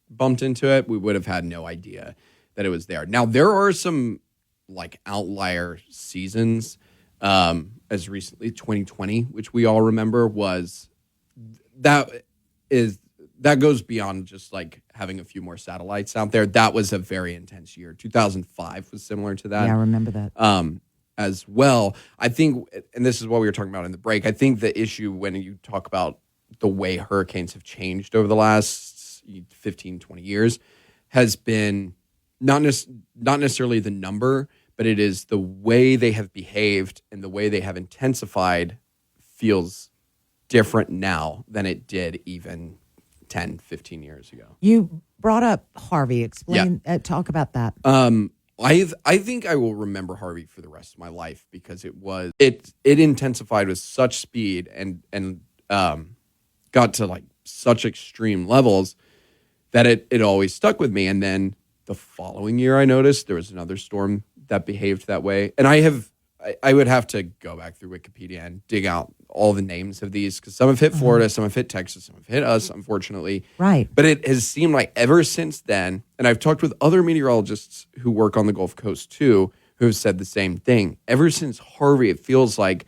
bumped into it, we would have had no idea that it was there. Now, there are some outlier seasons, as recently 2020, which we all remember that goes beyond just having a few more satellites out there. That was a very intense year. 2005 was similar to that. Yeah, I remember that. As well. I think, and this is what we were talking about in the break, I think the issue when you talk about the way hurricanes have changed over the last 15, 20 years has been not necessarily the number, but it is the way they have behaved and the way they have intensified feels different now than it did even 10, 15 years ago. You brought up Harvey. Explain, talk about that. I think I will remember Harvey for the rest of my life because it intensified with such speed and got to such extreme levels that it always stuck with me. And then the following year, I noticed there was another storm that behaved that way. And I would have to go back through Wikipedia and dig out all the names of these because some have hit Florida, some have hit Texas, some have hit us, unfortunately. Right. But it has seemed like ever since then, and I've talked with other meteorologists who work on the Gulf Coast too, who have said the same thing. Ever since Harvey, it feels like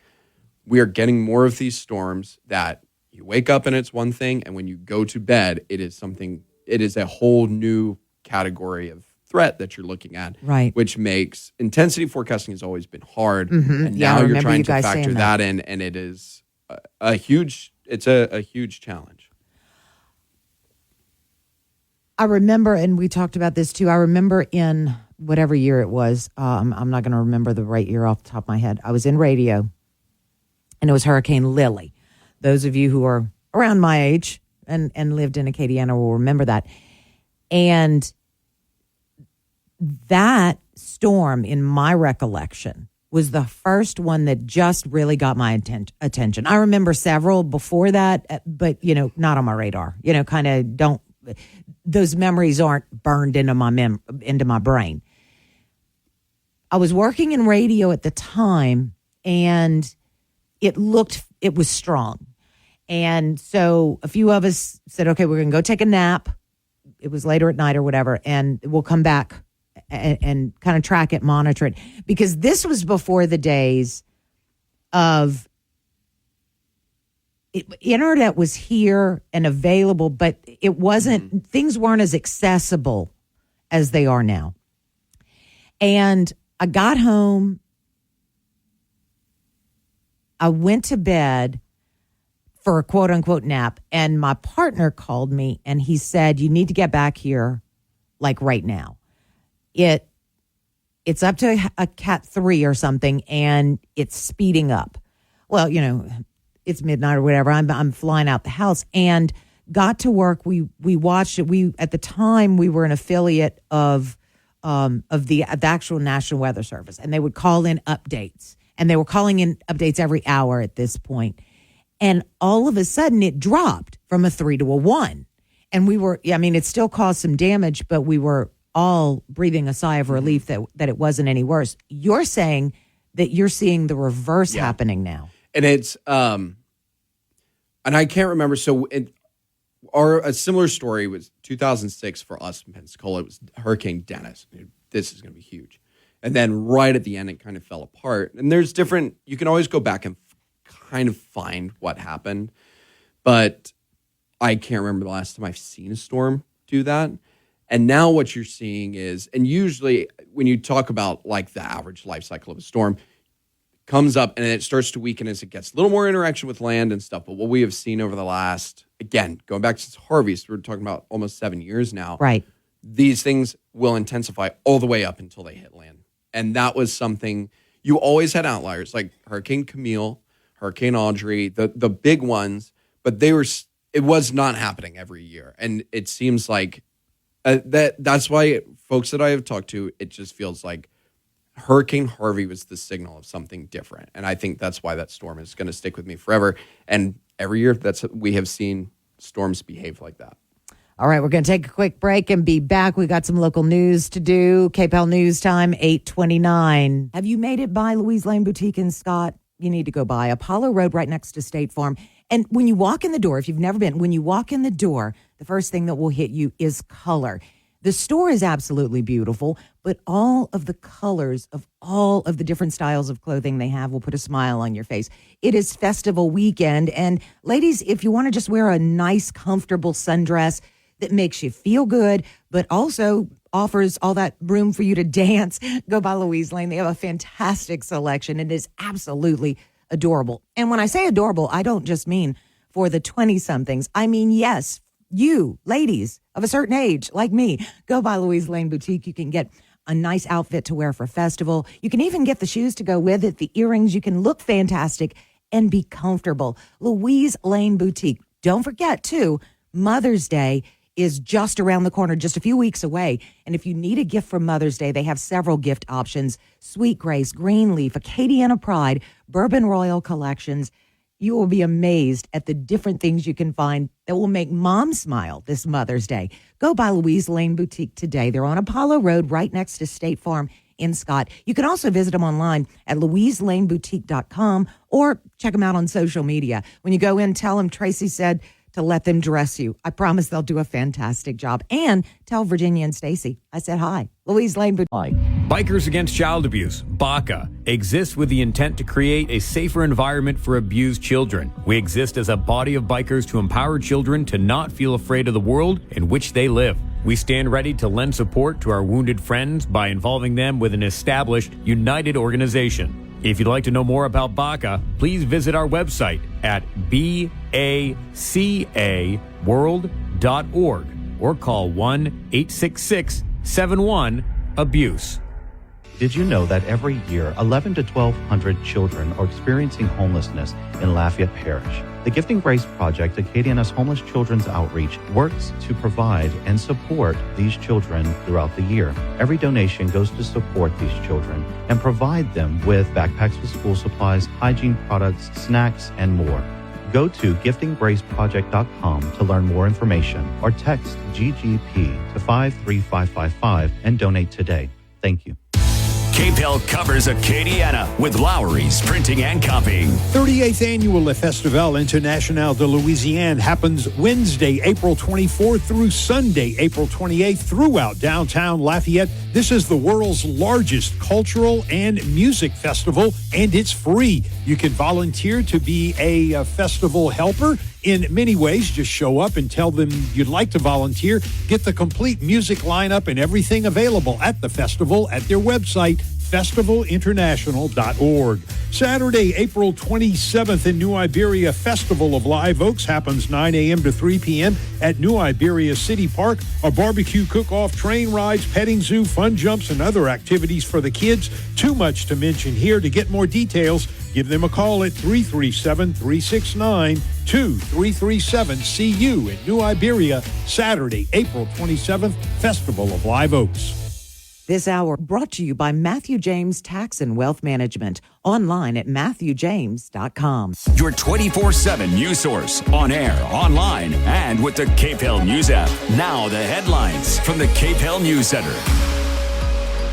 we are getting more of these storms that you wake up and it's one thing, and when you go to bed, it is a whole new category of threat that you're looking at, right? Which makes intensity forecasting has always been hard, and now you're trying to factor that in, and it is a huge challenge. I remember, and we talked about this too. I remember in whatever year it was. I'm not going to remember the right year off the top of my head. I was in radio, and it was Hurricane Lily. Those of you who are around my age and lived in Acadiana will remember that, and that storm, in my recollection, was the first one that just really got my attention. I remember several before that, but, not on my radar. Those memories aren't burned into my brain. I was working in radio at the time, and it was strong. And so a few of us said, okay, we're going to go take a nap. It was later at night or whatever, and we'll come back and kind of track it, monitor it. Because this was before the days of internet was here and available, but it wasn't, things weren't as accessible as they are now. And I got home, I went to bed for a quote unquote nap, and my partner called me and he said, you need to get back here right now. It's up to a Cat 3 or something, and it's speeding up. Well, it's midnight or whatever. I'm flying out the house and got to work. We watched it. At the time we were an affiliate of the actual National Weather Service, and they would call in updates, and they were calling in updates every hour at this point. And all of a sudden it dropped from a 3 to a 1. And it still caused some damage, but we were all breathing a sigh of relief that it wasn't any worse. You're saying that you're seeing the reverse happening now. And it's, and I can't remember. So a similar story was 2006 for us in Pensacola. It was Hurricane Dennis. This is going to be huge. And then right at the end, it kind of fell apart. And there's you can always go back and kind of find what happened. But I can't remember the last time I've seen a storm do that. And now what you're seeing is, and usually when you talk about like the average life cycle of a storm, comes up and it starts to weaken as it gets a little more interaction with land and stuff. But what we have seen over the last, again, going back since Harvey, so we're talking about almost 7 years now. Right. These things will intensify all the way up until they hit land. And that was something, you always had outliers like Hurricane Camille, Hurricane Audrey, the big ones, but it was not happening every year. And it seems like that's why folks that I have talked to, it just feels like Hurricane Harvey was the signal of something different. And I think that's why that storm is going to stick with me forever. And every year we have seen storms behave like that. All right, we're going to take a quick break and be back. We got some local news to do. KPEL News Time, 8:29. Have you made it by Louise Lane Boutique in Scott? You need to go by Apollo Road right next to State Farm. And when you walk in the door, if you've never been, when you walk in the door, the first thing that will hit you is color. The store is absolutely beautiful, but all of the colors of all of the different styles of clothing they have will put a smile on your face. It is festival weekend. And ladies, if you want to just wear a nice, comfortable sundress that makes you feel good, but also offers all that room for you to dance, go by Louise Lane. They have a fantastic selection. It is absolutely adorable. And when I say adorable, I don't just mean for the 20-somethings. I mean, yes, you, ladies of a certain age, like me, go by Louise Lane Boutique. You can get a nice outfit to wear for festival. You can even get the shoes to go with it, the earrings. You can look fantastic and be comfortable. Louise Lane Boutique. Don't forget, too, Mother's Day is just around the corner, just a few weeks away. And if you need a gift for Mother's Day, they have several gift options: Sweet Grace, Greenleaf, Acadiana Pride, Bourbon Royal collections. You will be amazed at the different things you can find that will make mom smile this Mother's Day. Go by Louise Lane Boutique today. They're on Apollo Road right next to State Farm in Scott. You can also visit them online at louiselaneboutique.com or check them out on social media. When you go in, tell them Tracy said to let them dress you. I promise they'll do a fantastic job. And tell Virginia and Stacy I said hi. Louise Lane Boutique. Bikers Against Child Abuse, BACA, exists with the intent to create a safer environment for abused children. We exist as a body of bikers to empower children to not feel afraid of the world in which they live. We stand ready to lend support to our wounded friends by involving them with an established, united organization. If you'd like to know more about BACA, please visit our website at bacaworld.org or call 1-866-71-ABUSE. Did you know that every year 11 to 1,200 children are experiencing homelessness in Lafayette Parish? The Gifting Grace Project, Acadiana's homeless children's outreach, works to provide and support these children throughout the year. Every donation goes to support these children and provide them with backpacks with school supplies, hygiene products, snacks, and more. Go to giftinggraceproject.com to learn more information or text GGP to 53555 and donate today. Thank you. KPEL covers Acadiana with Lowry's Printing and Copying. 38th Annual Le Festival International de Louisiane happens Wednesday, April 24th through Sunday, April 28th throughout downtown Lafayette. This is the world's largest cultural and music festival, and it's free. You can volunteer to be a festival helper in many ways. Just show up and tell them you'd like to volunteer. Get the complete music lineup and everything available at the festival at their website, festivalinternational.org. Saturday, April 27th in New Iberia, Festival of Live Oaks happens 9 a.m. to 3 p.m. at New Iberia City Park. A barbecue cook-off, train rides, petting zoo, fun jumps, and other activities for the kids. Too much to mention here. To get more details, give them a call at 337-369-2337. See you in New Iberia, Saturday, April 27th, Festival of Live Oaks. This hour brought to you by Matthew James Tax and Wealth Management. Online at MatthewJames.com. Your 24/7 news source, on air, online, and with the KPEL News app. Now the headlines from the KPEL News Center.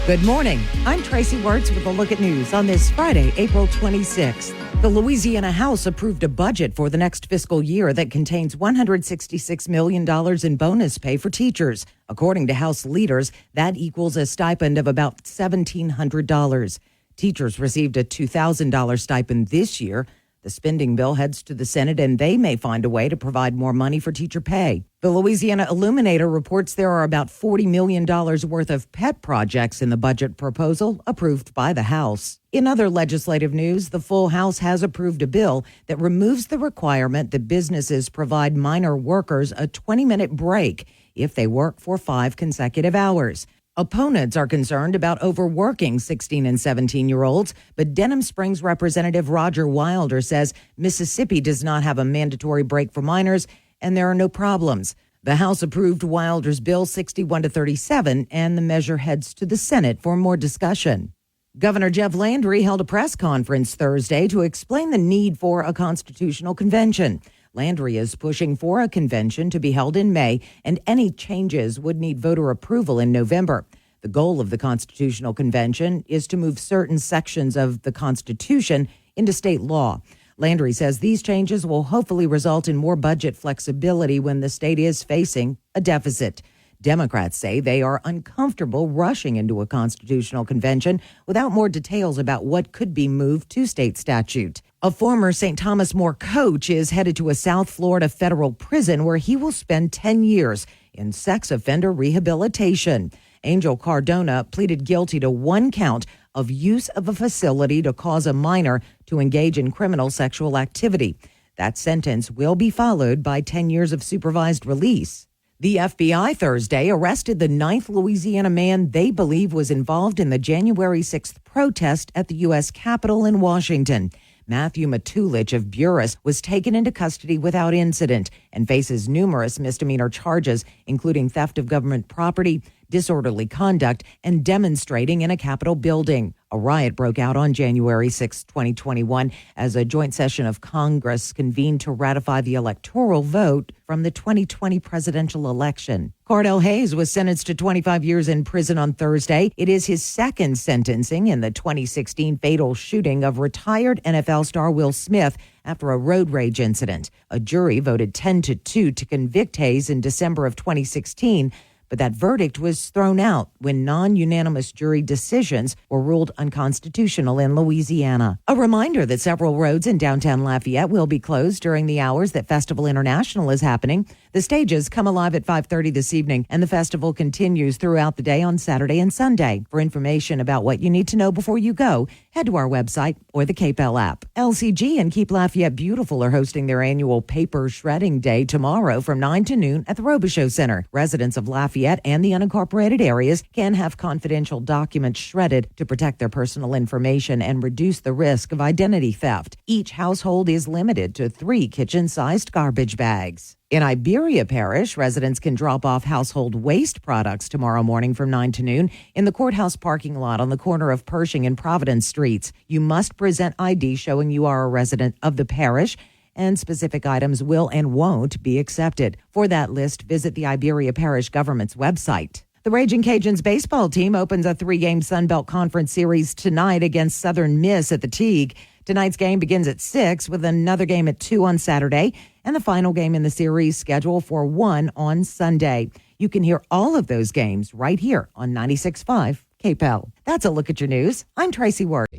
Good morning. I'm Tracy Wertz with a look at news on this Friday, April 26th. The Louisiana House approved a budget for the next fiscal year that contains $166 million in bonus pay for teachers. According to House leaders, that equals a stipend of about $1,700. Teachers received a $2,000 stipend this year. The spending bill heads to the Senate, and they may find a way to provide more money for teacher pay. The Louisiana Illuminator reports there are about $40 million worth of pet projects in the budget proposal approved by the House. In other legislative news, the full House has approved a bill that removes the requirement that businesses provide minor workers a 20-minute break if they work for 5 consecutive hours. Opponents are concerned about overworking 16 and 17-year-olds, but Denham Springs Representative Roger Wilder says Mississippi does not have a mandatory break for minors, and there are no problems. The House approved Wilder's bill 61-37, and the measure heads to the Senate for more discussion. Governor Jeff Landry held a press conference Thursday to explain the need for a constitutional convention. Landry is pushing for a convention to be held in May, and any changes would need voter approval in November. The goal of the Constitutional Convention is to move certain sections of the Constitution into state law. Landry says these changes will hopefully result in more budget flexibility when the state is facing a deficit. Democrats say they are uncomfortable rushing into a constitutional convention without more details about what could be moved to state statute. A former St. Thomas More coach is headed to a South Florida federal prison where he will spend 10 years in sex offender rehabilitation. Angel Cardona pleaded guilty to 1 count of use of a facility to cause a minor to engage in criminal sexual activity. That sentence will be followed by 10 years of supervised release. The FBI Thursday arrested the 9th Louisiana man they believe was involved in the January 6th protest at the U.S. Capitol in Washington. Matthew Matulich of Buras was taken into custody without incident and faces numerous misdemeanor charges, including theft of government property, disorderly conduct, and demonstrating in a Capitol building. A riot broke out on January 6, 2021, as a joint session of Congress convened to ratify the electoral vote from the 2020 presidential election. Cardell Hayes was sentenced to 25 years in prison on Thursday. It is his second sentencing in the 2016 fatal shooting of retired NFL star Will Smith after a road rage incident. A jury voted 10-2 to convict Hayes in December of 2016. But that verdict was thrown out when non-unanimous jury decisions were ruled unconstitutional in Louisiana. A reminder that several roads in downtown Lafayette will be closed during the hours that Festival International is happening. The stages come alive at 5:30 this evening, and the festival continues throughout the day on Saturday and Sunday. For information about what you need to know before you go, head to our website or the KPEL app. LCG and Keep Lafayette Beautiful are hosting their annual Paper Shredding Day tomorrow from 9 to noon at the Robichaux Center. Residents of Lafayette and the unincorporated areas can have confidential documents shredded to protect their personal information and reduce the risk of identity theft. Each household is limited to 3 kitchen-sized garbage bags. In Iberia Parish, residents can drop off household waste products tomorrow morning from 9 to noon in the courthouse parking lot on the corner of Pershing and Providence Streets. You must present ID showing you are a resident of the parish, and specific items will and won't be accepted. For that list, visit the Iberia Parish government's website. The Raging Cajuns baseball team opens a 3-game Sun Belt Conference series tonight against Southern Miss at the Teague. Tonight's game begins at 6 with another game at 2 on Saturday, and the final game in the series scheduled for 1 on Sunday. You can hear all of those games right here on 96.5 KPEL. That's a look at your news. I'm Tracy Ward.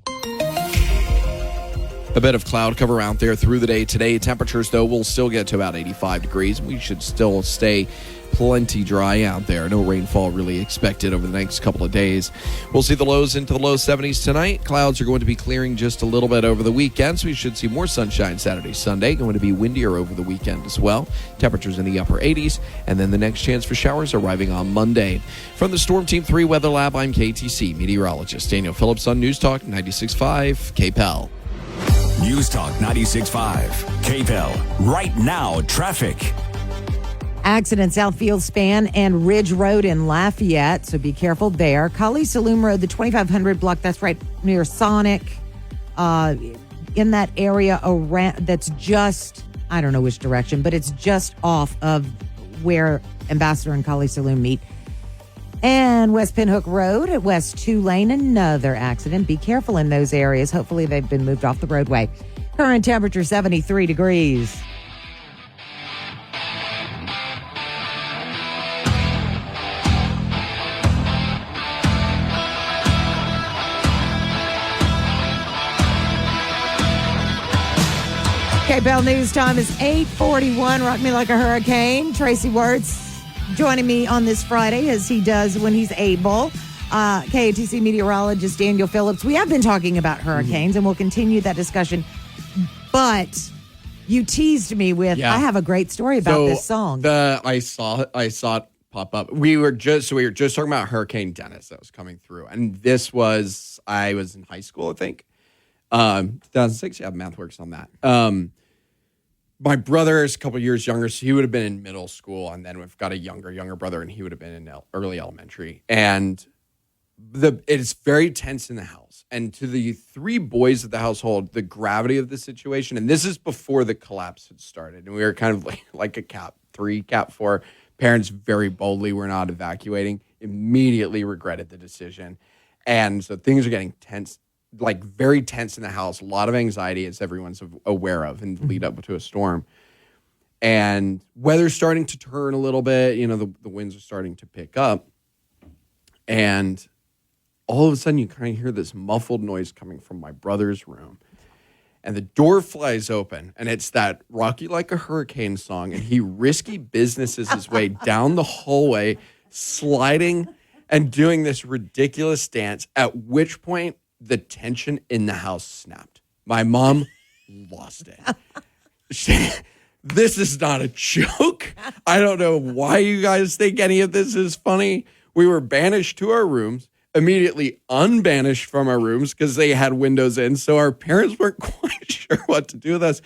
A bit of cloud cover out there through the day today. Temperatures, though, will still get to about 85 degrees. We should still stay plenty dry out there. No rainfall really expected over the next couple of days. We'll see the lows into the low 70s tonight. Clouds are going to be clearing just a little bit over the weekend, so we should see more sunshine Saturday, Sunday. Going to be windier over the weekend as well. Temperatures in the upper 80s, and then the next chance for showers arriving on Monday. From the Storm Team 3 Weather Lab, I'm KTC meteorologist Daniel Phillips on News Talk 96.5 KPEL. News Talk 96.5 KPEL. Right now, traffic. Accident Southfield Span and Ridge Road in Lafayette, so be careful there. Kali Saloom Road, the 2500 block, that's right near Sonic. In that area around, that's just, I don't know which direction, but it's just off of where Ambassador and Kali Saloom meet. And West Pinhook Road at West 2 Lane, another accident. Be careful in those areas. Hopefully they've been moved off the roadway. Current temperature 73 degrees. KPEL News Time is 8:41. Rock me like a hurricane. Tracy Wertz joining me on this Friday, as he does when he's able. KATC meteorologist Daniel Phillips. We have been talking about hurricanes, and we'll continue that discussion. But you teased me with, I have a great story about this song. I saw it pop up. We were just talking about Hurricane Dennis that was coming through, and I was in high school, I think. 2006. Yeah, math works on that. My brother is a couple years younger, so he would have been in middle school, and then we've got a younger brother, and he would have been in early elementary. And it's very tense in the house. And to the three boys of the household, the gravity of the situation, and this is before the collapse had started, and we were kind of like a Cat 3, Cat 4. Parents very boldly were not evacuating, immediately regretted the decision. And so things are getting tense, like very tense in the house. A lot of anxiety, as everyone's aware of, in the lead up to a storm. And weather's starting to turn a little bit. You know, the winds are starting to pick up. And all of a sudden, you kind of hear this muffled noise coming from my brother's room. And the door flies open, and it's that Rock You Like a Hurricane song. And he risky businesses his way down the hallway, sliding and doing this ridiculous dance, at which point the tension in the house snapped. My mom lost it. This is not a joke. I don't know why you guys think any of this is funny. We were banished to our rooms, immediately unbanished from our rooms because they had windows in, so our parents weren't quite sure what to do with us.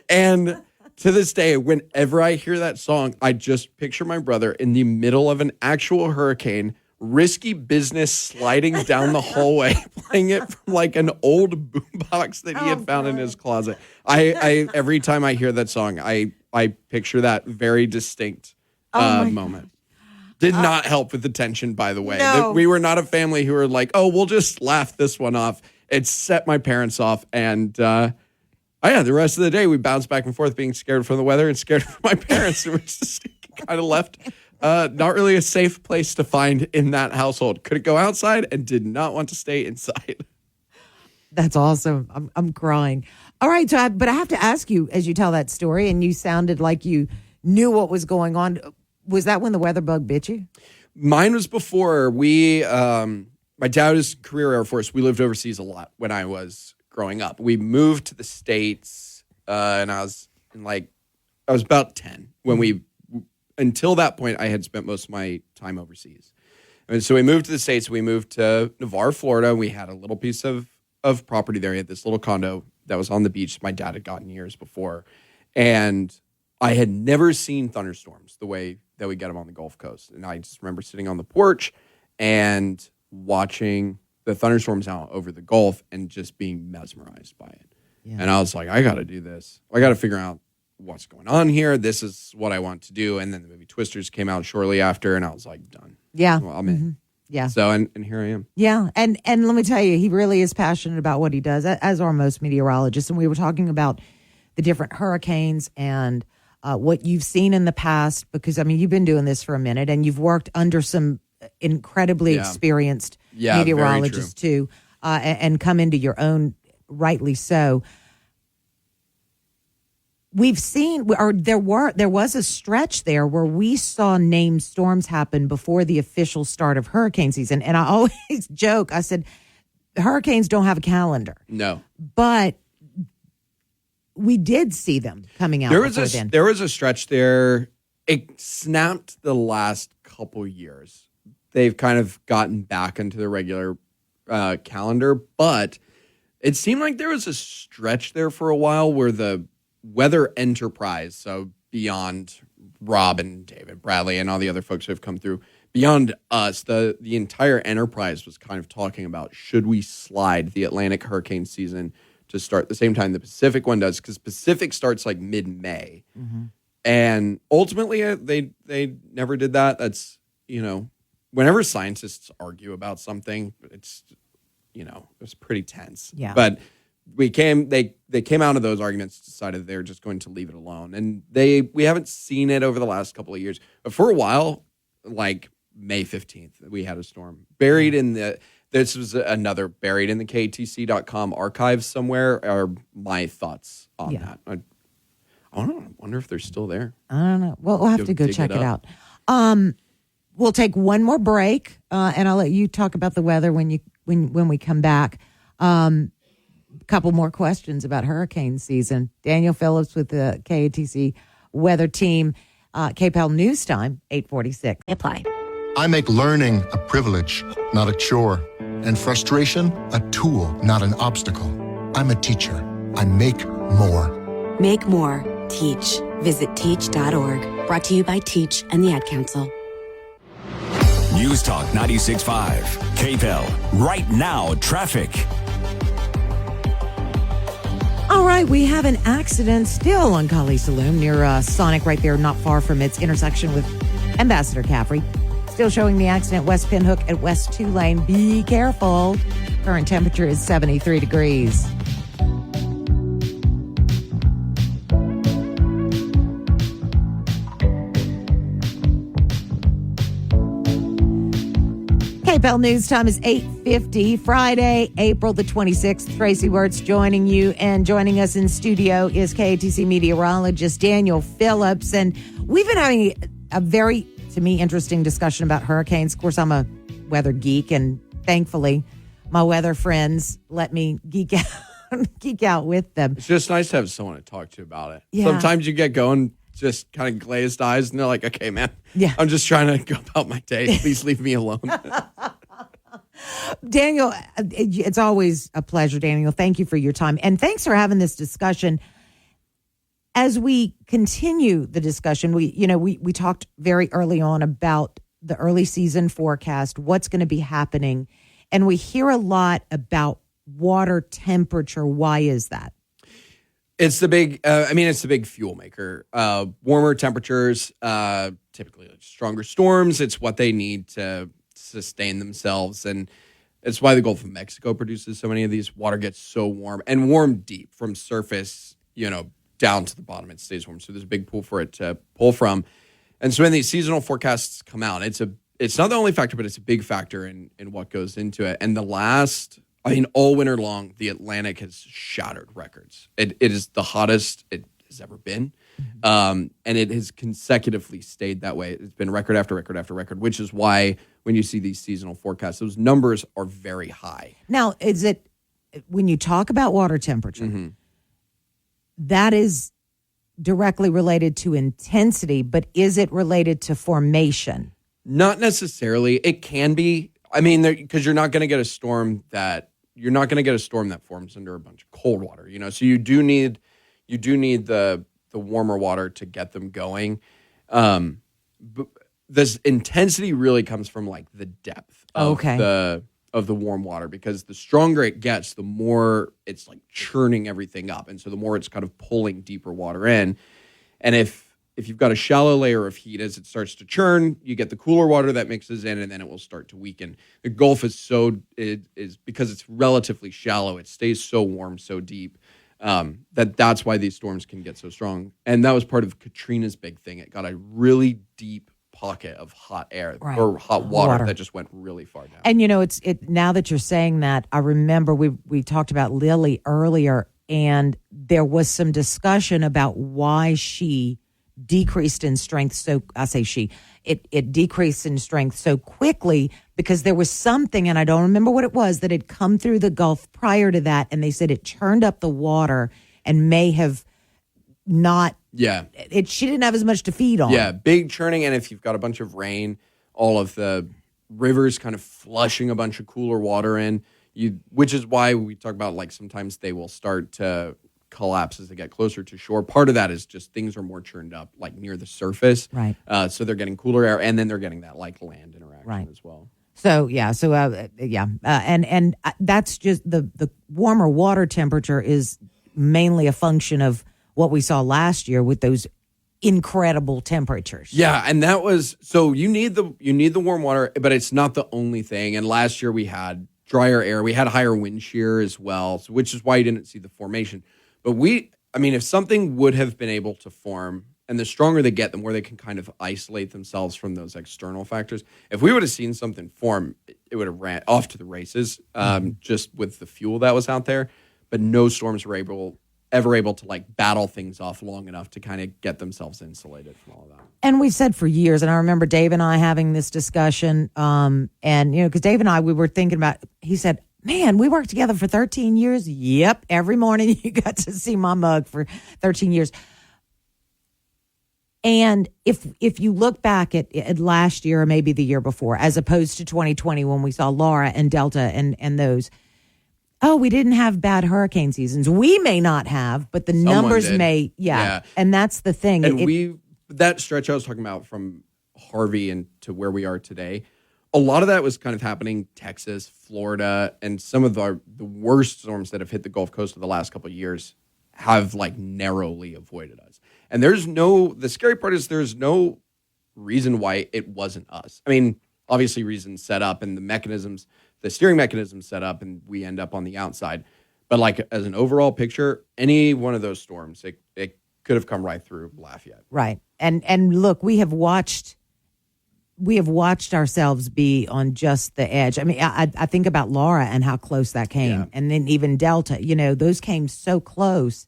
And to this day, whenever I hear that song, I just picture my brother in the middle of an actual hurricane, risky business, sliding down the hallway, playing it from like an old boombox that he had found in his closet. I every time I hear that song, I picture that very distinct moment. Did not help with the tension, by the way. No. We were not a family who were like, oh, we'll just laugh this one off. It set my parents off. And the rest of the day, we bounced back and forth being scared from the weather and scared from my parents. It was just kind of left not really a safe place to find in that household. Couldn't go outside and did not want to stay inside. That's awesome. I'm crying. All right, but I have to ask you, as you tell that story, and you sounded like you knew what was going on. Was that when the weather bug bit you? Mine was before. My dad was career Air Force. We lived overseas a lot when I was growing up. We moved to the States, and I was about 10 when until that point, I had spent most of my time overseas. And so we moved to the States. We moved to Navarre, Florida. We had a little piece of property there. We had this little condo that was on the beach my dad had gotten years before. And I had never seen thunderstorms the way that we get them on the Gulf Coast. And I just remember sitting on the porch and watching the thunderstorms out over the Gulf and just being mesmerized by it. Yeah. And I was like, I got to do this. I got to figure out what's going on here. This is what I want to do. And then the movie Twisters came out shortly after, and I was like, done. Yeah. Well, I'm in. Mm-hmm. Yeah. So, and here I am. Yeah. And let me tell you, he really is passionate about what he does, as are most meteorologists. And we were talking about the different hurricanes and what you've seen in the past, because, I mean, you've been doing this for a minute, and you've worked under some incredibly experienced meteorologists, too, and come into your own, rightly so. We've seen, or there was a stretch there where we saw named storms happen before the official start of hurricane season. And I always joke, I said, hurricanes don't have a calendar. No. But we did see them coming out. There was a stretch there. It snapped the last couple years. They've kind of gotten back into the regular calendar, but it seemed like there was a stretch there for a while where the Weather Enterprise, so beyond Rob and David Bradley and all the other folks who have come through, beyond us, the entire enterprise was kind of talking about, should we slide the Atlantic hurricane season to start the same time the Pacific one does, because Pacific starts like mid-May. Mm-hmm. And ultimately, they never did that. That's, whenever scientists argue about something, it's, it's pretty tense. Yeah. But they came out of those arguments, decided they're just going to leave it alone. And we haven't seen it over the last couple of years. But for a while, like May 15th, we had a storm buried in this was another buried in the KTC.com archives somewhere are my thoughts on that. I wonder if they're still there. I don't know. Well, we'll have to go dig check it it out. We'll take one more break, and I'll let you talk about the weather when we come back. Couple more questions about hurricane season. Daniel Phillips with the KATC weather team. KPEL News Time, 8:46. Apply. I make learning a privilege, not a chore, and frustration a tool, not an obstacle. I'm a teacher. I make more. Make more. Teach. Visit teach.org. Brought to you by Teach and the Ad Council. News Talk 96.5. KPEL. Right now, traffic. All right, we have an accident still on Kali Saloon near Sonic right there, not far from its intersection with Ambassador Caffrey. Still showing the accident, West Pinhook at West 2 Lane. Be careful. Current temperature is 73 degrees. KPEL News Time is 8:50, Friday, April the 26th. Tracy Wirtz joining you, and joining us in studio is KATC meteorologist Daniel Phillips. And we've been having a very, to me, interesting discussion about hurricanes. Of course, I'm a weather geek, and thankfully, my weather friends let me geek out with them. It's just nice to have someone to talk to about it. Yeah. Sometimes you get going, just kind of glazed eyes, and they're like, okay, man, I'm just trying to go about my day. Please leave me alone. Daniel, it's always a pleasure, Daniel. Thank you for your time. And thanks for having this discussion. As we continue the discussion, we talked very early on about the early season forecast, what's going to be happening. And we hear a lot about water temperature. Why is that? It's the big, it's the big fuel maker. Warmer temperatures, typically stronger storms. It's what they need to sustain themselves. And it's why the Gulf of Mexico produces so many of these. Water gets so warm and warm deep from surface, down to the bottom. It stays warm. So there's a big pool for it to pull from. And so when these seasonal forecasts come out, it's not the only factor, but it's a big factor in what goes into it. And all winter long, the Atlantic has shattered records. It is the hottest it has ever been. And it has consecutively stayed that way. It's been record after record after record, which is why when you see these seasonal forecasts, those numbers are very high. Now, is it, when you talk about water temperature, that is directly related to intensity, but is it related to formation? Not necessarily. It can be. Because you're not going to get a storm that forms under a bunch of cold water. So you do need the warmer water to get them going. But this intensity really comes from like the depth of the warm water, because the stronger it gets, the more it's like churning everything up, and so the more it's kind of pulling deeper water in. And if you've got a shallow layer of heat, as it starts to churn, you get the cooler water that mixes in, and then it will start to weaken. The Gulf is because it's relatively shallow, it stays so warm, so deep, that's why these storms can get so strong. And that was part of Katrina's big thing. It got a really deep pocket of hot air or hot water that just went really far down. And now that you're saying that, I remember we talked about Lily earlier, and there was some discussion about why she decreased in strength. It decreased in strength so quickly because there was something, and I don't remember what it was, that had come through the Gulf prior to that, and they said it churned up the water and may have not. Yeah. She didn't have as much to feed on. Yeah, big churning, and if you've got a bunch of rain, all of the rivers kind of flushing a bunch of cooler water in, which is why we talk about like sometimes they will start to collapse as they get closer to shore. Part of that is just things are more churned up like near the surface. Right. So they're getting cooler air, and then they're getting that like land interaction as well. And that's just the warmer water temperature is mainly a function of what we saw last year with those incredible temperatures. Yeah, and that was, so you need the warm water, but it's not the only thing. And last year we had drier air, we had higher wind shear as well, which is why you didn't see the formation. But if something would have been able to form, and the stronger they get, the more they can kind of isolate themselves from those external factors. If we would have seen something form, it would have ran off to the races, just with the fuel that was out there. But no storms were able ever able to like battle things off long enough to kind of get themselves insulated from all of that. And we've said for years, and I remember Dave and I having this discussion, and, because Dave and I, we were thinking about, he said, man, we worked together for 13 years. Yep. Every morning you got to see my mug for 13 years. And if you look back at last year or maybe the year before, as opposed to 2020 when we saw Laura and Delta and those, we didn't have bad hurricane seasons. We may not have, but the numbers may. Yeah. And that's the thing. And that stretch I was talking about from Harvey and to where we are today, a lot of that was kind of happening Texas, Florida, and some of the worst storms that have hit the Gulf Coast of the last couple of years have like narrowly avoided us. And the scary part is there's no reason why it wasn't us. I mean, obviously reasons set up and the steering mechanism set up and we end up on the outside. But like as an overall picture, any one of those storms, it could have come right through Lafayette. Right. And look, we have watched ourselves be on just the edge. I mean, I think about Laura and how close that came. Yeah. And then even Delta, those came so close.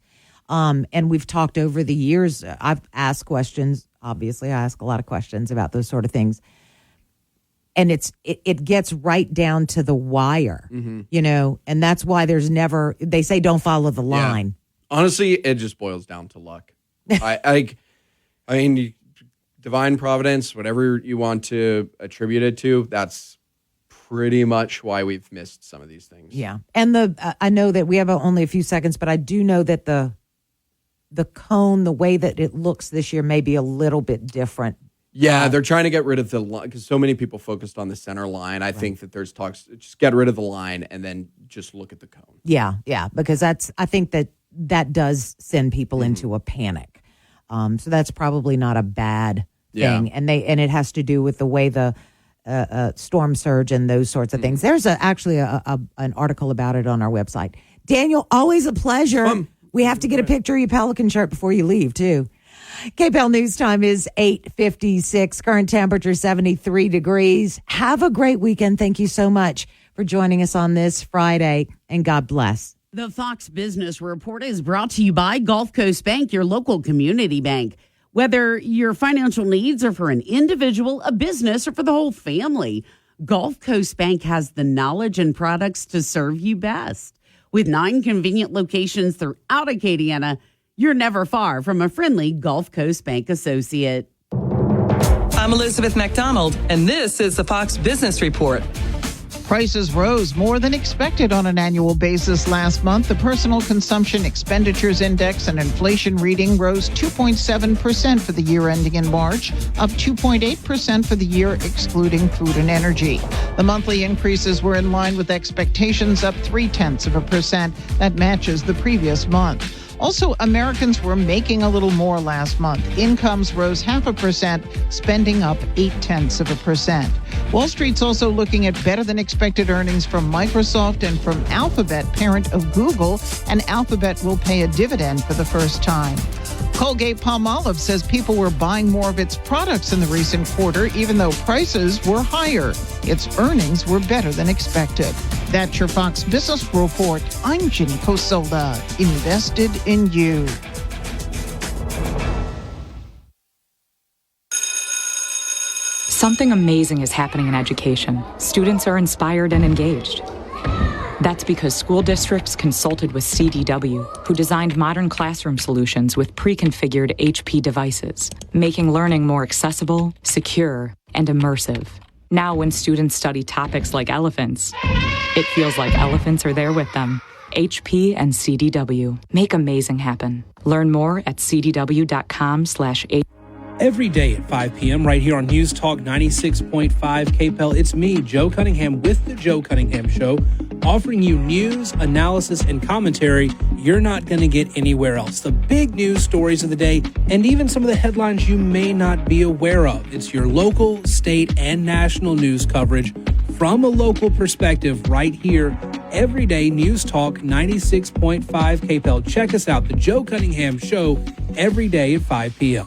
And we've talked over the years. I've asked questions. Obviously, I ask a lot of questions about those sort of things. And it gets right down to the wire, and that's why they say don't follow the line. Yeah. Honestly, it just boils down to luck. I mean, divine providence, whatever you want to attribute it to, that's pretty much why we've missed some of these things. Yeah. And I know that we have only a few seconds, but I do know that the cone, the way that it looks this year may be a little bit different. Yeah, they're trying to get rid of the line because so many people focused on the center line. I think that there's talks, just get rid of the line and then just look at the cone. Yeah, because I think that does send people into a panic. So that's probably not a bad thing. Yeah. And it has to do with the way the storm surge and those sorts of things. There's actually an article about it on our website. Daniel, always a pleasure. We have to get a picture of your Pelican shirt before you leave, too. KPEL News Time is 8:56. Current temperature 73 degrees. Have a great weekend. Thank you so much for joining us on this Friday, and God bless. The Fox Business Report is brought to you by Gulf Coast Bank, your local community bank. Whether your financial needs are for an individual, a business, or for the whole family, Gulf Coast Bank has the knowledge and products to serve you best. With 9 convenient locations throughout Acadiana, you're never far from a friendly Gulf Coast Bank associate. I'm Elizabeth McDonald, and this is the Fox Business Report. Prices rose more than expected on an annual basis last month. The Personal Consumption Expenditures Index and inflation reading rose 2.7% for the year ending in March, up 2.8% for the year excluding food and energy. The monthly increases were in line with expectations, up 0.3%. That matches the previous month. Also, Americans were making a little more last month. Incomes rose 0.5%, spending up 0.8%. Wall Street's also looking at better than expected earnings from Microsoft and from Alphabet, parent of Google, and Alphabet will pay a dividend for the first time. Colgate-Palmolive says people were buying more of its products in the recent quarter, even though prices were higher. Its earnings were better than expected. That's your Fox Business Report. I'm Ginny Cosolda, invested in you. Something amazing is happening in education. Students are inspired and engaged. That's because school districts consulted with CDW, who designed modern classroom solutions with pre-configured HP devices, making learning more accessible, secure, and immersive. Now, when students study topics like elephants, it feels like elephants are there with them. HP and CDW. Make amazing happen. Learn more at cdw.com/HP. Every day at 5 p.m. right here on News Talk 96.5 KPEL, it's me, Joe Cunningham, with The Joe Cunningham Show, offering you news, analysis, and commentary you're not going to get anywhere else. The big news stories of the day, and even some of the headlines you may not be aware of. It's your local, state, and national news coverage from a local perspective right here. Every day, News Talk 96.5 KPEL. Check us out, The Joe Cunningham Show, every day at 5 p.m.